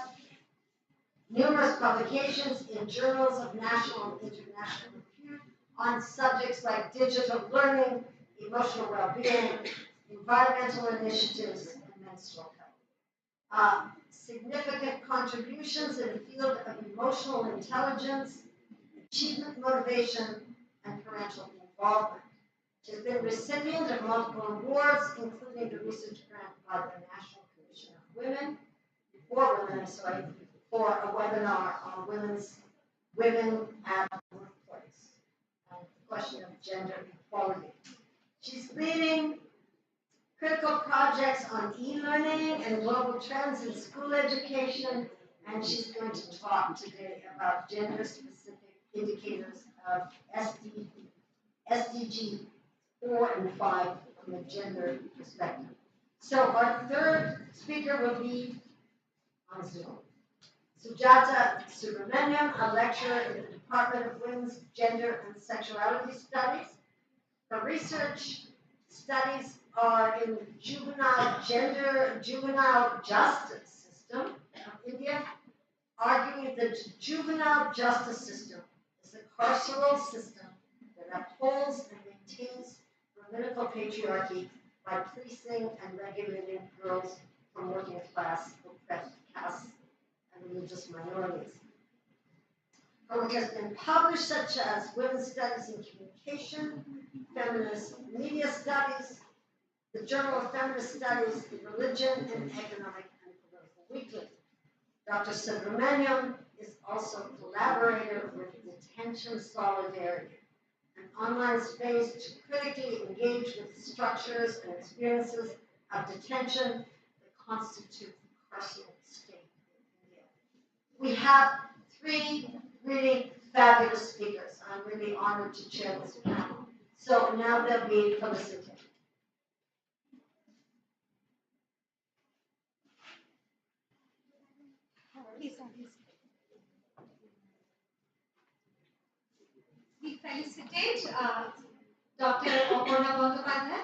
F: numerous publications in journals of national and international repute on subjects like digital learning, emotional well-being, environmental initiatives, and menstrual health. Significant contributions in the field of emotional intelligence, achievement motivation, and parental involvement. She has been recipient of multiple awards, including the research grant by the National Commission of Women, for a webinar on women at the workplace and the question of gender equality. She's leading critical projects on e-learning and global trends in school education, and she's going to talk today about gender-specific indicators of SDG 4 and 5 from a gender perspective. So our third speaker will be on Zoom. Sujata Subramaniam, a lecturer in the Department of Women's Gender and Sexuality Studies. Her research studies are in juvenile justice system of India, arguing that the juvenile justice system is a carceral system that upholds and maintains rabbinical patriarchy by policing and regulating girls from working class, oppressed castes, and religious minorities. Her work has been published, such as Women's Studies in Communication, Feminist Media Studies, the Journal of Feminist Studies, Religion and Economic and Political Weekly. Dr. Subramaniam is also a collaborator with Detention Solidarity, an online space to critically engage with the structures and experiences of detention that constitute the carceral state in India. We have three really fabulous speakers. I'm really honored to chair this panel. So now they'll be felicitated.
E: We felicitate Dr. Aparna Bandyopadhyay.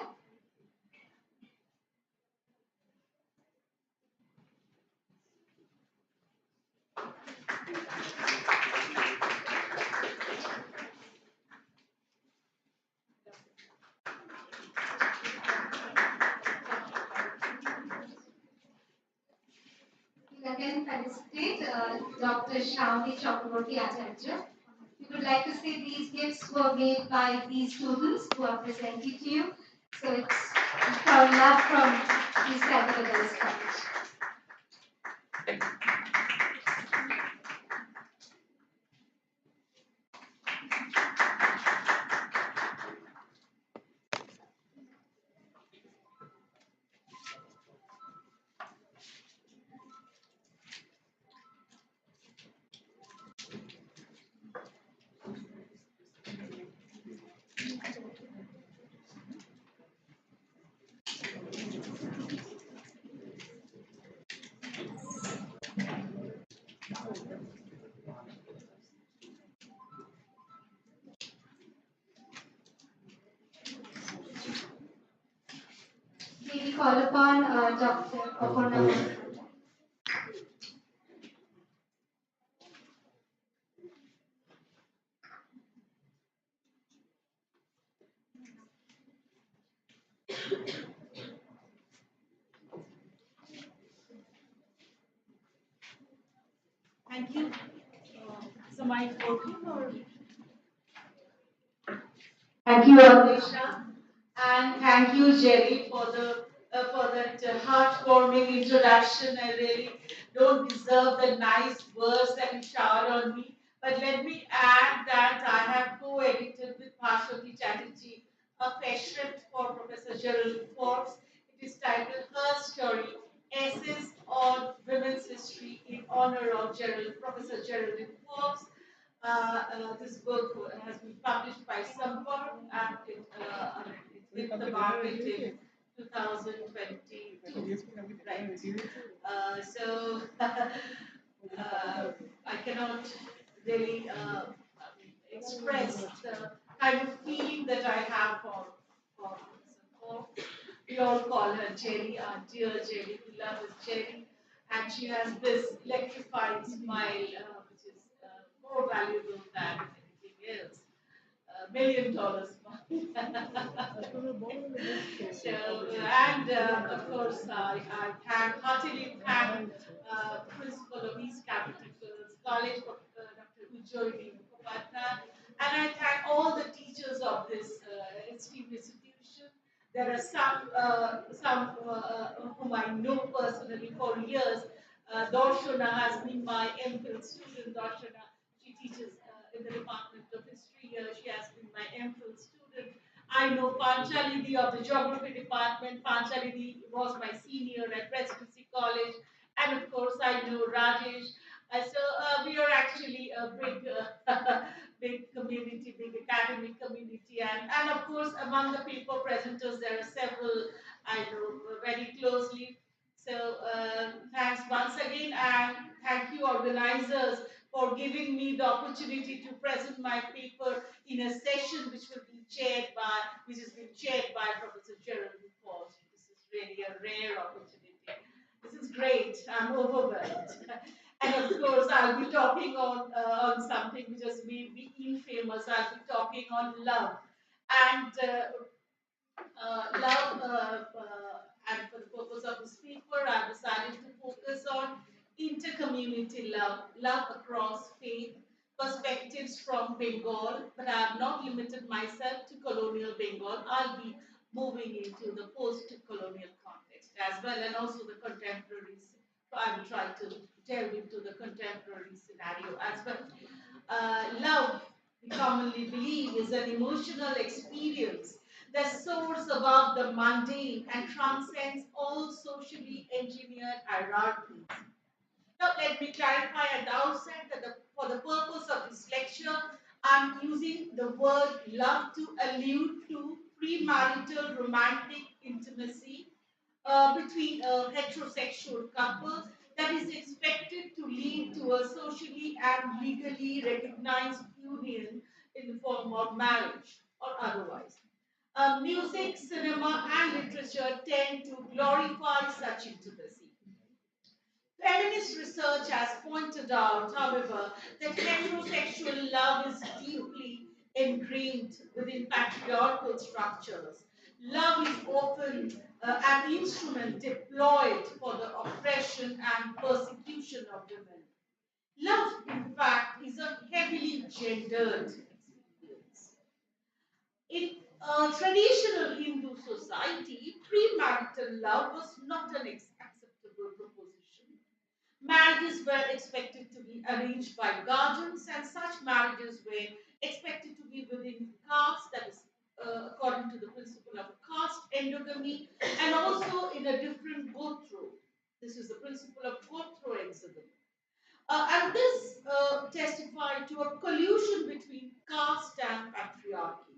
E: We again felicitate Dr. Shamli Chakraborty Acharya. We would like to say these gifts were made by these students who are presenting to you. So it's for love from East Calcutta Girls College. May we call upon Dr. Aparna Bandyopadhyay.
K: Thank you. So my working or
A: Thank you, Anisha, and thank you, Jerry, for that heartwarming introduction. I really don't deserve the nice words that you showered on me. But let me add that I have co-edited with Bhashwati Chatterjee a script for Professor Geraldine Forbes. It is titled Her Story: Essays on Women's History in honor of Professor Geraldine Forbes. This book has been published by Sampar and it hit the market in 2022. Right. So I cannot really express the kind of feeling that I have for Sampar. We all call her Jerry, our dear Jerry. We love this Jerry. And she has this electrifying smile, which is more valuable than anything else. $1 million smile. So, and of course, I heartily thank Principal of East Calcutta Girls College, Dr. Ujjoyini Mukhopadhyay, and I thank all the teachers of this esteemed institution. There are some whom I know personally for years. Dorshana has been my MPhil student. Dorshana, she teaches in the Department of History here. She has been my MPhil student. I know Panchalidi of the Geography Department. Panchalidi was my senior at Presidency College. And of course, I know Rajesh. So we are actually a big, big community, big academic community. And of course, among the paper presenters, there are several I know very closely. So thanks once again, and thank you organizers for giving me the opportunity to present my paper in a session which has been chaired by Professor Geraldine Forbes. This is really a rare opportunity. This is great. I'm overwhelmed. And of course, I'll be talking on something which has made me infamous. I'll be talking on love. And
K: love, and for the purpose of this paper, I've decided to focus on intercommunity love, love across faith, perspectives from Bengal, but I have not limited myself to colonial Bengal. I'll be moving into the post-colonial context as well, and also the contemporary. I will try to delve into the contemporary scenario as well. Love, we commonly believe, is an emotional experience that soars above the mundane and transcends all socially engineered hierarchies. Now, let me clarify at the outset that for the purpose of this lecture, I'm using the word love to allude to premarital romantic intimacy between a heterosexual couple that is expected to lead to a socially and legally recognized union in the form of marriage or otherwise. Music, cinema, and literature tend to glorify such intimacy. Feminist research has pointed out, however, that heterosexual love is deeply ingrained within patriarchal structures. Love is often an instrument deployed for the oppression and persecution of women. Love, in fact, is a heavily gendered experience. In traditional Hindu society, premarital love was not an acceptable proposition. Marriages were expected to be arranged by guardians, and such marriages were expected to be within caste, that is, according to the principle of caste endogamy, and also in a different gotra. This is the principle of gotra exogamy. And this testified to a collusion between caste and patriarchy.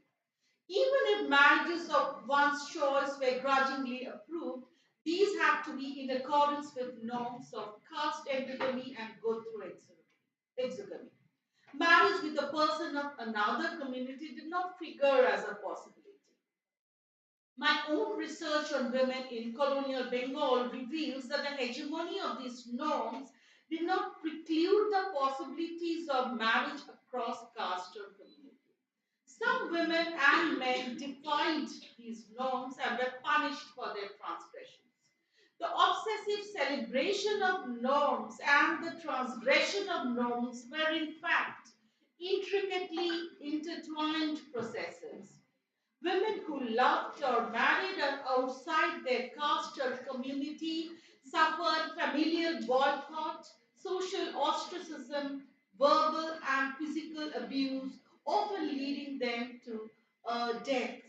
K: Even if marriages of one's choice were grudgingly approved, these had to be in accordance with norms of caste endogamy and gotra exogamy. Marriage with a person of another community did not figure as a possibility. My own research on women in colonial Bengal reveals that the hegemony of these norms did not preclude the possibilities of marriage across caste or community. Some women and men defied these norms and were punished for their transgressions. The obsessive celebration of norms and the transgression of norms were, in fact, intricately intertwined processes. Women who loved or married outside their caste or community suffered familial boycott, social ostracism, verbal and physical abuse, often leading them to death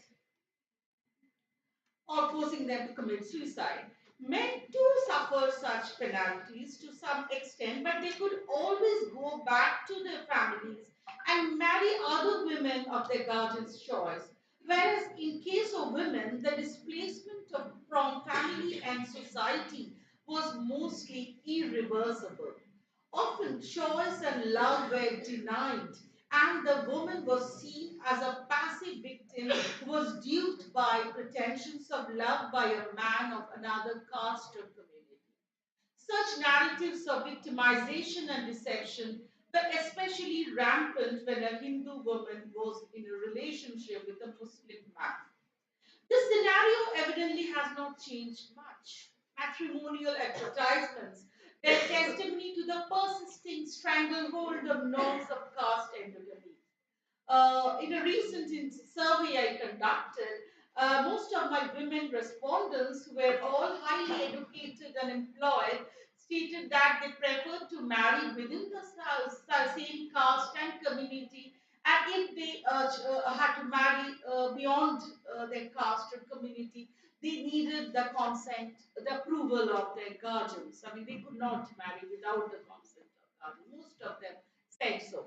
K: or forcing them to commit suicide. Men too suffer such penalties to some extent, but they could always go back to their families and marry other women of their guardian's choice. Whereas in case of women, the displacement from family and society was mostly irreversible. Often choice and love were denied, and the woman was seen as a passive victim who was duped by pretensions of love by a man of another caste or community. Such narratives of victimization and deception were especially rampant when a Hindu woman was in a relationship with a Muslim man. This scenario evidently has not changed much. Matrimonial advertisements bear testimony to the persisting stranglehold of norms of caste endogamy. In a recent survey I conducted, most of my women respondents, who were all highly educated and employed, stated that they preferred to marry within the same caste and community, and if they had to marry beyond their caste or community, they needed the consent, the approval of their guardians. I mean, they could not marry without the consent of guardians. Most of them said so.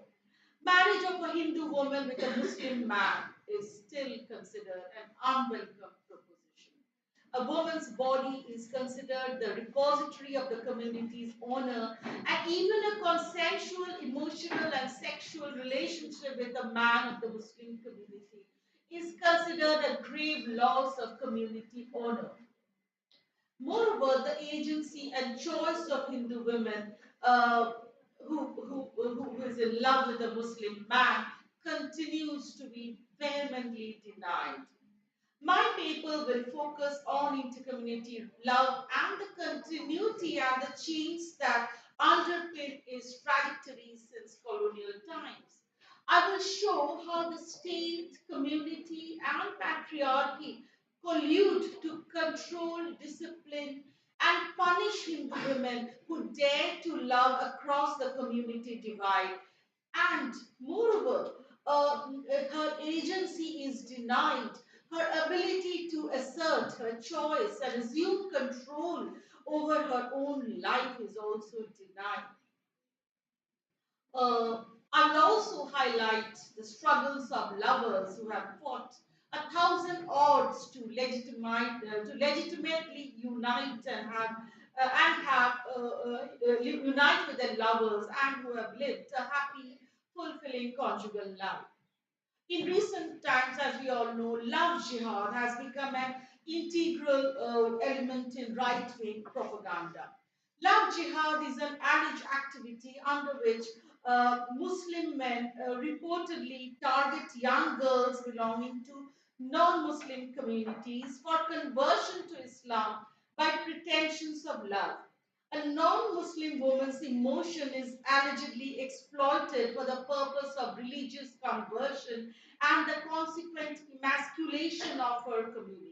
K: Marriage of a Hindu woman with a Muslim man is still considered an unwelcome proposition. A woman's body is considered the repository of the community's honor, and even a consensual, emotional, and sexual relationship with a man of the Muslim community is considered a grave loss of community honor. Moreover, the agency and choice of Hindu women who is in love with a Muslim man continues to be vehemently denied. My paper will focus on intercommunity love and the continuity and the change that underpin its trajectory since colonial times. I will show how the state, community, and patriarchy collude to control, discipline, and punish Hindu women who dare to love across the community divide. And moreover, her agency is denied. Her ability to assert her choice and assume control over her own life is also denied. Uh, I will also highlight the struggles of lovers who have fought a thousand odds to to legitimately unite and unite with their lovers and who have lived a happy, fulfilling conjugal life. In recent times, as we all know, love jihad has become an integral element in right wing propaganda. Love jihad is an alleged activity under which Muslim men reportedly target young girls belonging to non Muslim communities for conversion to Islam by pretensions of love. A non Muslim woman's emotion is allegedly exploited for the purpose of religious conversion and the consequent emasculation of her community.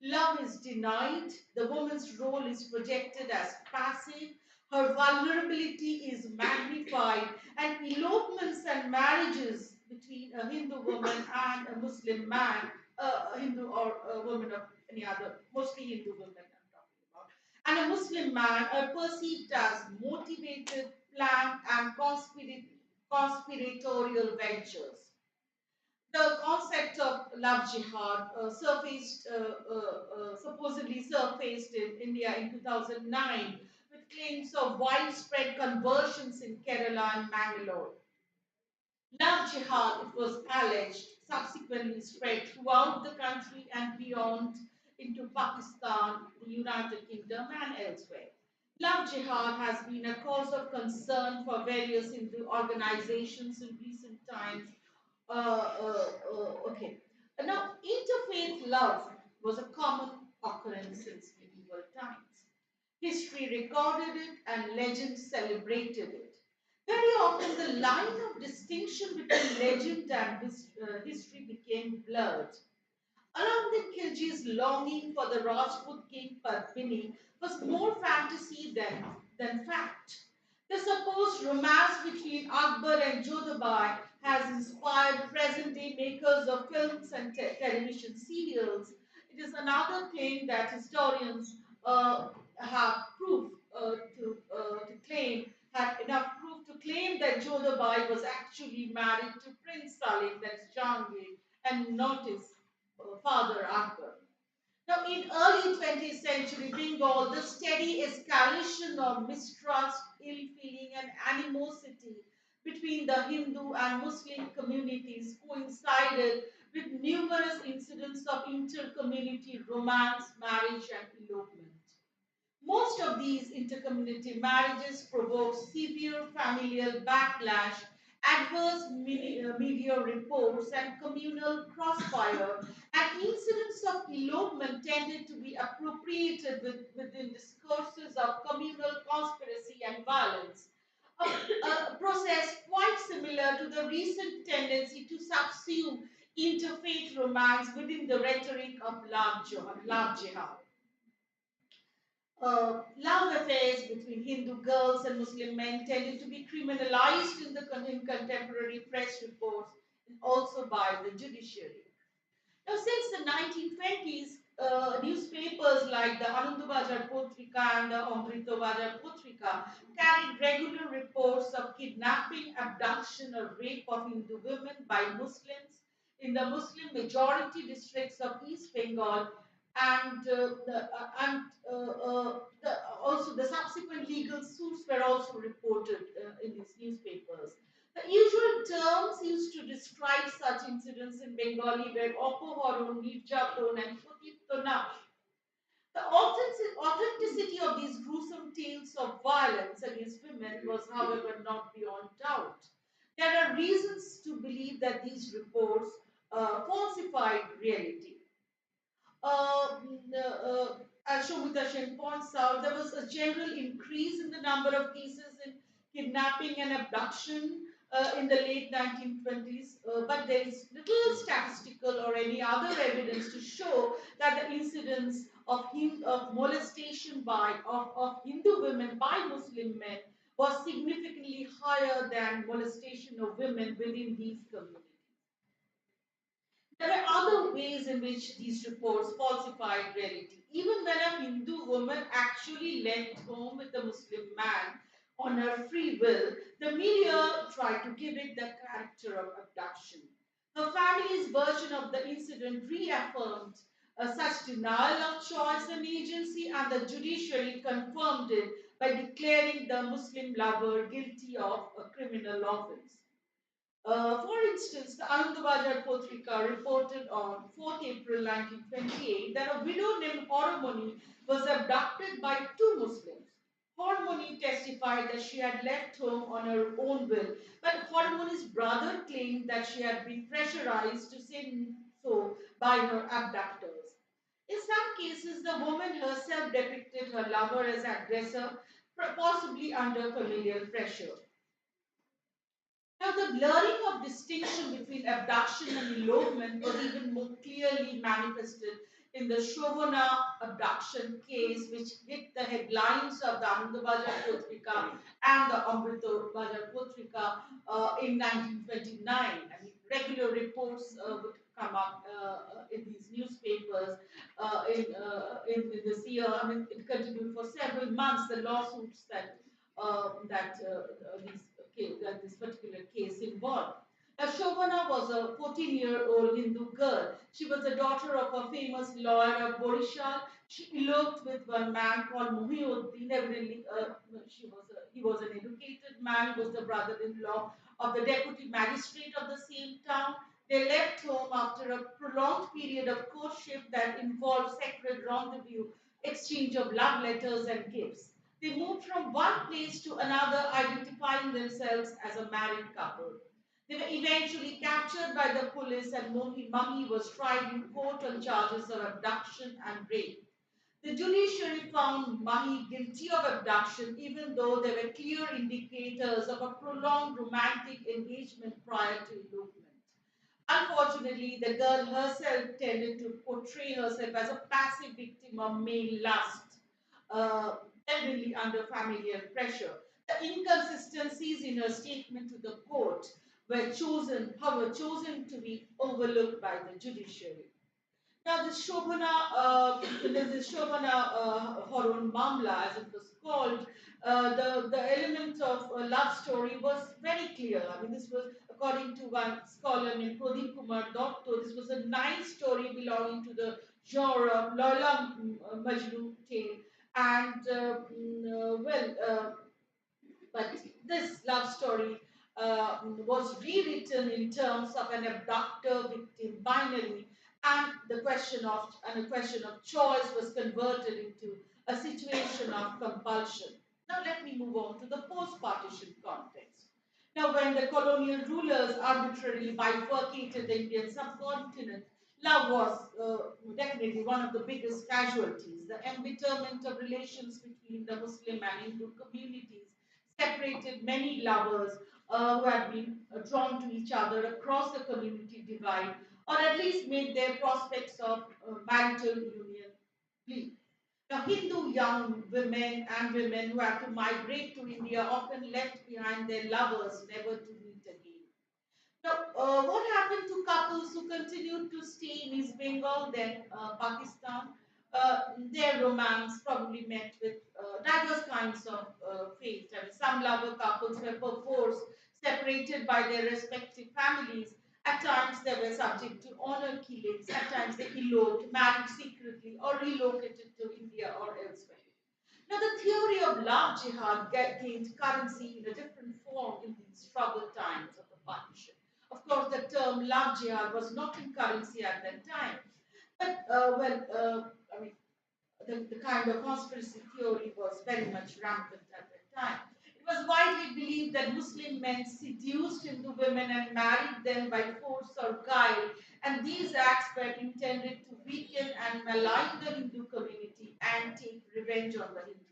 K: Love is denied, the woman's role is projected as passive, her vulnerability is magnified, and elopements and marriages between a Hindu woman and a Muslim man, a Hindu or a woman of any other, mostly Hindu women I'm talking about, and a Muslim man are perceived as motivated, planned, and conspiratorial ventures. The concept of love jihad supposedly surfaced in India in 2009 with claims of widespread conversions in Kerala and Mangalore. Love jihad, it was alleged, subsequently spread throughout the country and beyond into Pakistan, the United Kingdom, and elsewhere. Love jihad has been a cause of concern for various Hindu organizations in recent times. Okay. Now, interfaith love was a common occurrence since medieval times. History recorded it and legend celebrated it. Very often, the line of distinction between legend and history became blurred. Alauddin Khilji's longing for the Rajput king Padmini was more fantasy than fact. The supposed romance between Akbar and Jodhabai has inspired present-day makers of films and television serials. It is another claim that historians have proof to claim, had enough proof to claim that Jodhabai was actually married to Prince Salim, that's Jahangir, and not his father Akbar. Now, in early 20th century Bengal, the steady escalation of mistrust, ill feeling, and animosity between the Hindu and Muslim communities coincided with numerous incidents of inter-community romance, marriage, and elopement. Most of these intercommunity marriages provoke severe familial backlash, adverse media reports, and communal crossfire, and incidents of elopement tended to be appropriated within discourses of communal conspiracy and violence. A process quite similar to the recent tendency to subsume interfaith romance within the rhetoric of love jihad. Love affairs between Hindu girls and Muslim men tended to be criminalized in contemporary press reports and also by the judiciary. Now, since the 1920s, newspapers like the Anandabajar Potrika and the Amritobajar Potrika carried regular reports of kidnapping, abduction, or rape of Hindu women by Muslims in the Muslim majority districts of East Bengal, and also the subsequent legal suits were also reported in these newspapers. The usual terms used to describe such incidents in Bengali were opohoron, nirjaton, and potitona. The authenticity of these gruesome tales of violence against women was, however, not beyond doubt. There are reasons to believe that these reports falsified reality. as Shomita Shen points out, there was a general increase in the number of cases in kidnapping and abduction in the late 1920s, but there is little statistical or any other evidence to show that the incidence of molestation of Hindu women by Muslim men was significantly higher than molestation of women within these communities. There are other ways in which these reports falsified reality. Even when a Hindu woman actually left home with a Muslim man on her free will, the media tried to give it the character of abduction. Her family's version of the incident reaffirmed such denial of choice and agency, and the judiciary confirmed it by declaring the Muslim lover guilty of a criminal offense. For instance, the Anandabhajar Potrika reported on 4th April 1928 that a widow named Hormoni was abducted by two Muslims. Hormoni testified that she had left home on her own will, but Hormoni's brother claimed that she had been pressurized to say so by her abductors. In some cases, the woman herself depicted her lover as aggressor, possibly under familial pressure. Now, the blurring of distinction between abduction and elopement was even more clearly manifested in the Shobana abduction case, which hit the headlines of the Anandabajar Potrika and the Amrito Bajar Potrika in 1929. I mean, regular reports would come up in these newspapers in this year. I mean, it continued for several months. The lawsuits that this particular case involved. Now, Shobana was a 14-year-old Hindu girl. She was the daughter of a famous lawyer of Borishal. She eloped with one man called Muhyiddin. Evidently, he was an educated man. He was the brother-in-law of the deputy magistrate of the same town. They left home after a prolonged period of courtship that involved sacred rendezvous, exchange of love letters and gifts. They moved from one place to another, identifying themselves as a married couple. They were eventually captured by the police, and Mahi was tried in court on charges of abduction and rape. The judiciary found Mahi guilty of abduction, even though there were clear indicators of a prolonged romantic engagement prior to elopement. Unfortunately, the girl herself tended to portray herself as a passive victim of male lust, heavily under familial pressure. The inconsistencies in her statement to the court were chosen to be overlooked by the judiciary. Now, this Shobana Horon Mamla, as it was called, the element of love story was very clear. I mean, this was, according to one scholar named Pradeep Kumar Dotto, this was a nice story belonging to the genre of Lola Majnu tale. And, but this love story was rewritten in terms of an abductor-victim binary, and a question of choice was converted into a situation of compulsion. Now let me move on to the post-partition context. Now, when the colonial rulers arbitrarily bifurcated the Indian subcontinent, love was definitely one of the biggest casualties. The embitterment of relations between the Muslim and Hindu communities separated many lovers who had been drawn to each other across the community divide, or at least made their prospects of marital union bleak. Now, Hindu young women who had to migrate to India often left behind their lovers, never to meet again. Now, what happened to couples who continued to stay in East Bengal, then Pakistan? Their romance probably met with diverse kinds of fate. I mean, some lover couples were perforce separated by their respective families. At times, they were subject to honor killings. At times, they eloped, married secretly, or relocated to India or elsewhere. Now, the theory of love jihad gained currency in a different form in these troubled times of the partition. Of course, the term love jihad was not in currency at that time. But, I mean, the kind of conspiracy theory was very much rampant at that time. It was widely believed that Muslim men seduced Hindu women and married them by force or guile, and these acts were intended to weaken and malign the Hindu community and take revenge on the Hindus.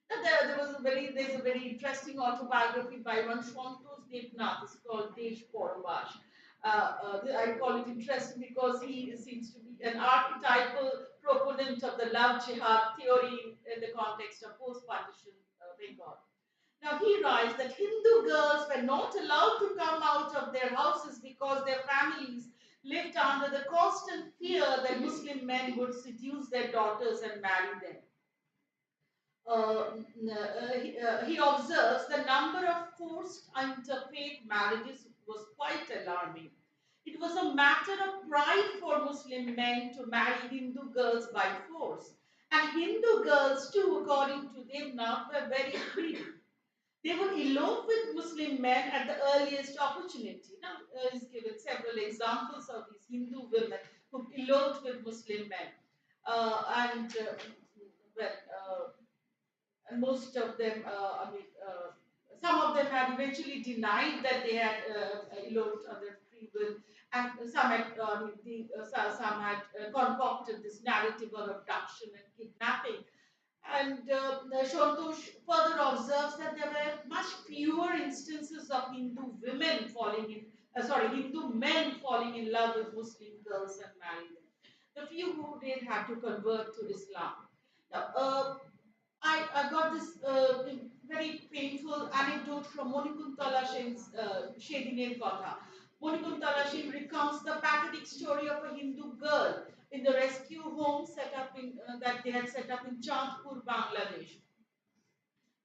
K: Now, there's a very interesting autobiography by one Santosh Devnath. It's called Desh Poravash. I call it interesting because he seems to be an archetypal proponent of the love jihad theory in the context of post-partition Bengal. Now he writes that Hindu girls were not allowed to come out of their houses because their families lived under the constant fear that Muslim men would seduce their daughters and marry them. He observes the number of forced interfaith marriages was quite alarming. It was a matter of pride for Muslim men to marry Hindu girls by force. And Hindu girls, too, according to Devnath, were very free. They would elope with Muslim men at the earliest opportunity. Now, he's given several examples of these Hindu women who eloped with Muslim men. Well, and most of them, some of them had eventually denied that they had eloped on their free will, and some had, some had concocted this narrative of abduction and kidnapping. And Santosh further observes that there were much fewer instances of Hindu women falling in, Hindu men falling in love with Muslim girls and marrying them. The few who did had to convert to Islam. Now, I got this very painful anecdote from Monikuntala Sen's Shediনের Kotha. Monikuntala Sen recounts the pathetic story of a Hindu girl in the rescue home set up in that they had set up in Chandpur, Bangladesh.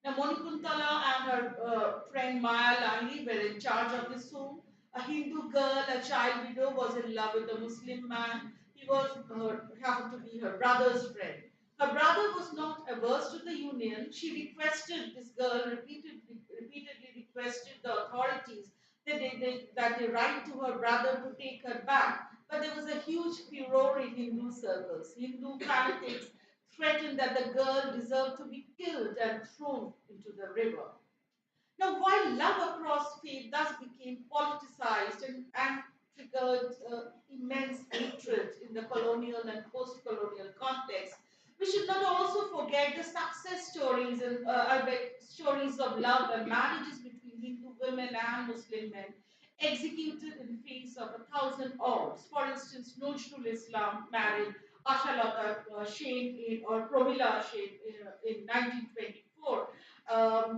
K: Now, Monikuntala and her friend Maya Lahiri were in charge of this home. A Hindu girl, a child widow, was in love with a Muslim man. He happened to be her brother's friend. Her brother was not averse to the union. She requested, this girl repeatedly requested the authorities that they write to her brother to take her back. But there was a huge furor in Hindu circles. Hindu fanatics threatened that the girl deserved to be killed and thrown into the river. Now, while love across faith thus became politicized and triggered immense hatred in the colonial and post-colonial context, we should not also forget the success stories and stories of love and marriages between Hindu women and Muslim men executed in face of 1,000 odds. For instance, Nojrul Islam married Ashalata Sen or Pramila Sen in 1924.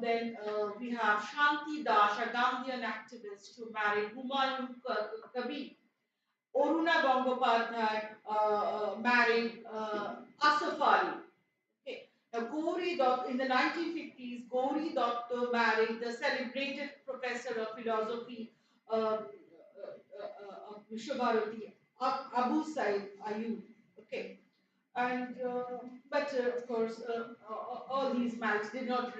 K: Then we have Shanti Das, a Gandhian activist who married Humayun Kabir. Oruna Gangopadhyay married Asaf Ali. Okay. Now, in the 1950s, Gauri Datta married the celebrated professor of philosophy of Vishwabharati, Abu Said Ayub. Okay. And of course, all these marriages did not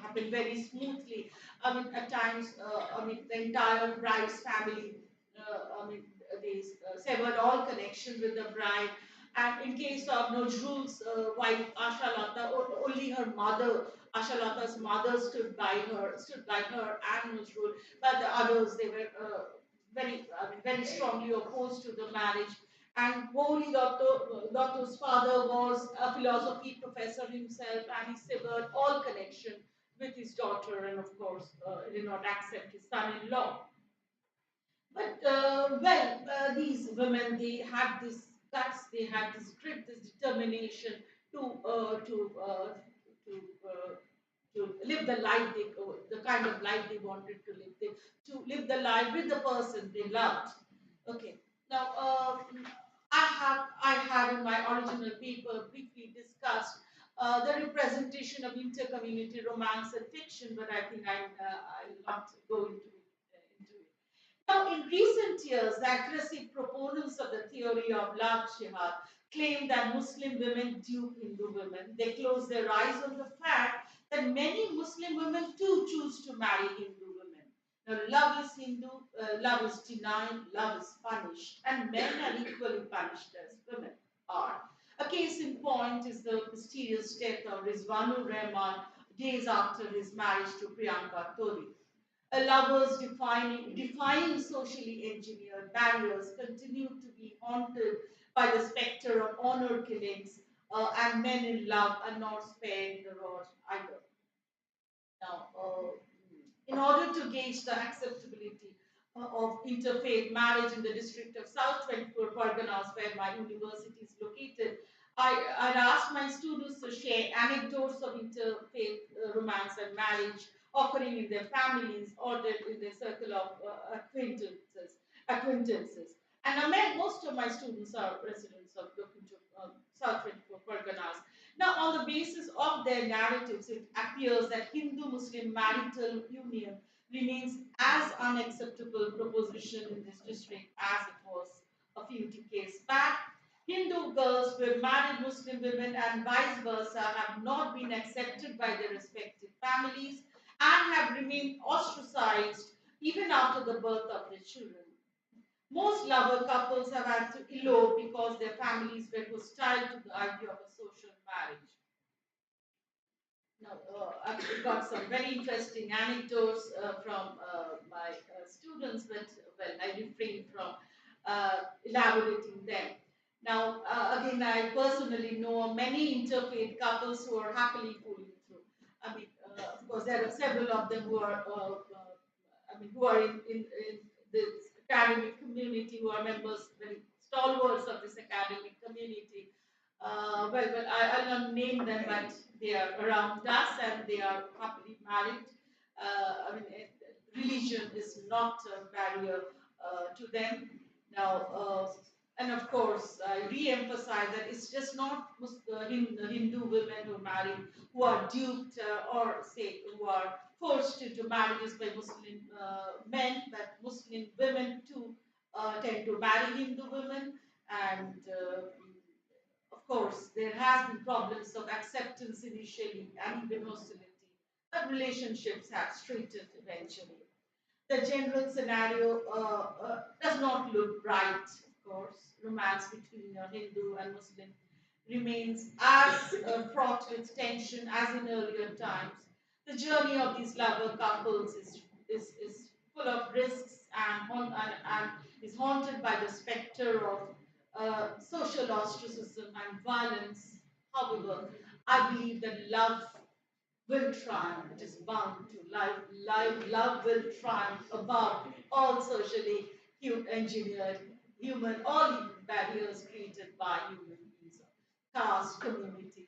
K: happen very smoothly. I mean, at times, the entire bride's family, they severed all connection with the bride. And in case of Nojrul's wife Ashalata, only her mother, Ashalata's mother, stood by her and Nojrul. But the others, they were very strongly opposed to the marriage. And Gauri Datta's father was a philosophy professor himself, and he severed all connection with his daughter, and of course, did not accept his son-in-law. But these women, they had this guts, they had this grit, this determination to live the life the kind of life they wanted to live, to live the life with the person they loved. Okay. Now, I had in my original paper briefly discussed the representation of inter-community romance and fiction, but I think I'll not go into it. Now, in recent years, the aggressive proponents of the theory of love jihad claim that Muslim women dupe Hindu women. They close their eyes on the fact that many Muslim women too choose to marry Hindu women. Now, love is Hindu, love is denied, love is punished, and men are equally punished as women are. A case in point is the mysterious death of Rizwanur Rahman, days after his marriage to Priyanka Todi. A lovers defying socially engineered barriers continue to be haunted by the specter of honor killings, and men in love are not spared the rod either. Now, in order to gauge the acceptability of interfaith marriage in the district of South 24 Parganas, where my university is located, I asked my students to share anecdotes of interfaith romance and marriage occurring in their families or in their circle of acquaintances. And most of my students are residents of South 24 Parganas. Now, on the basis of their narratives, it appears that Hindu-Muslim marital union remains as unacceptable proposition in this district as it was a few decades back. Hindu girls with married Muslim women and vice versa have not been accepted by their respective families and have remained ostracized even after the birth of their children. Most lover couples have had to elope because their families were hostile to the idea of a social marriage. Now, I've got some very interesting anecdotes from my students, but well, I refrain from elaborating them. Now, again, I personally know many interfaith couples who are happily pulling through. I mean, of course, there are several of them who are, who are in this academic community, who are members, very stalwarts of this academic community. I'll not name them, but they are around us and they are happily married. Religion is not a barrier to them. Now, and of course, I re-emphasize that it's just not Hindu women who marry, who are duped or say who are forced into marriages by Muslim men, but Muslim women too tend to marry Hindu women, and of course, there has been problems of acceptance initially and even hostility, but relationships have straightened eventually. The general scenario does not look bright, of course. Romance between a Hindu and Muslim remains as fraught with tension as in earlier times. The journey of these lover couples is full of risks and is haunted by the specter of social ostracism and violence. However, I believe that love will triumph. It is bound to. Love will triumph above all socially engineered all human barriers created by human beings, caste, community,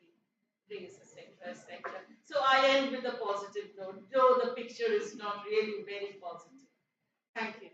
K: race, etc., etc. So I end with a positive note, though the picture is not really very positive. Thank you.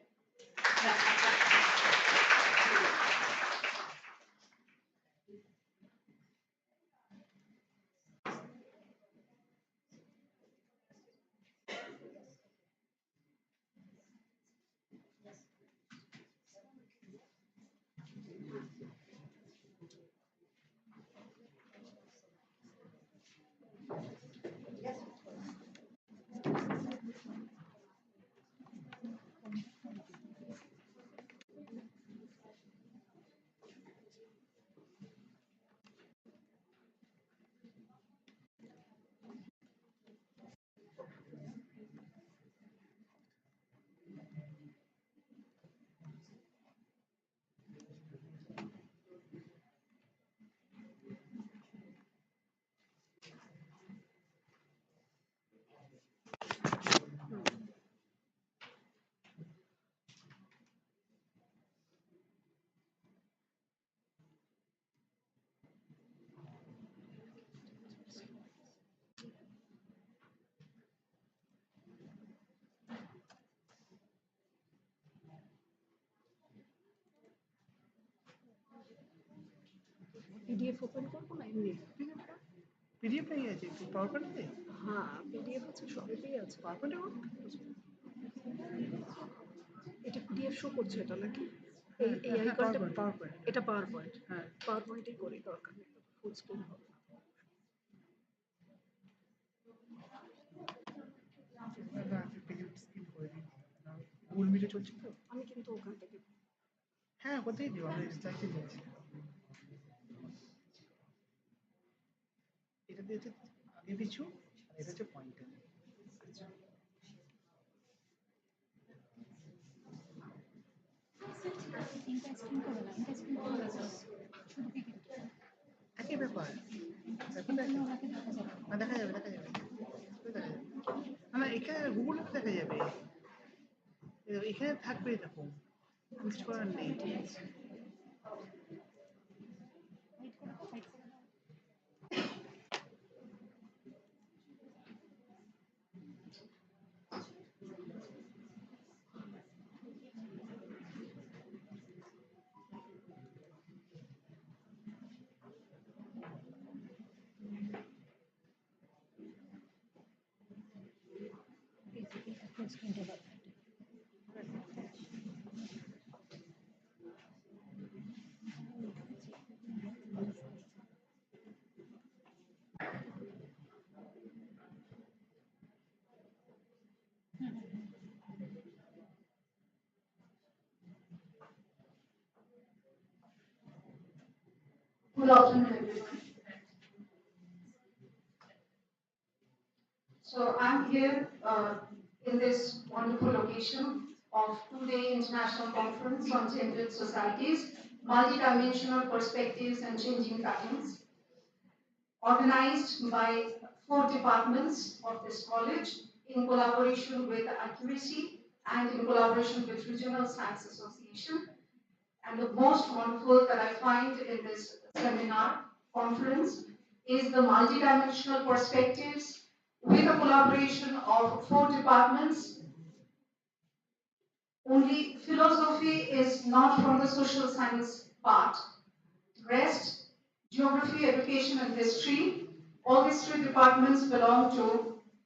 J: PDF open করব না এমনি
L: PDF পেয়ে আছে কি পাওয়ার পয়েন্টে?
J: হ্যাঁ PDF আছে সবই আছে
L: পাওয়ার পয়েন্টে
J: এটা পিডিএফ শো করছে এটা নাকি এই এই আইকনটা
L: পাওয়ার পয়েন্ট
J: এটা পাওয়ার পয়েন্ট
L: হ্যাঁ
J: পাওয়ার পয়েন্টেই করি দরকার নেই ফুল স্ক্রিন হবে
L: না পিডিএফ স্কিপ করে দিই গুগল মিটে চলছে তো
J: আমি কিন্তু ওখান থেকে
L: হ্যাঁ কোথায় দিব আমি চাইতে যাচ্ছি এটা দিয়েছে আগে পিছু এটা হচ্ছে পয়েন্ট। একই ব্যাপার, দেখা যাবে দেখা যাবে দেখা যাবে। না এখানে গুগলে দেখা যাবে, এখানে থাকবে এরকম, কিছু করার নেই। ঠিক আছে,
E: Good afternoon, everyone. So I'm here in this wonderful occasion of two-day international conference on gendered societies, multidimensional perspectives and changing patterns, organized by 4 departments of this college in collaboration with IQAC and in collaboration with Regional Science Association. And the most wonderful that I find in this seminar conference is the multidimensional perspectives with a collaboration of 4 departments. Only philosophy is not from the social science part. Rest, geography, education, and history, all these 3 departments belong to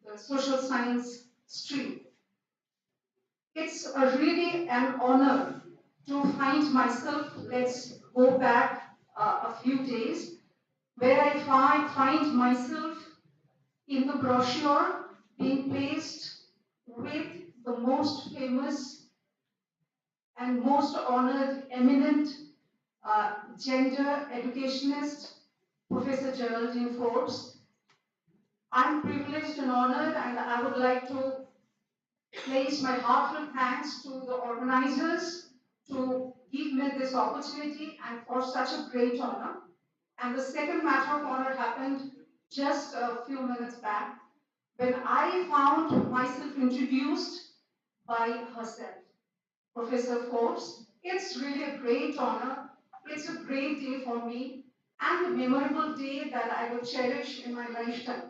E: the social science stream. It's really an honor to find myself, let's go back a few days, where I find myself in the brochure being placed with the most famous and most honored, eminent gender educationist, Professor Geraldine Forbes. I'm privileged and honored, and I would like to place my heartfelt thanks to the organizers to give me this opportunity and for such a great honor. And the second matter of honor happened just a few minutes back when I found myself introduced by herself, Professor Forbes. It's really a great honor. It's a great day for me and a memorable day that I will cherish in my lifetime.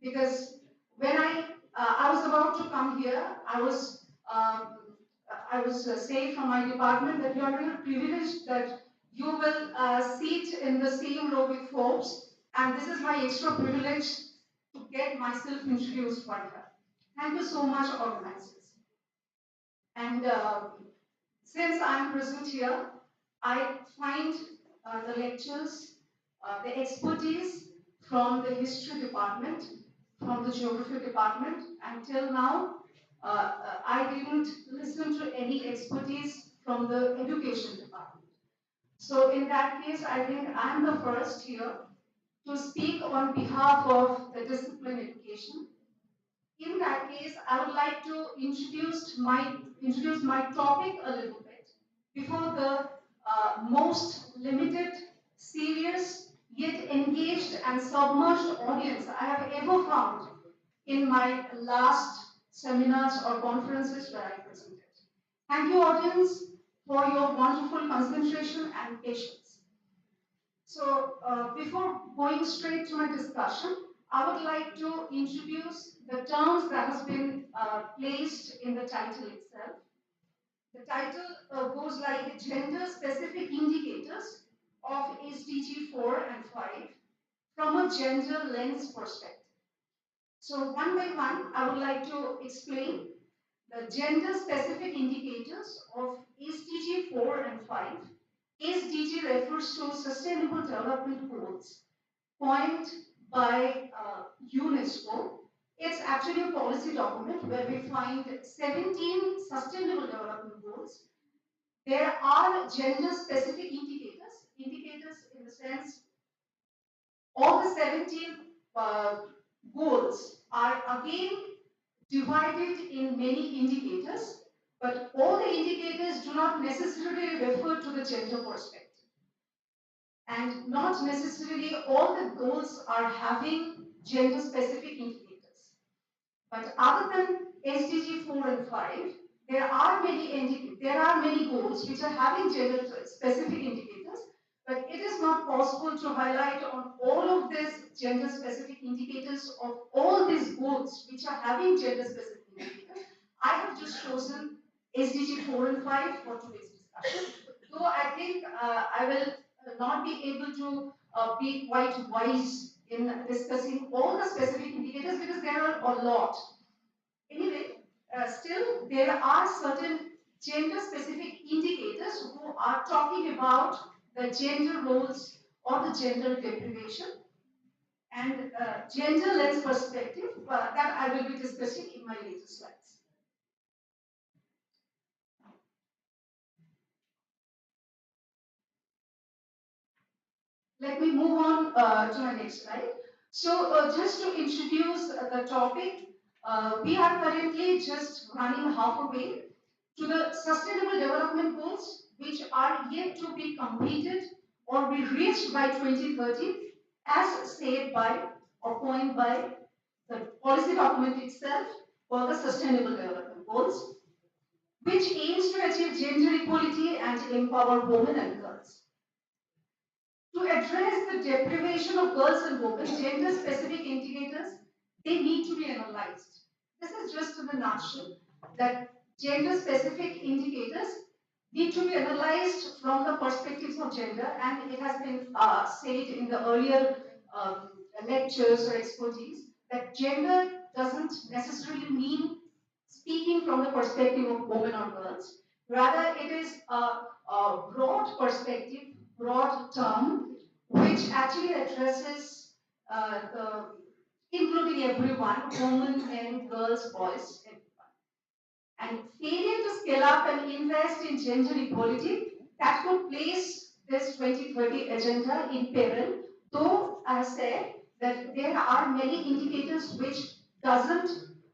E: Because when I was about to come here, I was saying from my department that you are really privileged that you will sit in the same row with Forbes, and this is my extra privilege to get myself introduced by her. Thank you so much, organizers. And since I'm present here, I find the lectures, the expertise from the history department, from the geography department. Until now, I didn't listen to any expertise from the education department. So in that case, I think I'm the first here to speak on behalf of the discipline education. In that case, I would like to introduce my topic a little bit before the most limited, serious, yet engaged and submerged audience I have ever found in my last seminars or conferences where I presented. Thank you, audience, for your wonderful concentration and patience. So, before going straight to my discussion, I would like to introduce the terms that has been placed in the title itself. The title goes like gender-specific indicators of SDG 4 and 5 from a gender lens perspective. So one by one, I would like to explain the gender-specific indicators of SDG 4 and 5. SDG refers to Sustainable Development Goals, coined by UNESCO. It's actually a policy document where we find 17 Sustainable Development Goals. There are gender-specific indicators in the sense all the 17
M: goals are again divided in many indicators, but all the indicators do not necessarily refer to the gender perspective. And not necessarily all the goals are having gender specific indicators. But other than SDG 4 and 5, there are many goals which are having gender specific indicators, but it is not possible to highlight on all of these gender specific indicators of all these goals which are having gender specific indicators. I have just chosen SDG 4 and 5 for today's discussion. Though I think I will not be able to be quite wise in discussing all the specific indicators because there are a lot. Anyway, still there are certain gender specific indicators who are talking about the gender roles or the gender deprivation and gender lens perspective that I will be discussing in my later slides. Let me move on to my next slide. So just to introduce the topic, we are currently just running halfway to the Sustainable Development Goals, which are yet to be completed or be reached by 2030, as said by or coined by the policy document itself for the Sustainable Development Goals, which aims to achieve gender equality and empower women and girls. To address the deprivation of girls and women, gender-specific indicators, they need to be analyzed. This is just in a nutshell that gender-specific indicators need to be analyzed from the perspectives of gender, and it has been said in the earlier lectures or expertise that gender doesn't necessarily mean speaking from the perspective of women or girls. Rather, it is a broad perspective, broad term, which actually addresses including everyone, women, men, girls, boys, everyone. And failure to scale up and invest in gender equality, that could place this 2030 agenda in peril, though I said that there are many indicators which doesn't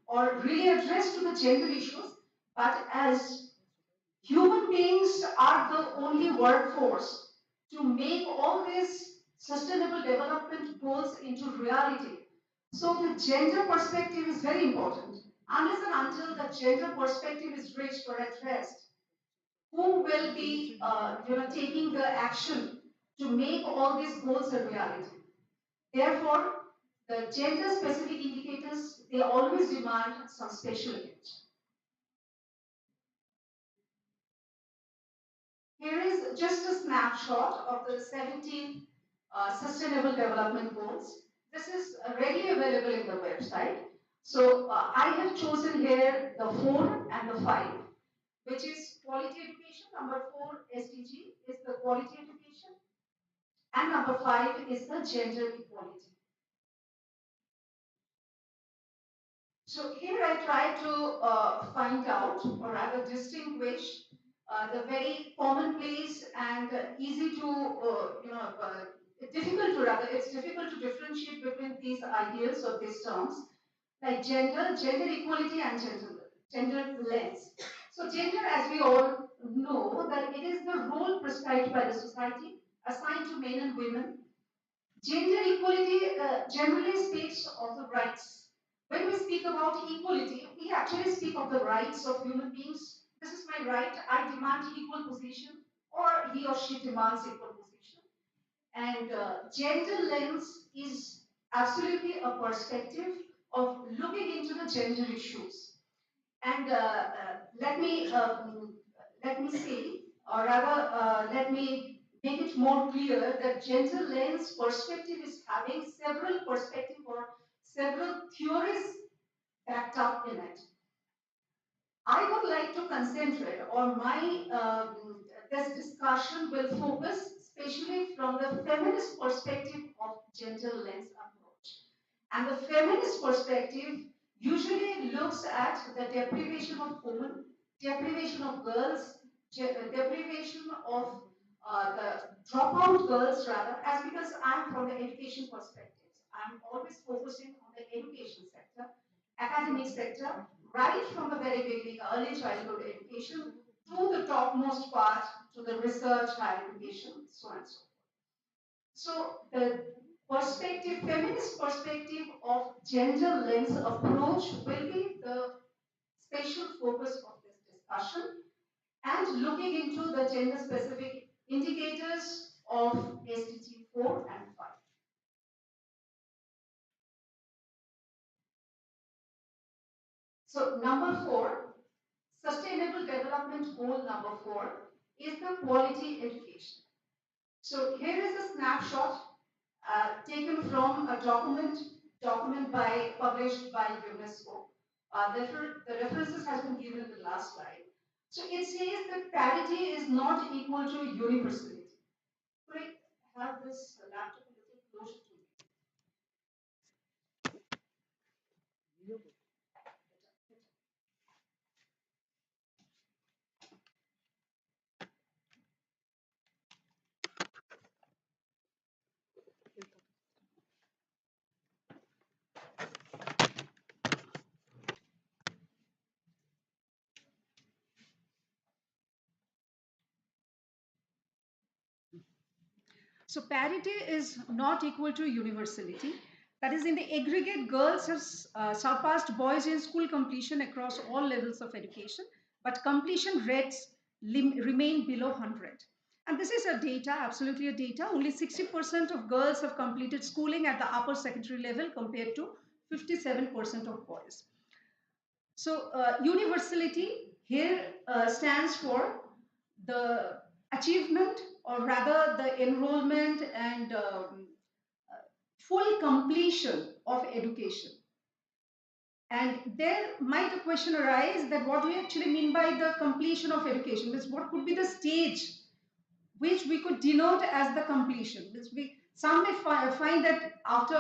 M: or really address to the gender issues, but as human beings are the only workforce to make all these sustainable development goals into reality. So the gender perspective is very important. Unless and until the gender perspective is reached or addressed, who will be taking the action to make all these goals a reality? Therefore, the gender specific indicators, they always demand some special attention. Here is just a snapshot of the 17 Sustainable Development Goals. This is readily available in the website. So I have chosen here the 4 and the 5, which is quality education. Number 4 SDG is the quality education. And number 5 is the gender equality. So here I try to find out or rather distinguish the very commonplace and easy to, it's difficult to differentiate between these ideas or these terms like gender, gender equality and gender lens. So gender, as we all know, that it is the role prescribed by the society assigned to men and women. Gender equality generally speaks of the rights. When we speak about equality, we actually speak of the rights of human beings. This is my right, I demand equal position, or he or she demands equal position. And gender lens is absolutely a perspective of looking into the gender issues. And let me say, or rather, let me make it more clear that gender lens perspective is having several perspectives or several theories backed up in it. I would like to concentrate, or my this discussion will focus especially from the feminist perspective of gender lens approach. And the feminist perspective usually looks at the deprivation of women, deprivation of girls, deprivation of the dropout girls rather, as because I'm from the education perspective. I'm always focusing on the education sector, academic sector, right from the very beginning, early childhood education, to the topmost part, to the research, higher education, so on and so forth. So the perspective, feminist perspective of gender lens approach will be the special focus of this discussion, and looking into the gender specific indicators of SDG 4 and 5. So number 4, sustainable development goal number 4 is the quality education. So here is a snapshot taken from a document published by UNESCO. The references has been given in the last slide. So it says that parity is not equal to universality. Could I have this laptop a little closer to me? So parity is not equal to universality. That is, in the aggregate, girls have surpassed boys in school completion across all levels of education, but completion rates remain below 100. And this is a data, absolutely a data. Only 60% of girls have completed schooling at the upper secondary level compared to 57% of boys. So universality here stands for the achievement, or rather the enrollment and full completion of education. And there might a question arise that what do we actually mean by the completion of education? Means what could be the stage which we could denote as the completion? Means some may find that after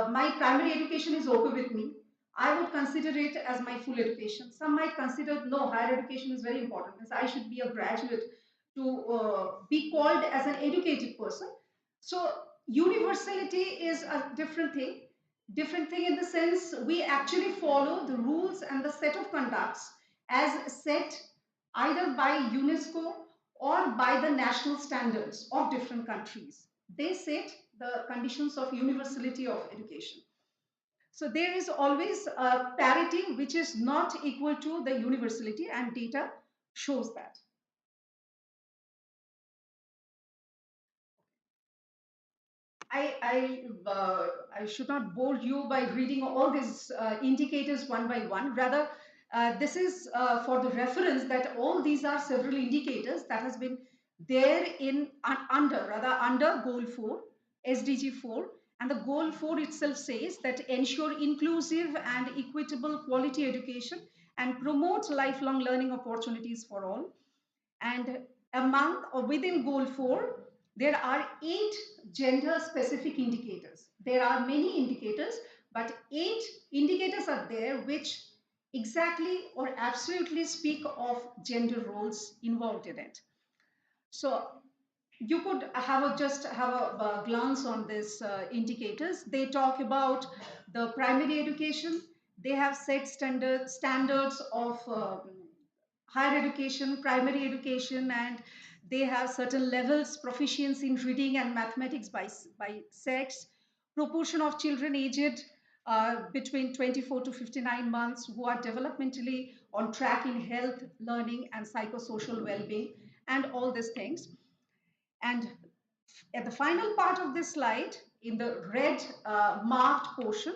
M: my primary education is over with me, I would consider it as my full education. Some might consider, no, higher education is very important. Means I should be a graduate to be called as an educated person. So universality is a different thing. Different thing in the sense we actually follow the rules and the set of conducts as set either by UNESCO or by the national standards of different countries. They set the conditions of universality of education. So there is always a parity which is not equal to the universality, and data shows that. I should not bore you by reading all these indicators one by one. Rather, this is for the reference that all these are several indicators that has been there in under goal 4, SDG 4, and the goal 4 itself says that ensure inclusive and equitable quality education and promote lifelong learning opportunities for all. And among or within goal 4, there are 8 gender specific indicators. There are many indicators, but 8 indicators are there which exactly or absolutely speak of gender roles involved in it. So you could just have a glance on these indicators. They talk about the primary education. They have set standards of higher education, primary education, and they have certain levels, proficiency in reading and mathematics by sex, proportion of children aged between 24 to 59 months who are developmentally on track in health, learning, and psychosocial well-being, and all these things. And at the final part of this slide, in the red marked portion,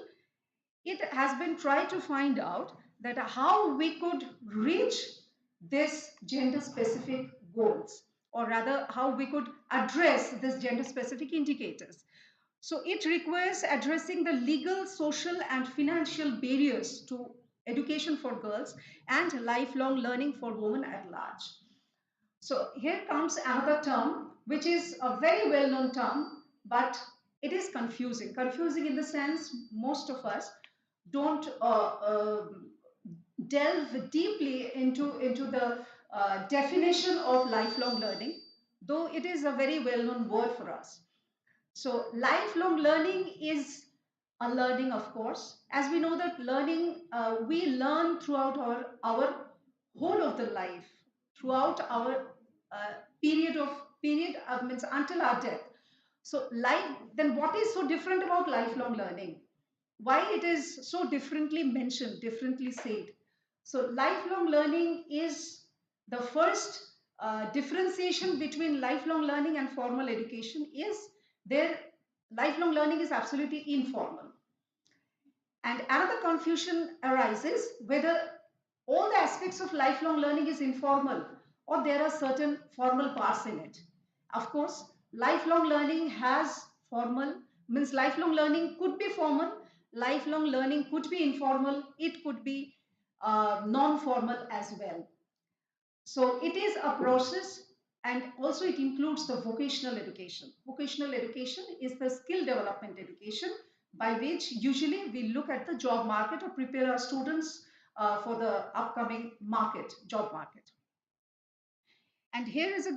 M: it has been tried to find out that how we could reach this gender specific goals, or rather how we could address this gender specific indicators. So it requires addressing the legal, social, and financial barriers to education for girls and lifelong learning for women at large. So here comes another term, which is a very well-known term, but it is confusing. Confusing in the sense most of us don't delve deeply into the definition of lifelong learning, though it is a very well-known word for us. So lifelong learning is a learning, of course. As we know that learning, we learn throughout our whole of the life, throughout our uh, period means until our death. So life, then what is so different about lifelong learning? Why it is so differently mentioned, differently said? So lifelong learning is the first differentiation between lifelong learning and formal education is their lifelong learning is absolutely informal. And another confusion arises whether all the aspects of lifelong learning is informal or there are certain formal parts in it. Of course, lifelong learning has formal, means lifelong learning could be formal, lifelong learning could be informal, it could be non-formal as well. So it is a process and also it includes the vocational education. Vocational education is the skill development education by which usually we look at the job market or prepare our students for the upcoming market, job market. And here is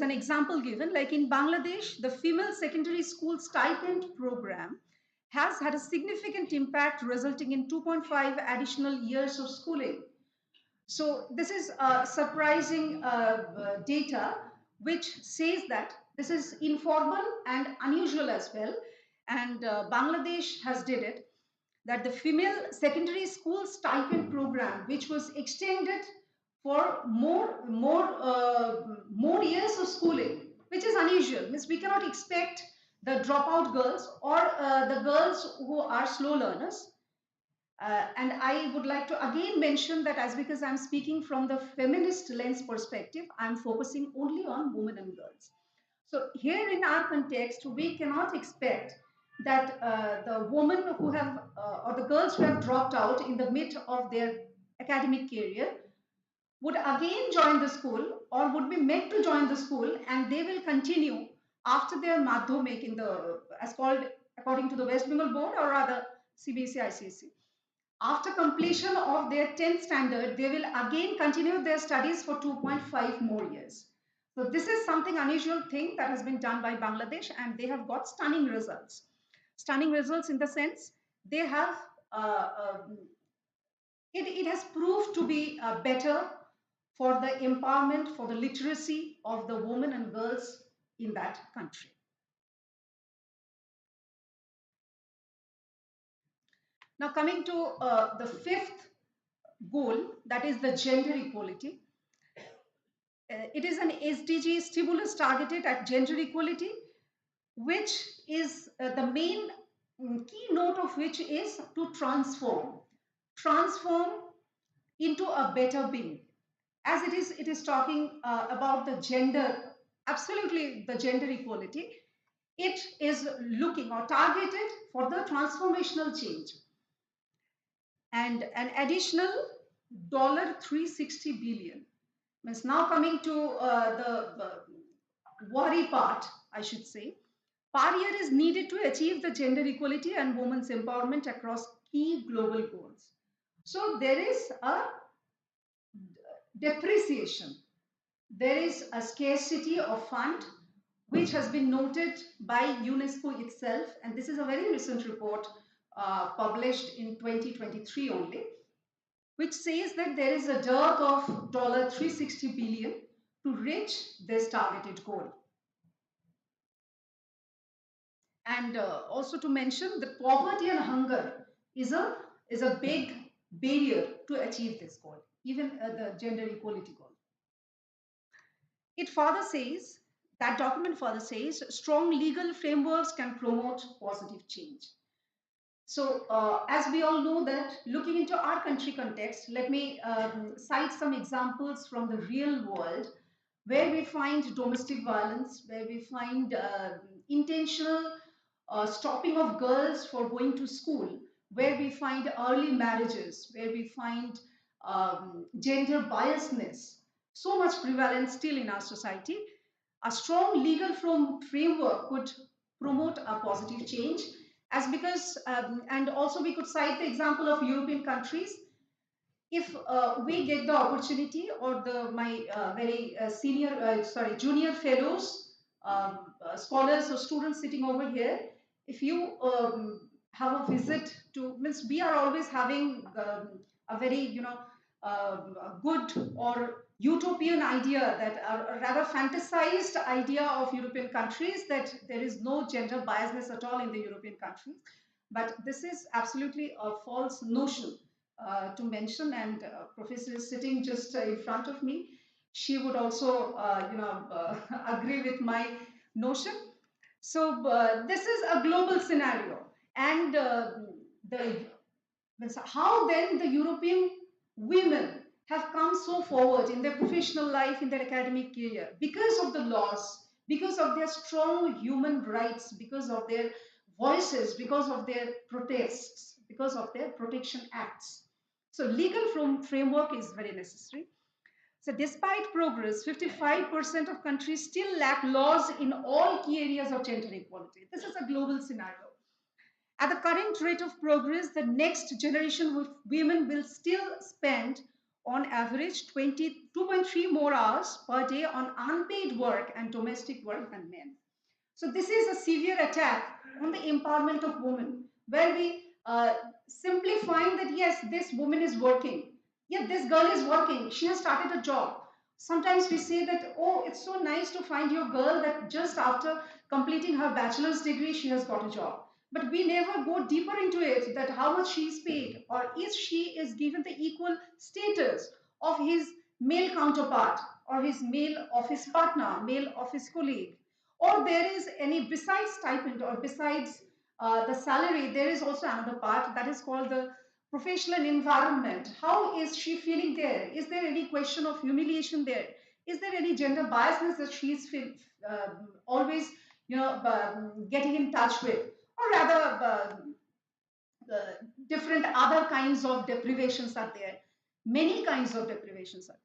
M: an example given, like in Bangladesh, the female secondary school stipend program has had a significant impact resulting in 2.5 additional years of schooling. So this is surprising data which says that this is informal and unusual as well. And Bangladesh has did it, that the female secondary school stipend program, which was extended for more years of schooling, which is unusual. Means we cannot expect the dropout girls or the girls who are slow learners. And I would like to again mention that as because I'm speaking from the feminist lens perspective, I'm focusing only on women and girls. So here in our context, we cannot expect that the women who have or the girls who have dropped out in the mid of their academic career would again join the school or would be meant to join the school and they will continue after their madhyamik in the as called according to the West Bengal board or rather CBSE ICSE. After completion of their 10th standard, they will again continue their studies for 2.5 more years. So this is something unusual thing that has been done by Bangladesh and they have got stunning results. Stunning results in the sense they have, it has proved to be better for the empowerment, for the literacy of the women and girls in that country. Now coming to the fifth goal, that is the gender equality. It is an SDG stimulus targeted at gender equality, which is the main keynote of which is to transform into a better being. As it is talking about the gender, absolutely the gender equality. It is looking or targeted for the transformational change. And an additional $360 billion. Means now coming to the worry part, I should say, per year is needed to achieve the gender equality and women's empowerment across key global goals. So there is a depreciation. There is a scarcity of fund which has been noted by UNESCO itself, and this is a very recent report published in 2023 only, which says that there is a dearth of $360 billion to reach this targeted goal. And also to mention that poverty and hunger is a big barrier to achieve this goal, even the gender equality goal. It further says, that document further says, strong legal frameworks can promote positive change. So as we all know that looking into our country context, let me cite some examples from the real world where we find domestic violence, where we find intentional stopping of girls for going to school, where we find early marriages, where we find gender biasness, so much prevalent still in our society. A strong legal framework could promote a positive change, as because and also we could cite the example of European countries. If we get the opportunity or my very junior fellows, scholars or students sitting over here, if you have a visit to, means we are always having a very, a good or utopian idea, that a rather fantasized idea of European countries, that there is no gender biasness at all in the European countries. But this is absolutely a false notion to mention, and Professor is sitting just in front of me. She would also, agree with my notion. So this is a global scenario, and the how then the European women have come so forward in their professional life, in their academic career, because of the laws, because of their strong human rights, because of their voices, because of their protests, because of their protection acts. So legal framework is very necessary. So despite progress, 55% of countries still lack laws in all key areas of gender equality. This is a global scenario. At the current rate of progress, the next generation of women will still spend on average 22.3 more hours per day on unpaid work and domestic work than men. So this is a severe attack on the empowerment of women, where we simply find that yes, this woman is working. Yeah, this girl is working. She has started a job. Sometimes we say that, oh, it's so nice to find your girl that just after completing her bachelor's degree, she has got a job. But we never go deeper into it, that how much she is paid, or is she is given the equal status of his male counterpart, or his male office partner, male office colleague, or there is any, besides stipend or besides the salary, there is also another part that is called the professional environment. How is she feeling there? Is there any question of humiliation there? Is there any gender biasness that she is always, getting in touch with, or rather different other kinds of deprivations are there? Many kinds of deprivations are there.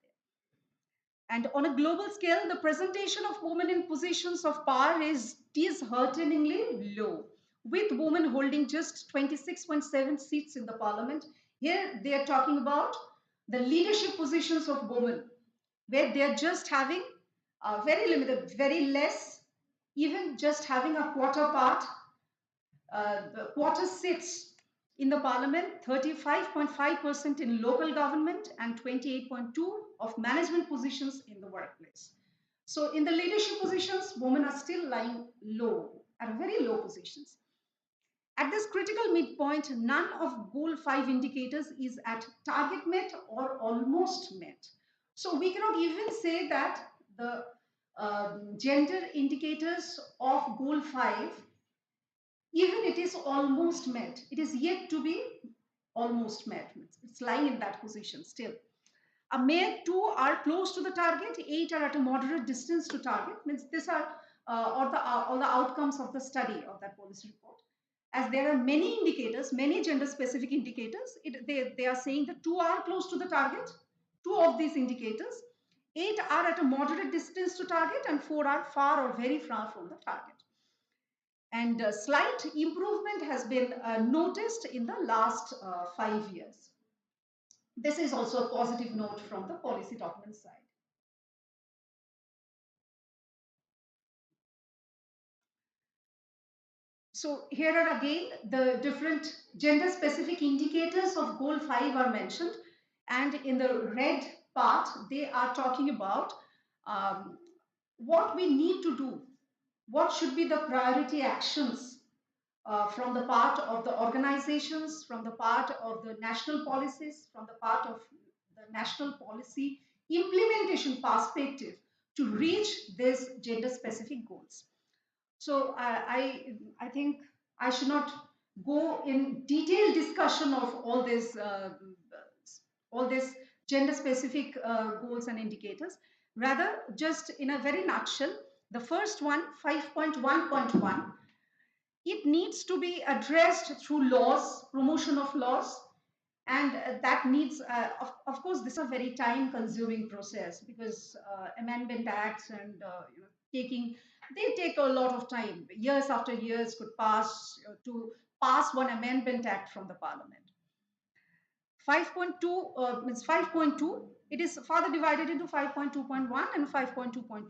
M: And on a global scale, the presentation of women in positions of power is dishearteningly low, with women holding just 26.7 seats in the parliament. Here they are talking about the leadership positions of women, where they are just having very limited, very less, even just having a quarter part, the quarter seats in the parliament, 35.5% in local government, and 28.2 of management positions in the workplace. So in the leadership positions, women are still lying low, at very low positions. At this critical midpoint, none of goal 5 indicators is at target met or almost met. So we cannot even say that the gender indicators of goal 5, even it is almost met, it is yet to be almost met. It's lying in that position still. A mere 2 are close to the target, 8 are at a moderate distance to target. Means these are all the outcomes of the study of that policy report. As there are many indicators, many gender specific indicators, they are saying that 2 are close to the target, 2 of these indicators, 8 are at a moderate distance to target, and 4 are far or very far from the target. And slight improvement has been noticed in the last 5 years. This is also a positive note from the policy document side. So here are again the different gender specific indicators of goal 5 are mentioned, and in the red part they are talking about what we need to do, what should be the priority actions from the part of the organizations, from the part of the national policies, from the part of the national policy implementation perspective to reach these gender specific goals. So I think I should not go in detailed discussion of all this gender specific goals and indicators. Rather, just in a very nutshell, the first one, 5.1.1, it needs to be addressed through laws, promotion of laws, and that needs, of course, this is a very time consuming process, because amendment acts and they take a lot of time. Years after years could pass to pass one amendment act from the parliament. 5.2 means 5.2, it is further divided into 5.2.1 and 5.2.2.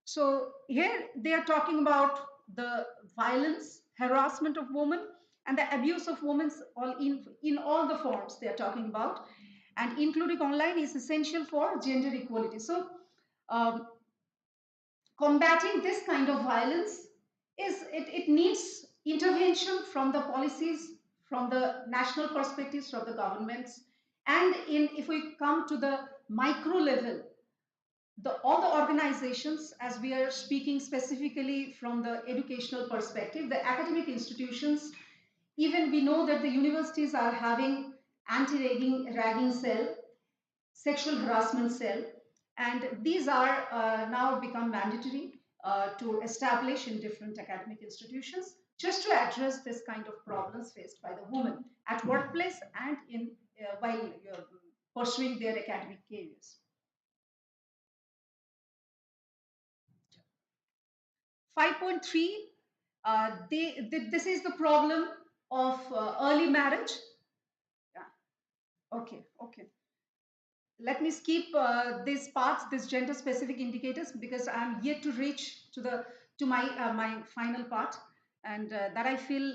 M: So here they are talking about the violence, harassment of women,
N: and the abuse of women in all the forms they are talking about, and including online, is essential for gender equality. So um, combating this kind of violence it needs intervention from the policies, from the national perspectives, from the governments, and if we come to the micro level, all the organizations, as we are speaking specifically from the educational perspective, the academic institutions, even we know that the universities are having anti-ragging cell, sexual harassment cell, and these are now become mandatory to establish in different academic institutions just to address this kind of problems faced by the women at workplace and in while pursuing their academic careers. 5.3, this is the problem of early marriage. Yeah. Okay. Let me skip these parts, these gender specific indicators, because I'm yet to reach to my final part, and that I feel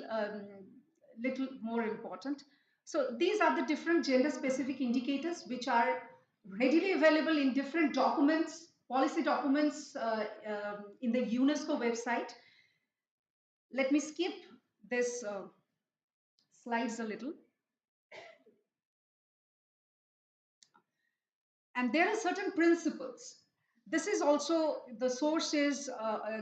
N: little more important. So these are the different gender specific indicators which are readily available in different documents, policy documents in the UNESCO website. Let me skip this slides a little. And there are certain principles. This is also, the source is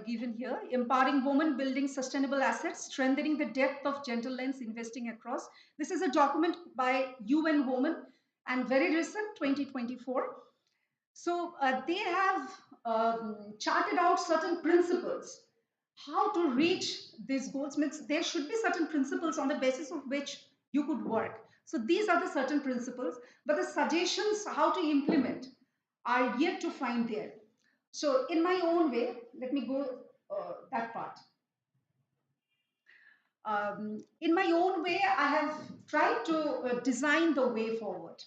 N: given here: empowering women, building sustainable assets, strengthening the depth of gender lens, investing across. This is a document by UN Women, and very recent, 2024. So they have charted out certain principles, how to reach these goals. Means there should be certain principles on the basis of which you could work. So these are the certain principles, but the suggestions how to implement are yet to find there. So in my own way, let me go that part. In my own way, I have tried to design the way forward.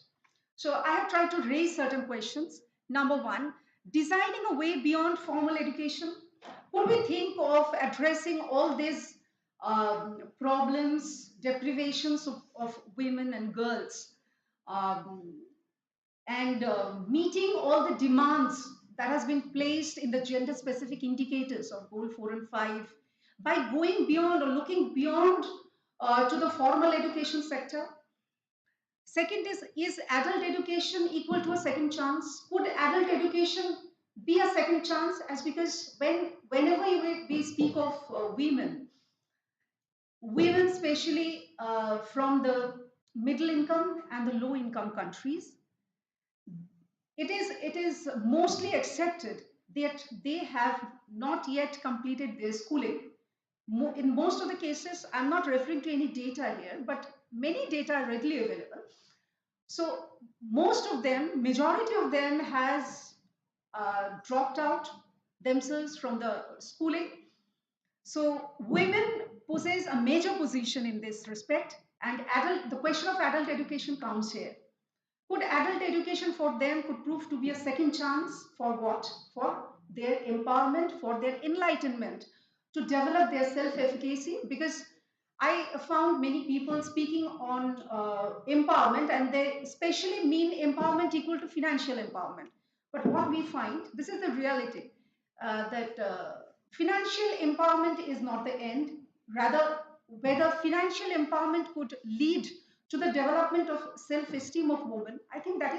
N: So I have tried to raise certain questions. Number one, designing a way beyond formal education. Could we think of addressing all these problems, deprivations of women and girls, and meeting all the demands that has been placed in the gender specific indicators of goal 4 and 5 by going beyond or looking beyond to the formal education sector? Second is adult education equal to a second chance? Could adult education be a second chance? As because whenever we speak of women especially from the middle income and the low income countries, it is mostly accepted that they have not yet completed their schooling. In most of the cases, I'm not referring to any data here, but many data are readily available. So most of them, majority of them has dropped out themselves from the schooling. So women possess a major position in this respect, and the question of adult education comes here. Could adult education for them could prove to be a second chance for what? For their empowerment, for their enlightenment, to develop their self-efficacy. Because I found many people speaking on empowerment, and they especially mean empowerment equal to financial empowerment. But what we find, this is the reality, that financial empowerment is not the end. Rather, whether financial empowerment could lead to the development of self-esteem of women, I think that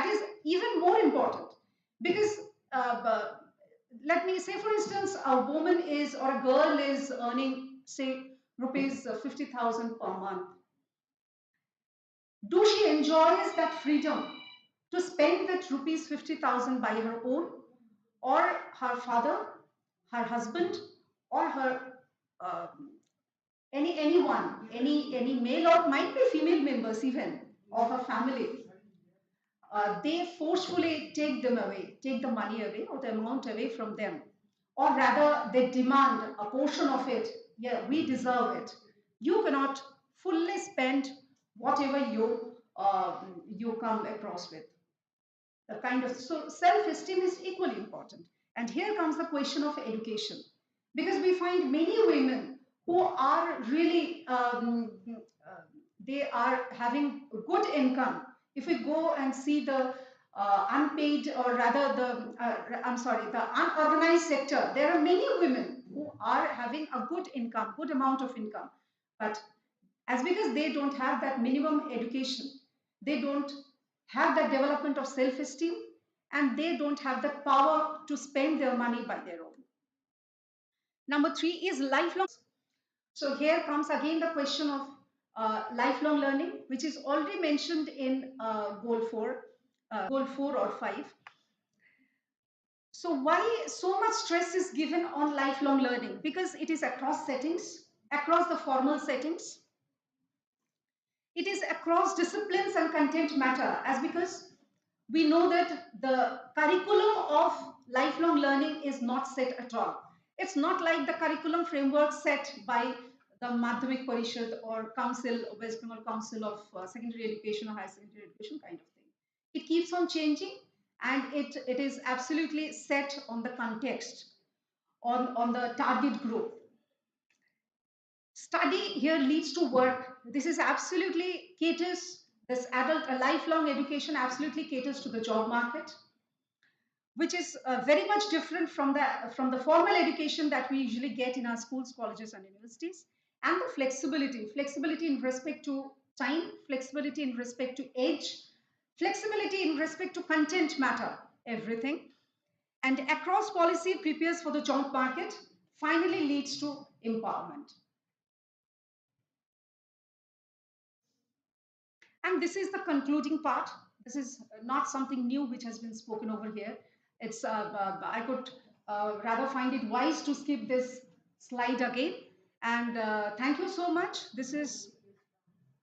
N: is even more important. Because let me say, for instance, a woman is, or a girl is earning, say, rupees 50,000 per month. Do she enjoys that freedom to spend that rupees 50,000 by her own, or her father, her husband, or her anyone, any male or might be female members even of her family? They forcefully take them away, take the money away or the amount away from them, or rather they demand a portion of it. Yeah, we deserve it. You cannot fully spend whatever you come across with. The kind of, so self-esteem is equally important. And here comes the question of education, because we find many women who are really they are having good income. If we go and see the unpaid, or rather I'm sorry, the unorganized sector, there are many women who are having a good income, good amount of income. But as because they don't have that minimum education, they don't have that development of self-esteem, and they don't have the power to spend their money by their own. Number three is lifelong. So here comes again the question of lifelong learning, which is already mentioned in goal 4 or 5. So why so much stress is given on lifelong learning? Because it is across settings, across the formal settings. It is across disciplines and content matter, as because we know that the curriculum of lifelong learning is not set at all. It's not like the curriculum framework set by the Madhyamik Parishad or Council, West Bengal Council of Secondary Education or Higher Secondary Education kind of thing. It keeps on changing, and it is absolutely set on the context, on the target group. Study here leads to work. This is absolutely caters, this adult lifelong education absolutely caters to the job market, which is very much different from the formal education that we usually get in our schools, colleges, and universities. And the flexibility in respect to time, flexibility in respect to age, flexibility in respect to content matter, everything. And across policy prepares for the job market, finally leads to empowerment. And this is the concluding part. This is not something new which has been spoken over here. It's I could rather find it wise to skip this slide again. And thank you so much. This is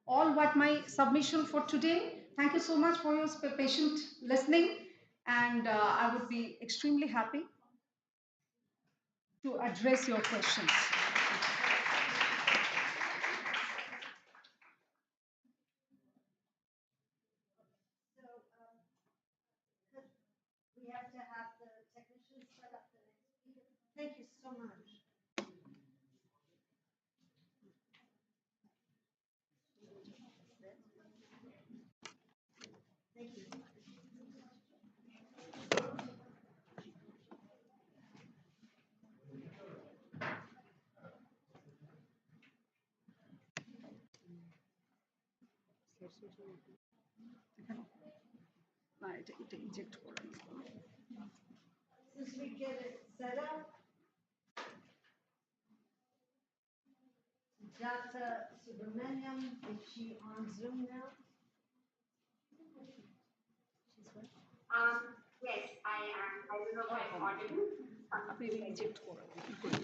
N: all what my submission for today. Thank you so much for your patient listening. And I would be extremely happy to address your questions.
F: We have to have the technicians set up the next speaker. Thank you so much. Thank you. Since we get it set up, Dr. Subramaniam, is she on Zoom now?
O: Yes, I am. I don't know if I'm audible.
N: আপনি reject করেন কি করে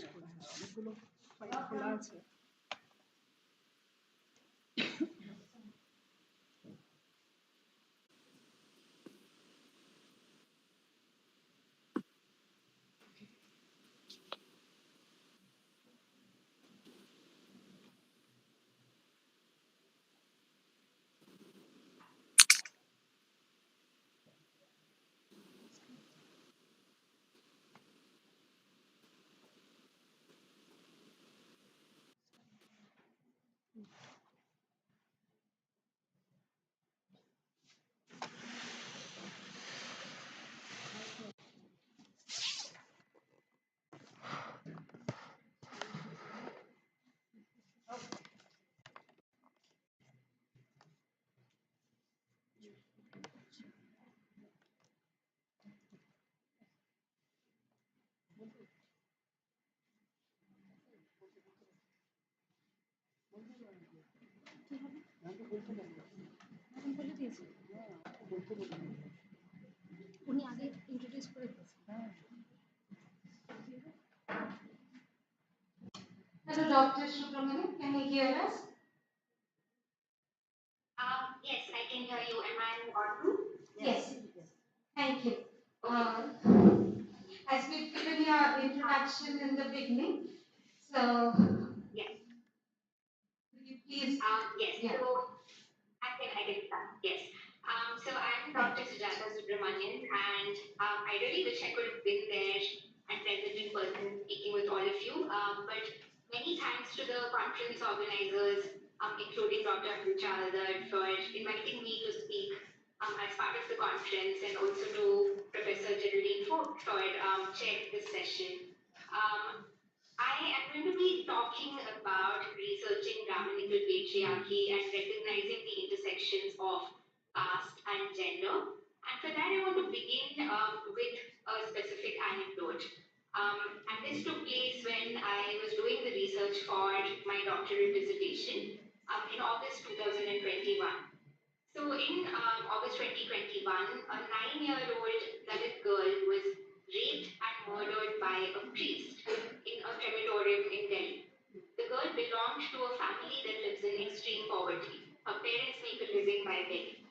N: অনেকগুলো file খোলা আছে
J: উনি আগে introduce করে দিয়েছেন।
M: Hello, Dr. Subramaniam, can you hear us?
O: Yes, I can hear you. Am I audible?
M: Yes. Thank you. As we've given your introduction in the beginning, so
O: Yes.
M: could you please?
O: Yes.
M: Yeah.
O: So I can start. Yes. So I'm Dr. Sujata Subramanian, and I really wish I could have been there and present in person speaking with all of you. But Many thanks to the conference organizers, including Dr. Chalder, for inviting me to speak as part of the conference, and also to Professor Geraldine Foote for chairing this session. I am going to be talking about researching Brahminical patriarchy and recognizing the intersections of caste and gender. And for that, I want to begin with a specific anecdote. And this took place when I was doing the research for my doctoral dissertation in August 2021. So in August 2021, a 9-year-old Dalit girl was raped and murdered by a priest in a crematorium in Delhi. The girl belonged to a family that lives in extreme poverty. Her parents make a living by begging.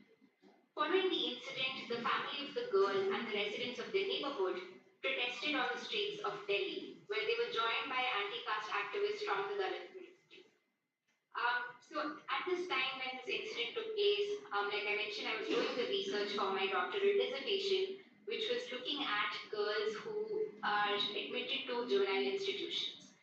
O: Following the incident, the family of the girl and the residents of the neighborhood protested on the streets of Delhi, where they were joined by anti-caste activists from the Dalit community. So at this time when this incident took place, like I mentioned, I was doing the research for my doctoral dissertation, which was looking at girls who are admitted to juvenile institutions.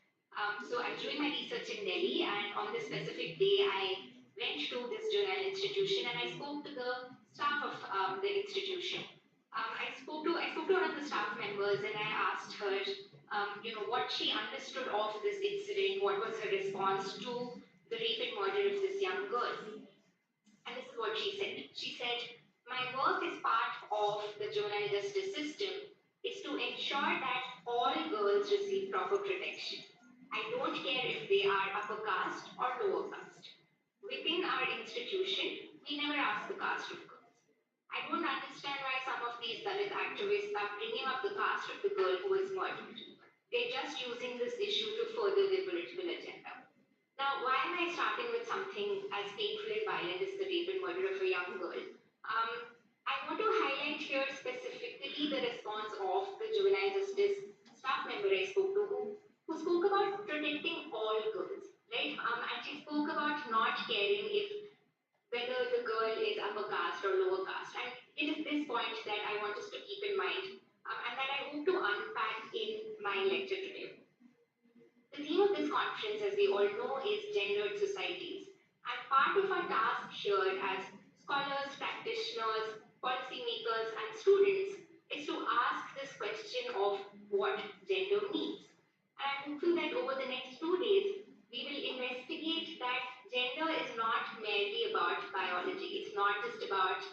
O: So I was doing my research in Delhi, and on this specific day, I went to this juvenile institution and I spoke to the staff of the institution. I spoke to one of the staff members and I asked her, what she understood of this incident, what was her response to the rape and murder of this young girl. And this is what she said. She said, "My work as part of the juvenile justice system is to ensure that all girls receive proper protection. I don't care if they are upper caste or lower caste. Within our institution, we never ask the caste of girls. I don't understand why some of these Dalit activists are bringing up the caste of the girl who was murdered. They're just using this issue to further their political agenda." Now, why am I starting with something as painful and violent as the rape and murder of a young girl? I want to highlight here specifically the response of the juvenile justice staff member I spoke to, who spoke about protecting all girls, right? And she spoke about not caring if whether the girl is upper caste or lower caste. And it is this point that I want us to keep in mind, and that I hope to unpack in my lecture today. The theme of this conference, as we all know, is gendered societies. And part of our task here as scholars, practitioners, policymakers, and students is to ask this question of what gender means. And I'm hopeful that over the next 2 days, we will investigate that gender is not merely about biology. It's not just about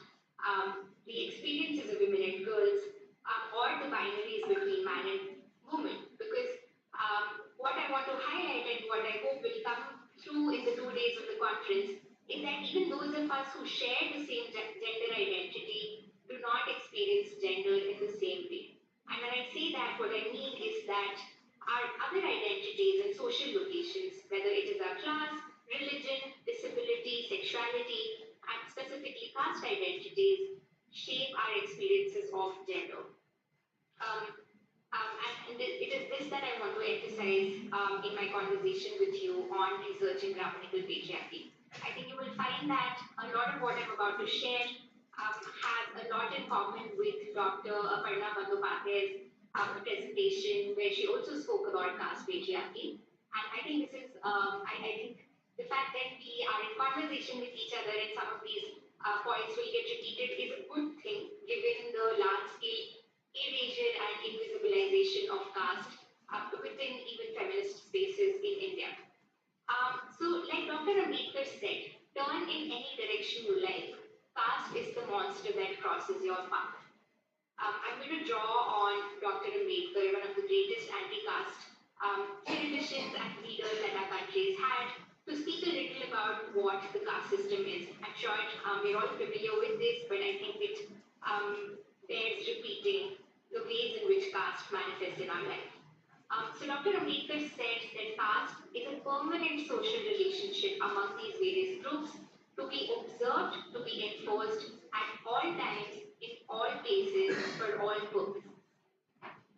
O: the experiences of women and girls or the binaries between man and woman. Because what I want to highlight and what I hope will come through in the 2 days of the conference is that even those of us who share the same gender identity do not experience gender in the same way. And when I say that, what I mean is that our other identities and social locations, whether it is our class, religion, disability, sexuality, and specifically caste identities, shape our experiences of gender. And it is this that I want to emphasize in my conversation with you on researching Brahminical patriarchy. I think you will find that a lot of what I'm about to share has a lot in common with Dr. Aparna Bandyopadhyay's presentation, where she also spoke about caste patriarchy. And I think this is, I think the fact that we are in conversation with each other and some of these points will get repeated is a good thing, given the large scale evasion and invisibilization of caste within even feminist spaces in India. So, like Dr. Ambedkar said, turn in any direction you like. Caste is the monster that crosses your path. I'm going to draw on Dr. Ambedkar, one of the greatest anti-caste theoreticians and leaders that our country has had, to speak a little about what the caste system is. I'm sure we're all familiar with this, but I think it bears repeating the ways in which caste manifests in our life. So Dr. Ambedkar said that caste is a permanent social relationship among these various groups to be observed, to be enforced at all times, in all places, for all purposes.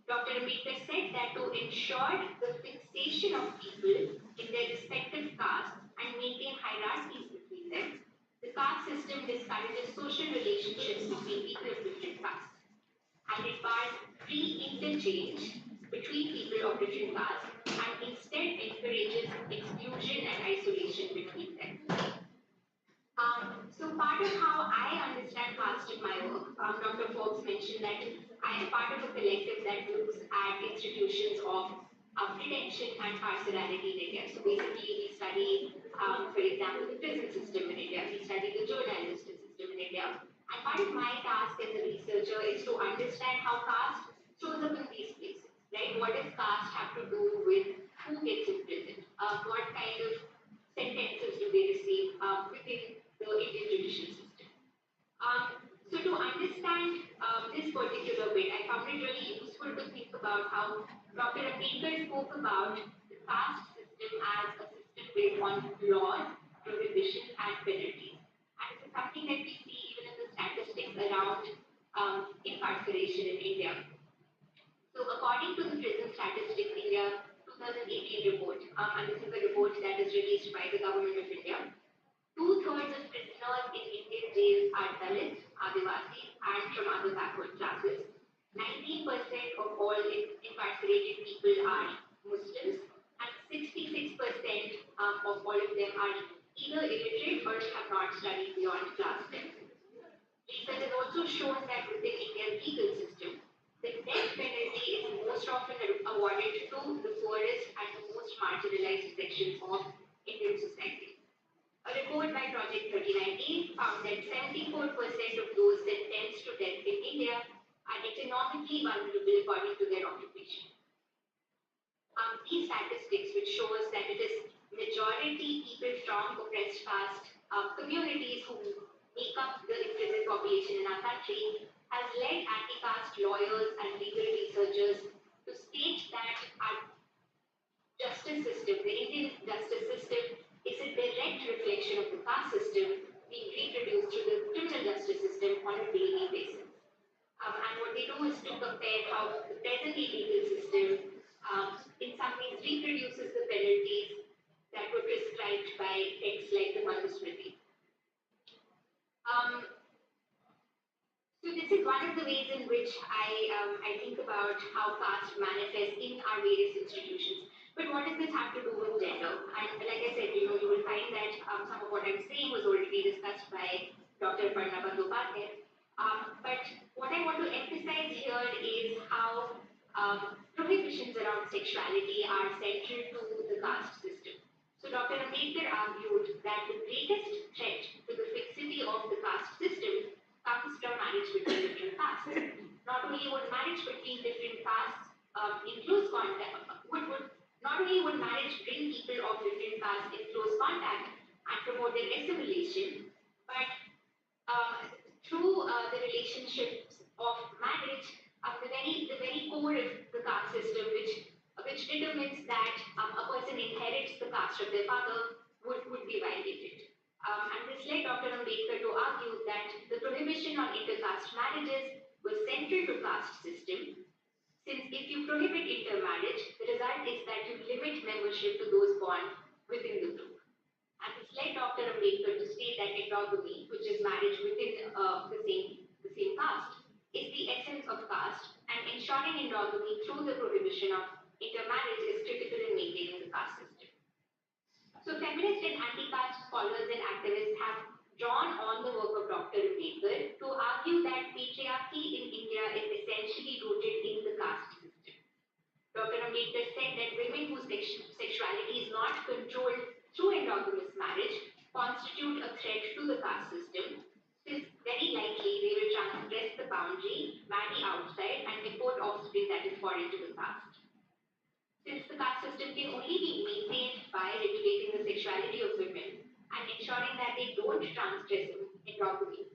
O: Dr. Ambedkar said that to ensure the fixation of people in their respective castes and maintain hierarchies between them, the caste system discourages social relationships between people of different castes, and it bars free interchange between people of different castes and instead encourages exclusion and isolation between them. So part of how I understand caste in my work, Dr. Forbes mentioned that I am part of a collective that looks at institutions of detention and carcerality in India. So basically we study, for example, the prison system in India, we study the juvenile justice system in India. And part of my task as a researcher is to understand how caste shows up in these places, right? What does caste have to do with who gets imprisoned? What kind of sentences do they receive within the Indian judicial system? So to understand this particular bit, I found it really useful to think about how Dr. Ambedkar spoke about the caste system as a system based on laws, prohibition, and penalties. And this is something that we see even in the statistics around incarceration in India. So according to the Prison Statistics India 2018 report, and this is a report that is released by the Government of India, 2/3 of prisoners in Indian jails are Dalits, Adivasis, and from other backward classes. 19% of all incarcerated people are Muslims, and 66% of all of them are either illiterate or have not studied beyond class 10. Research has also shown that within India's legal system, the death penalty is most often awarded to the poorest and the most marginalized sections of Indian society. A report by Project 3019 found that 74% of those sentenced to death in India are economically vulnerable according to their occupation. These statistics, which shows that it is majority people from oppressed caste communities who make up the imprisoned population in our country, has led anti-caste lawyers and legal researchers to state that our justice system, the Indian justice system, is a direct reflection of the caste system being reproduced through the criminal justice system on a daily basis. And what they do is to compare how the present legal system in some ways reproduces the penalties that were prescribed by texts like the Manusmriti. So this is one of the ways in which I think about how caste manifests in our various institutions. But what does this have to do with gender? And like I said, you will find that some of what I'm saying was already discussed by Dr. Parna Bandyopadhyay. But what I want to emphasize here is how prohibitions around sexuality are central to the caste system. So Dr. Ambedkar argued that the greatest threat to the fixity of the caste system comes from marriage between different castes. Not only would marriage between different castes in close contact, not only would marriage bring people of different castes in close contact and promote their assimilation, but through the relationships of marriage, the very core of the caste system, which determines that a person inherits the caste of their father, would be violated. And this led Dr. Ambedkar to argue that the prohibition on intercaste marriages was central to caste system, since if you prohibit intermarriage, the result is that you limit membership to those born within the group. And this led Dr. Ambedkar to state that endogamy, which is marriage within the same caste, is the essence of caste, and ensuring endogamy through the prohibition of intermarriage is critical in maintaining the caste system. So feminist and anti-caste scholars and activists have drawn on the work of Dr. Ambedkar to argue that patriarchy in India is essentially rooted in the caste system. Dr. Ambedkar said that women whose sexuality is not controlled through endogamous marriage constitute a threat to the caste system, since very likely they will transgress the boundary, marry outside, and import offspring that is foreign to the caste. Since the caste system can only be maintained by regulating the sexuality of women and ensuring that they don't transgress endogamy,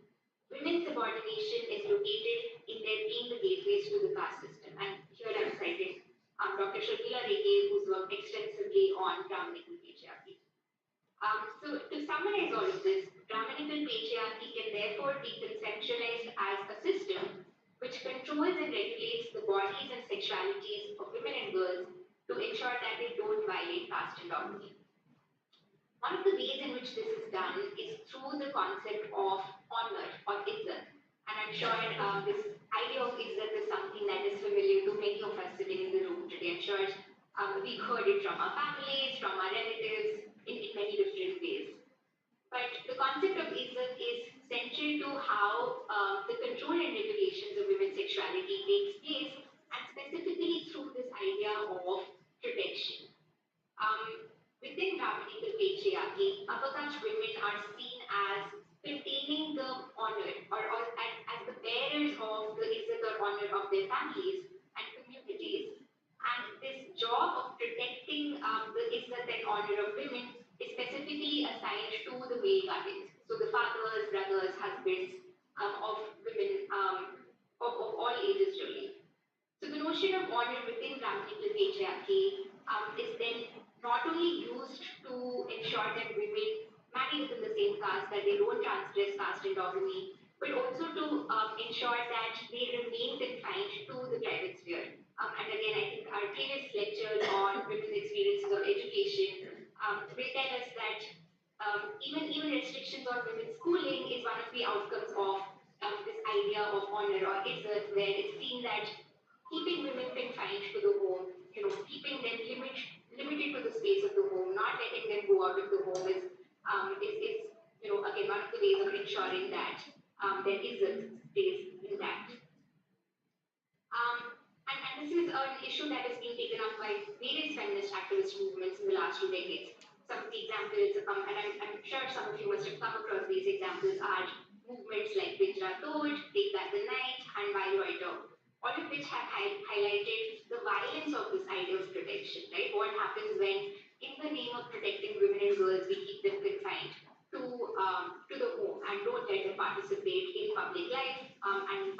O: women's subordination is located in their being the gateways to the caste system. And here I'm citing Dr. Sharmila Rege, who's worked extensively on Brahminical patriarchy. So to summarize all of this, Brahminical patriarchy can therefore be conceptualized as a system which controls and regulates the bodies and sexualities of women and girls to ensure that they don't violate caste endogamy. One of the ways in which this is done is through the concept of honor or izzat. And I'm sure this idea of izzat is something that is familiar to many of us sitting in the room patriarchy. I'm sure we've heard it from our families, from our relatives, in many different ways. But the concept of Izzat is central to how the control and regulations of women's sexuality takes place, and specifically through this idea of protection. Within Brahminical patriarchy, upper caste women are seen as containing the honor or as the bearers of the izzat or honor of their families and communities. And this job of protecting the izzat and honor of women is specifically assigned to the male guardians. So the fathers, brothers, husbands of women of all ages really. So the notion of honor within Brahminical patriarchy is then not only used to ensure that women marry within the same caste, that they don't transgress caste endogamy, but also to ensure that they remain confined to the private sphere. And again, I think our previous lecture on women's experiences of education will tell us that even restrictions on women's schooling is one of the outcomes of this idea of honor or izzat, where it's seen that keeping women confined to the home, keeping them limited to the space of the home, not letting them go out of the home is again one of the ways of ensuring that their izzat stays intact. And this is an issue that is being taken up by various feminist activist movements in the last 2 decades. Some of the examples, and I'm sure some of you must have come across these examples, are movements like Vijra Tod, Take Back the Night, and While Loiter, all of which have highlighted the violence of this idea of protection, right? What happens when, in the name of protecting women and girls, we keep them confined to the home and don't let them participate in public life and in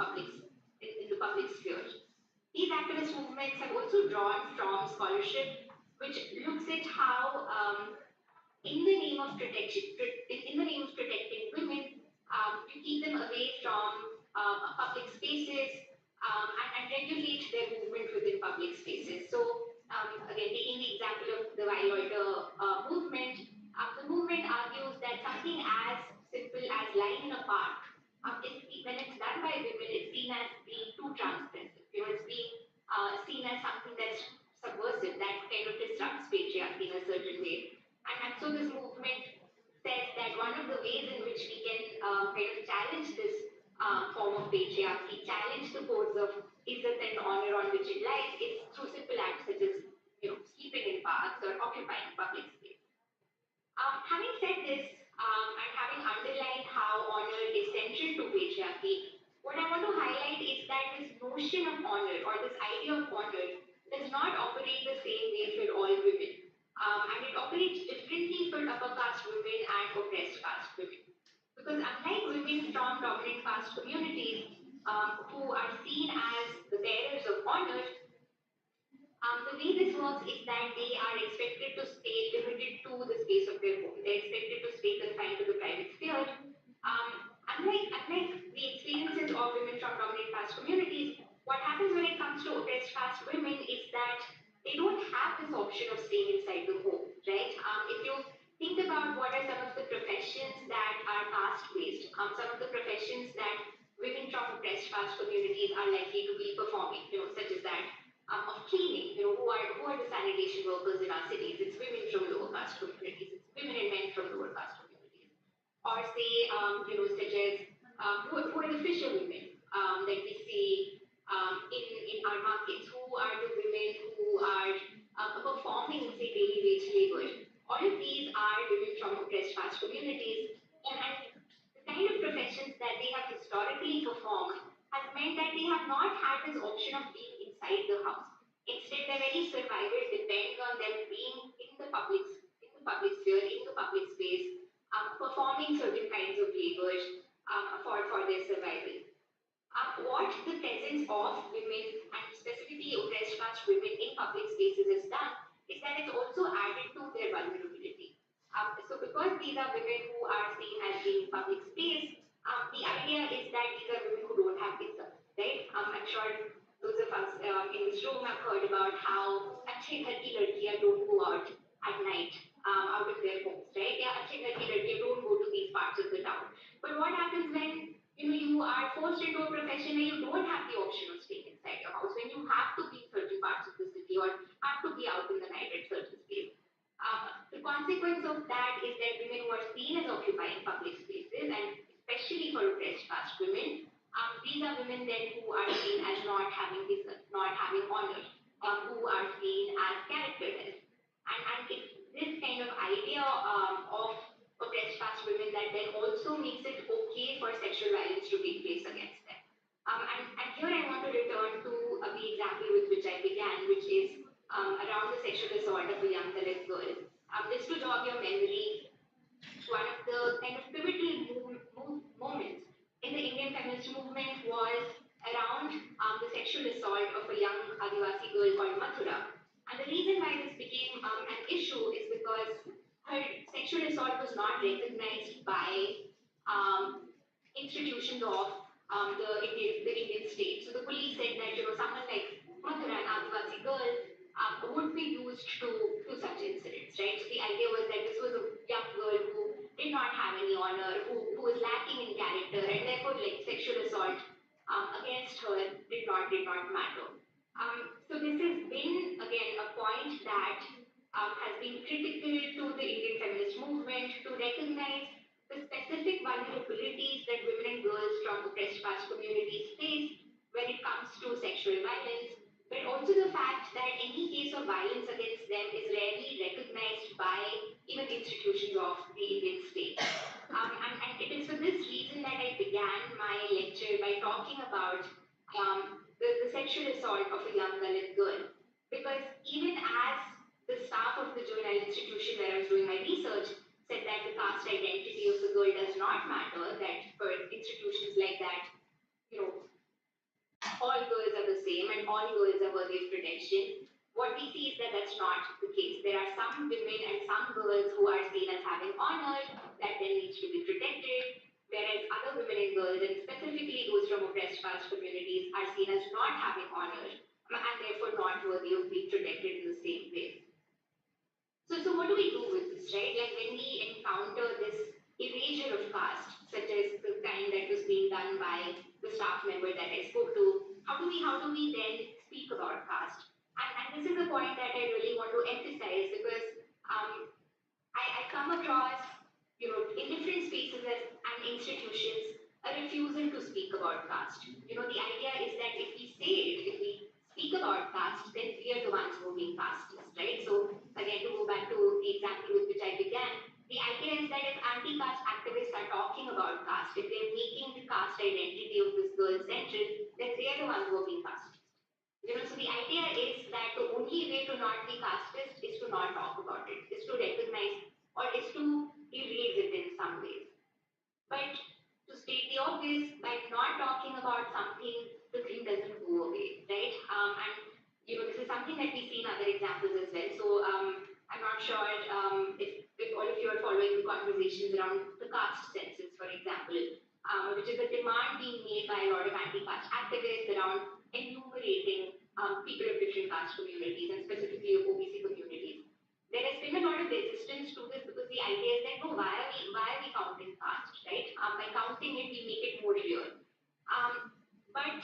O: the public sphere. These activist movements have also drawn from scholarship which looks at how, in the name of protecting women, you keep them away from public spaces and regulate their movement within public spaces. So, again, taking the example of the While Loiter movement, the movement argues that something as simple as lying in a park, when it's done by women, it's seen as being too transgressive. It's being seen as something that's subversive, that kind of disrupts patriarchy in a certain way. And so this movement says that one of the ways in which we can kind of challenge this form of patriarchy, challenge the codes of izzat and honor on which it lies, is through simple acts such as sleeping in parks or occupying public space. Having said this, and having underlined how honor is central to patriarchy, what I want to highlight is that this notion of honor or this idea of honor does not operate the same way for all women. And it operates differently for upper caste women and oppressed caste women. Because unlike women from dominant caste communities who are seen as the bearers of honor, the way this works is that they are expected to stay limited to the space of their home. They're expected to stay confined to the private sphere. Unlike the experiences of women from dominant caste communities, what happens when it comes to oppressed caste women is that they don't have this option of staying inside the home, right? If you think about what are some of the professions that are caste-based, some of the professions that women from oppressed caste communities are likely to be performing, such as that of cleaning, who are the sanitation workers in our cities? It's women from lower caste communities. It's women and men from lower caste communities. Or say, such as who are the fisherwomen that we see in our markets? Who are the women who are performing, say, daily wage labor? All of these are women from oppressed caste communities, and the kind of professions that they have historically performed has meant that they have not had this option of being inside the house. Instead, their very survival depends on them being in the public sphere, in the public space, performing certain kinds of labor for their survival. What the presence of women, and specifically oppressed caste women in public spaces, has done is that it's also added to their vulnerability. So because these are women who are seen as being in public space, the idea is that these are women who don't have izzat, right? I'm sure those of us in this room have heard about how अच्छे घर की लड़कियां don't go out at night out of their homes, right? Yeah, अच्छे घर की लड़कियां don't go to these parts of the town. But what happens when you are forced into a profession where you don't have the option of staying inside your house, when you have to be in certain parts of the city, or that is that women who are seen as occupying public spaces, and especially for oppressed caste women, these are women then who are seen as not having not having honor, who are seen as characterless. And it's this kind of idea of oppressed caste women that then also makes it okay for sexual violence to take place against them. And here I want to return to the example with which I began, which is around the sexual assault of a young Dalit girl. Just to jog your memory, one of the kind of pivotal moments in the Indian feminist movement was around the sexual assault of a young Adivasi girl called Mathura. And the reason why this became an issue is because her sexual assault was not recognized by institutions of the Indian state. So the police said that someone like Mathura, an Adivasi girl, would be used to such incidents, right? So the idea was that this was a young girl who did not have any honor, who was lacking in character, and therefore like sexual assault against her did not matter. So this has been again a point that has been critical to the Indian feminist movement to recognize the specific vulnerabilities that women and girls from oppressed caste communities face when it comes to sexual violence, but also the fact that any case of violence against them is rarely recognized by even institutions of the Indian state. And it is for this reason that I began my lecture by talking about the sexual assault of a young Dalit girl. Because even as the staff of the juvenile institution where I was doing my research said that the caste identity of the girl does not matter, that for institutions like that, all girls are the same and all girls are worthy of protection. What we see is that that's not the case. There are some women and some girls who are seen as having honor that then needs to be protected, whereas other women and girls, and specifically those from oppressed caste communities, are seen as not having honor and therefore not worthy of being protected in the same way. So what do we do with this, right? Like when we encounter this erasure of caste, such as the kind that was being done by the staff member that I spoke to, how do we then speak about caste? And this is a point that I really want to emphasize because I come across, in different spaces and institutions, a refusal to speak about caste. The idea is that if we say it, if we speak about caste, then we are the ones who are being casteless, right? So again, to go back to the example with which I began, the idea is that if anti-caste activists are talking about caste, if they're making the caste identity of this girl central, then they are the ones who are being casteless. So the idea is that the only way to not be casteist is to not talk about it, is to recognize or is to erase it in some ways. But to state the obvious, by not talking about something, the thing doesn't go away, right? And this is something that we see in other examples as well. So I'm not sure if all of you are following the conversations around the caste census, for example, which is a demand being made by a lot of anti-caste activists around enumerating people of different caste communities and specifically of OBC communities. There has been a lot of resistance to this because the idea is that, no, why are we counting caste, right? By counting it, we make it more real. But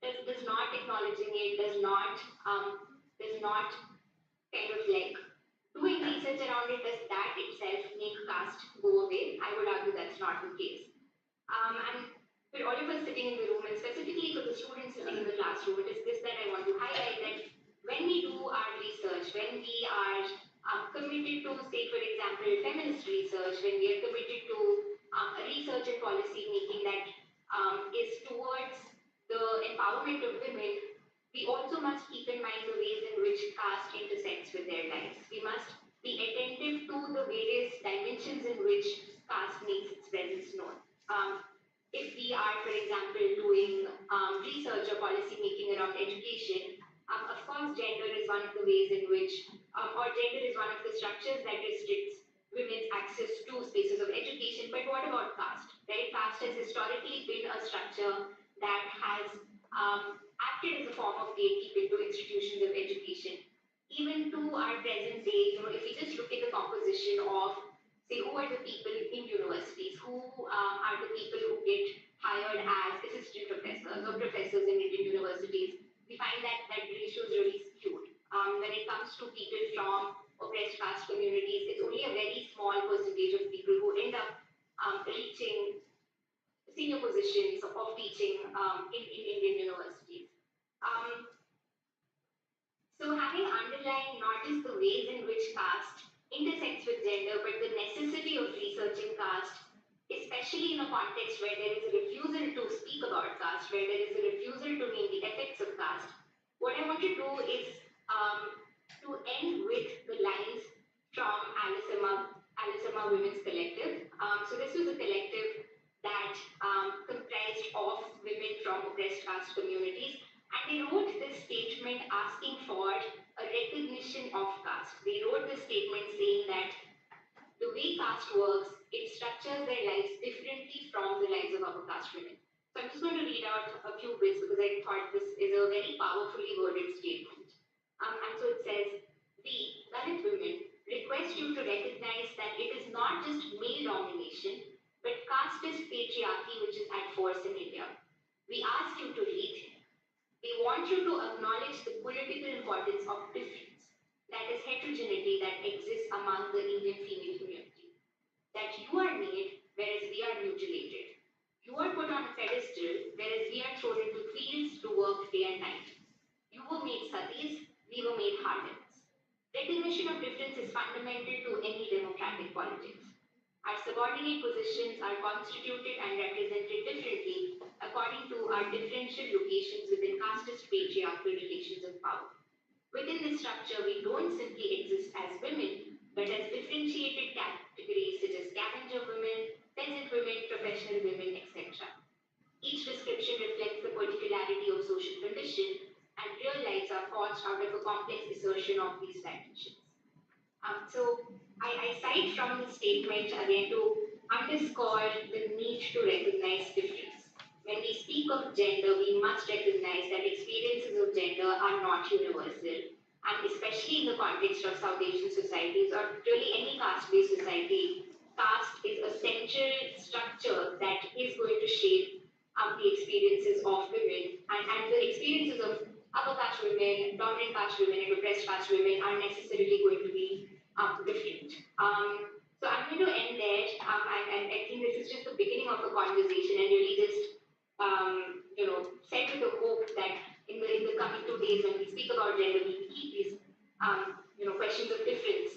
O: does not acknowledging it, does not kind of like doing research around it, does that itself make caste go away? I would argue that's not the case. And for all of us sitting in the room, and specifically for the students sitting in the classroom, it is this that I want to highlight, that when we do our research, when we are committed to, say, for example, feminist research, when we are committed to research and policy making that is towards the empowerment of women, we also must keep in mind the ways in which caste intersects with their lives. We must be attentive to the various dimensions in which caste makes its presence known. If we are, for example, doing research or policy making around education, of course, gender is one of the ways in which, or gender is one of the structures that restricts women's access to spaces of education. But what about caste? Right? Caste has historically been a structure that has acted as a form of gatekeeping to institutions of education. Even to our present day, if we just look at the composition of, say, who are the people in universities, who are the people who get hired as assistant professors or professors in Indian universities, we find that ratio is really skewed. When it comes to people from oppressed caste communities, it's only a very small percentage of people who end up reaching senior positions of teaching in Indian universities. So having underlined not just the ways in which caste intersects with gender, but the necessity of researching caste, especially in a context where there is a refusal to speak about caste, where there is a refusal to name the effects of caste, what I want to do is to end with the lines from Alice Emma Women's Collective. So this was a collective that comprised of women from oppressed caste communities, and they wrote this statement asking for a recognition of caste. They wrote this statement saying that the way caste works, it structures their lives differently from the lives of upper caste women. So I'm just going to read out a few bits because I thought this is a very powerfully worded statement. And so it says, we, Dalit women, request you to recognize that it is not just male domination, but casteist patriarchy which is at force in India. We ask you to rethink. We want you to acknowledge the political importance of difference, that is heterogeneity that exists among the Indian female community. That you are made, whereas we are mutilated. You are put on a pedestal, whereas we are thrown into fields to work day and night. You were made satis, we were made harlots. Recognition of difference is fundamental to any democratic politics. Our subordinate positions are constituted and represented differently according to our differential locations within casteist patriarchal relations of power. Within this structure, we don't simply exist as women, but as differentiated categories such as scavenger women, peasant women, professional women, etc. Each description reflects the particularity of social condition, and real lives are forged out of a complex assertion of these dimensions. So I cite from the statement again to underscore the need to recognize difference. When we speak of gender, we must recognize that experiences of gender are not universal. And especially in the context of South Asian societies or really any caste-based society, caste is a central structure that is going to shape the experiences of women. And the experiences of upper caste women, dominant caste women, and oppressed caste women are necessarily going to be different. So I'm going to end there, and I think this is just the beginning of a conversation, and really just set with the hope that in the coming 2 days when we speak about gender, we keep these questions of difference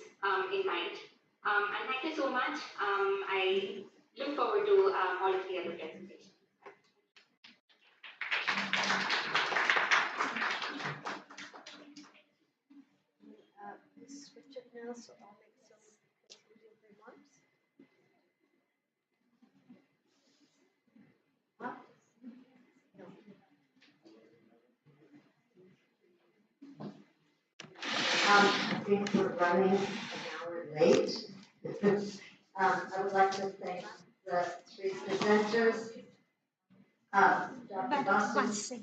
O: in mind. And thank you so much. I look forward to all of the other presentations.
F: Switch it now, so I'll make some concluding remarks. Huh? No. I think we're running an hour late. I would like to thank the three presenters. Dr. Basu.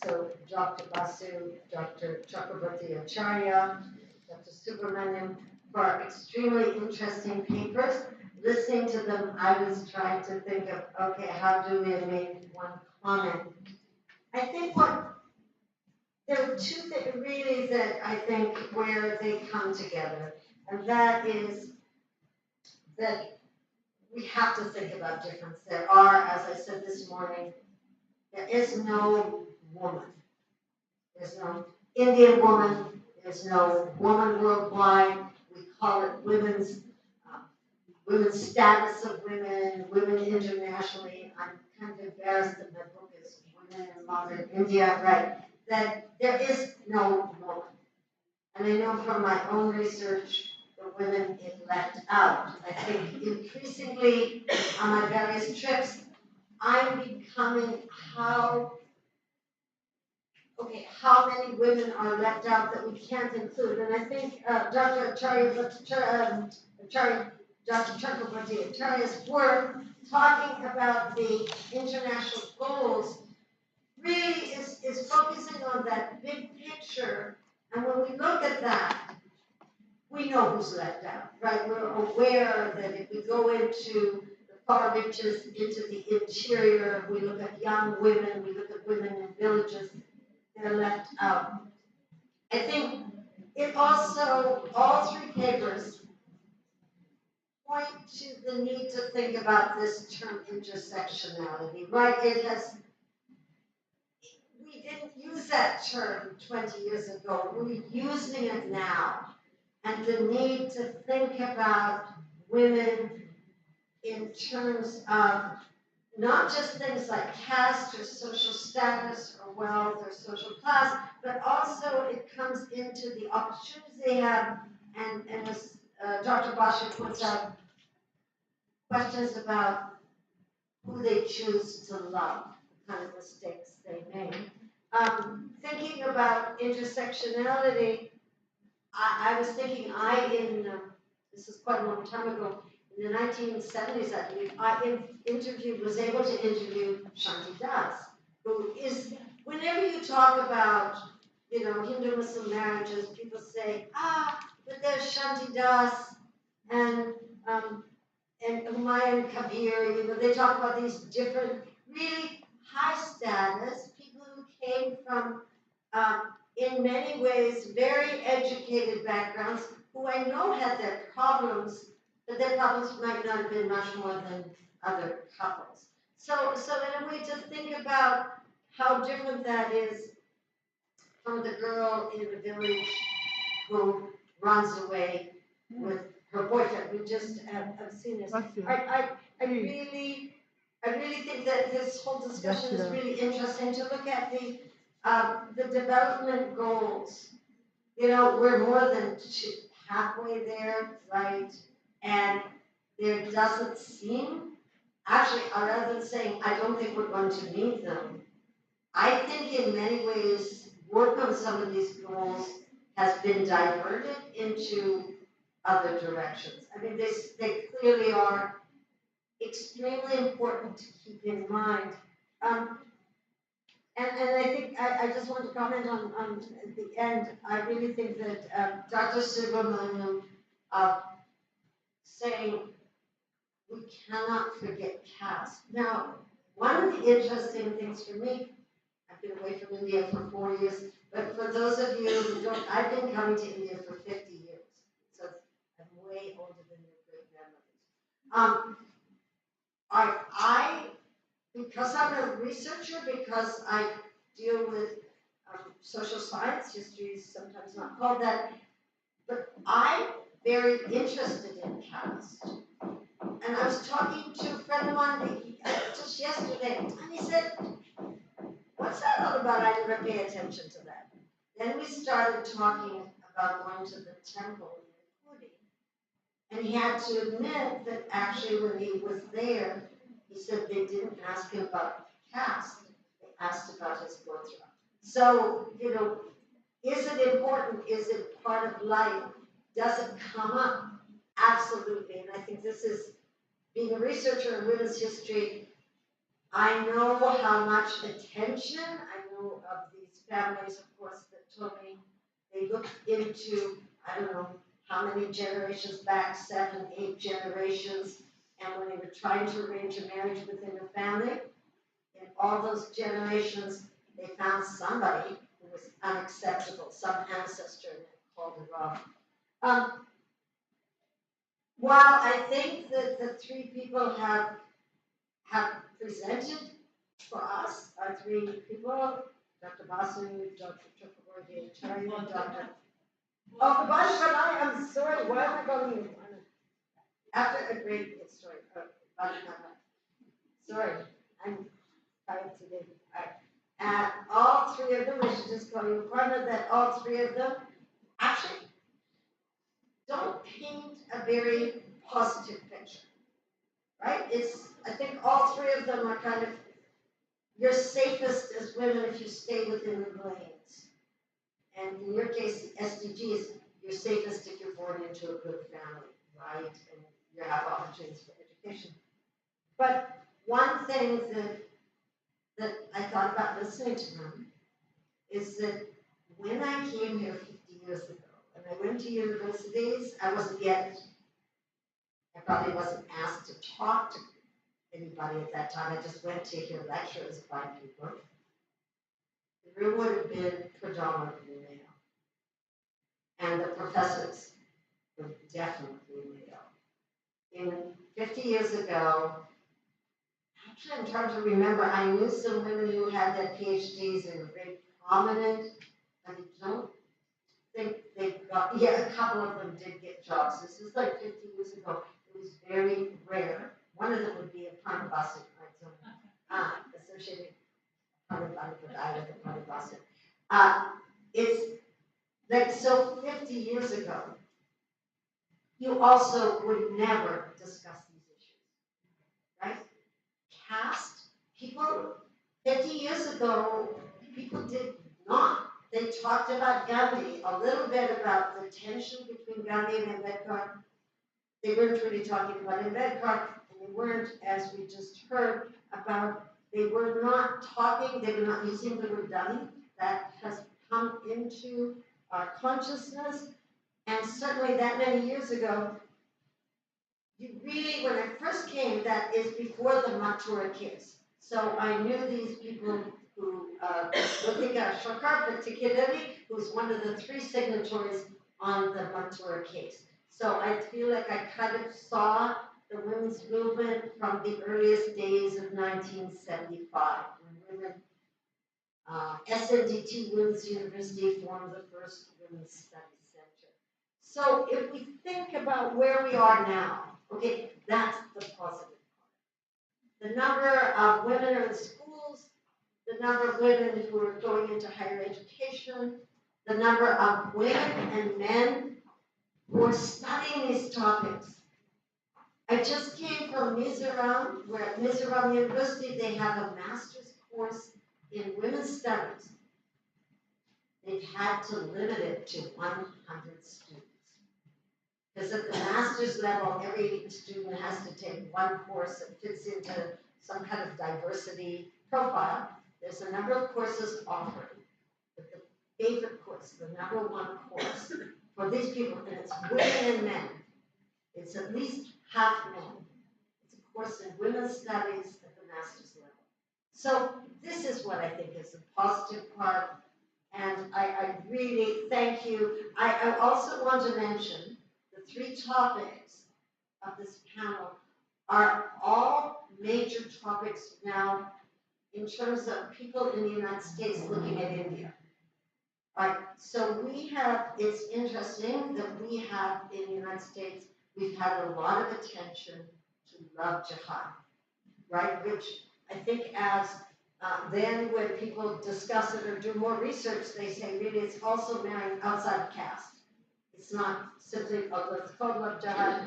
F: So Dr. Basu, Dr. Chakraborty Acharya, Dr. Subramaniam, for extremely interesting papers. Listening to them, I was trying to think of, okay, how do we make one comment? I think there are two things really that I think where they come together, and that is that we have to think about difference. There are, as I said this morning, there is no woman. There's no Indian woman. There's no woman worldwide. We call it women's status of women, women internationally. I'm kind of embarrassed that my book is Women in Modern India, right? That there is no woman. And I know from my own research, the women get left out. I think increasingly on my various trips, I'm becoming how many women are left out that we can't include. And I think Dr. Chakraborty Acharya's work talking about the international goals really is focusing on that big picture. And when we look at that, we know who's left out, right? We're aware that if we go into the far reaches into the interior. We look at young women, we look at women in villages, they're left out. I think it also, all three papers point to the need to think about this term intersectionality, right? We didn't use that term 20 years ago, we're using it now. And the need to think about women in terms of not just things like caste or social status or wealth or social class, but also it comes into the opportunities they have, and as Dr. Basha puts out, questions about who they choose to love, the kind of mistakes they make. Thinking about intersectionality, I was thinking this is quite a long time ago, in the 1970s, I believe, was able to interview Shanti Das, who is, whenever you talk about, Hindu-Muslim marriages, people say, but there's Shanti Das and Humayun Kabir, they talk about these different, really high status, people who came from, in many ways, very educated backgrounds, who I know had their problems, but their problems might not have been much more than other couples. So in a way to think about how different that is from the girl in the village who runs away with her boyfriend. We just have seen this. I really think that this whole discussion is really interesting to look at the development goals. We're more than halfway there, right? And there doesn't seem, actually, rather than saying, I don't think we're going to meet them, I think in many ways, work on some of these goals has been diverted into other directions. I mean, they clearly are extremely important to keep in mind. And I think I just want to comment on the end. I really think that Dr. Subramanian saying we cannot forget caste. Now, one of the interesting things for me, I've been away from India for 4 years, but for those of you who don't, I've been coming to India for 50 years, so I'm way older than your great-grandmothers. Because I'm a researcher, because I deal with social science, history is sometimes not called that, but I'm very interested in caste. And I was talking to a friend of mine just yesterday, and he said, what's that all about? I never pay attention to that. Then we started talking about going to the temple in Puri. And he had to admit that actually when he was there, he said they didn't ask him about caste. They asked about his birthright. So, is it important? Is it part of life? Does it come up? Absolutely. And I think this is, being a researcher in women's history, I know how much attention, I know of these families, of course, that told me they looked into, I don't know how many generations back, 7, 8 generations, and when they were trying to arrange a marriage within a family, in all those generations, they found somebody who was unacceptable, some ancestor, and they called it off. While I think that the three people have presented for us, our three people, Dr. Basu, Dr. Chakraborty, and Dr. Oh, Bajpanai, I'm sorry, why am I calling you? After a great story, Bajpanai. Sorry, I'm tired today. All three of them, I should just call you Aparna, that all three of them actually don't paint a very positive picture, right? I think all three of them are kind of, you're safest as women if you stay within the lanes. And in your case, the SDGs, you're safest if you're born into a good family, right? And you have opportunities for education. But one thing that I thought about listening to them is that when I came here 50 years ago, and I went to universities, I probably wasn't asked to talk to anybody at that time. I just went to hear lectures by people. The room would have been predominantly male. And the professors were definitely male. In 50 years ago, actually I'm trying to remember, I knew some women who had their PhDs and were very prominent, but I don't think they got, yeah, a couple of them did get jobs. This was like 50 years ago. It was very rare. One of them would be a Pranabhasan, right? So, associated Pranabhasan with the Pranabhasan. It's like, so 50 years ago, you also would never discuss these issues, right? Caste, people, 50 years ago, people did not. They talked about Gandhi, a little bit about the tension between Gandhi and Ambedkar. They weren't really talking about Ambedkar, and they weren't, as we just heard, about, they were not talking, they were not using the word Dalit. That has come into our consciousness, and certainly that many years ago, you really, when I first came, that is before the Mathura case. So I knew these people who, Latika Shokar particularly, who's one of the 3 signatories on the Mathura case. So I feel like I kind of saw the women's movement from the earliest days of 1975, when women, SNDT Women's University formed the first Women's Studies Center. So if we think about where we are now, okay, that's the positive part. The number of women in schools, the number of women who are going into higher education, the number of women and men who are studying these topics. I just came from Mizoram, where at Mizoram University they have a master's course in women's studies. They've had to limit it to 100 students. Because at the master's level, every student has to take one course that fits into some kind of diversity profile. There's a number of courses offered, but the favorite course, the number 1 course for these people, and it's women and men. It's at least half men. It's a course in women's studies at the master's level. So this is what I think is the positive part, and I really thank you. I also want to mention the 3 topics of this panel are all major topics now in terms of people in the United States looking at India. Right, so we have, it's interesting that we have in the United States, we've had a lot of attention to love jihad, right? Which I think as then when people discuss it or do more research, they say really it's also marrying outside of caste. It's not simply, let's call love jihad.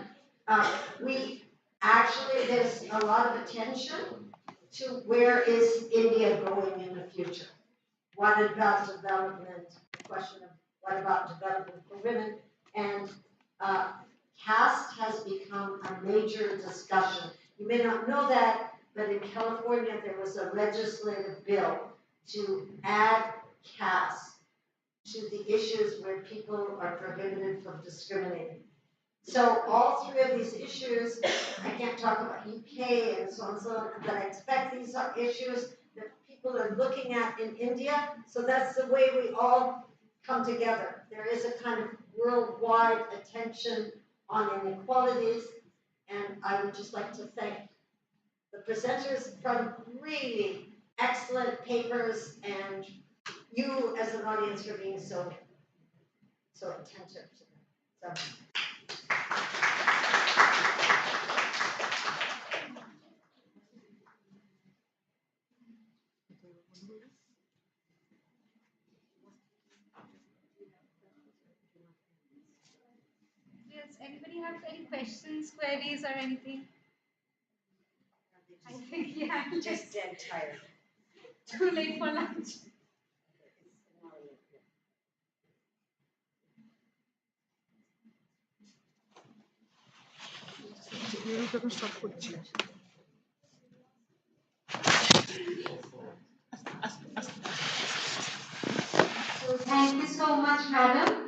F: We actually, there's a lot of attention to where is India going in the future. What about development, the question of what about development for women, and caste has become a major discussion. You may not know that, but in California there was a legislative bill to add caste to the issues where people are prohibited from discriminating. So all 3 of these issues, I can't talk about UK and so on and so on, but I expect these are issues that people are looking at in India. So that's the way we all come together. There is a kind of worldwide attention on inequalities, and I would just like to thank the presenters from really excellent papers and you as an audience for being so attentive to them. So.
E: Does anybody have any questions, queries, or anything? I think, yeah,
F: Just dead tired.
E: Too late for lunch.
M: So thank you so much, madam.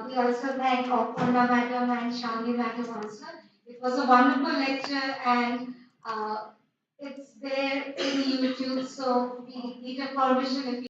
M: We also thank Opurna madam and Shangi madam also. It was a wonderful lecture, and
E: It's there in YouTube, so we need a permission if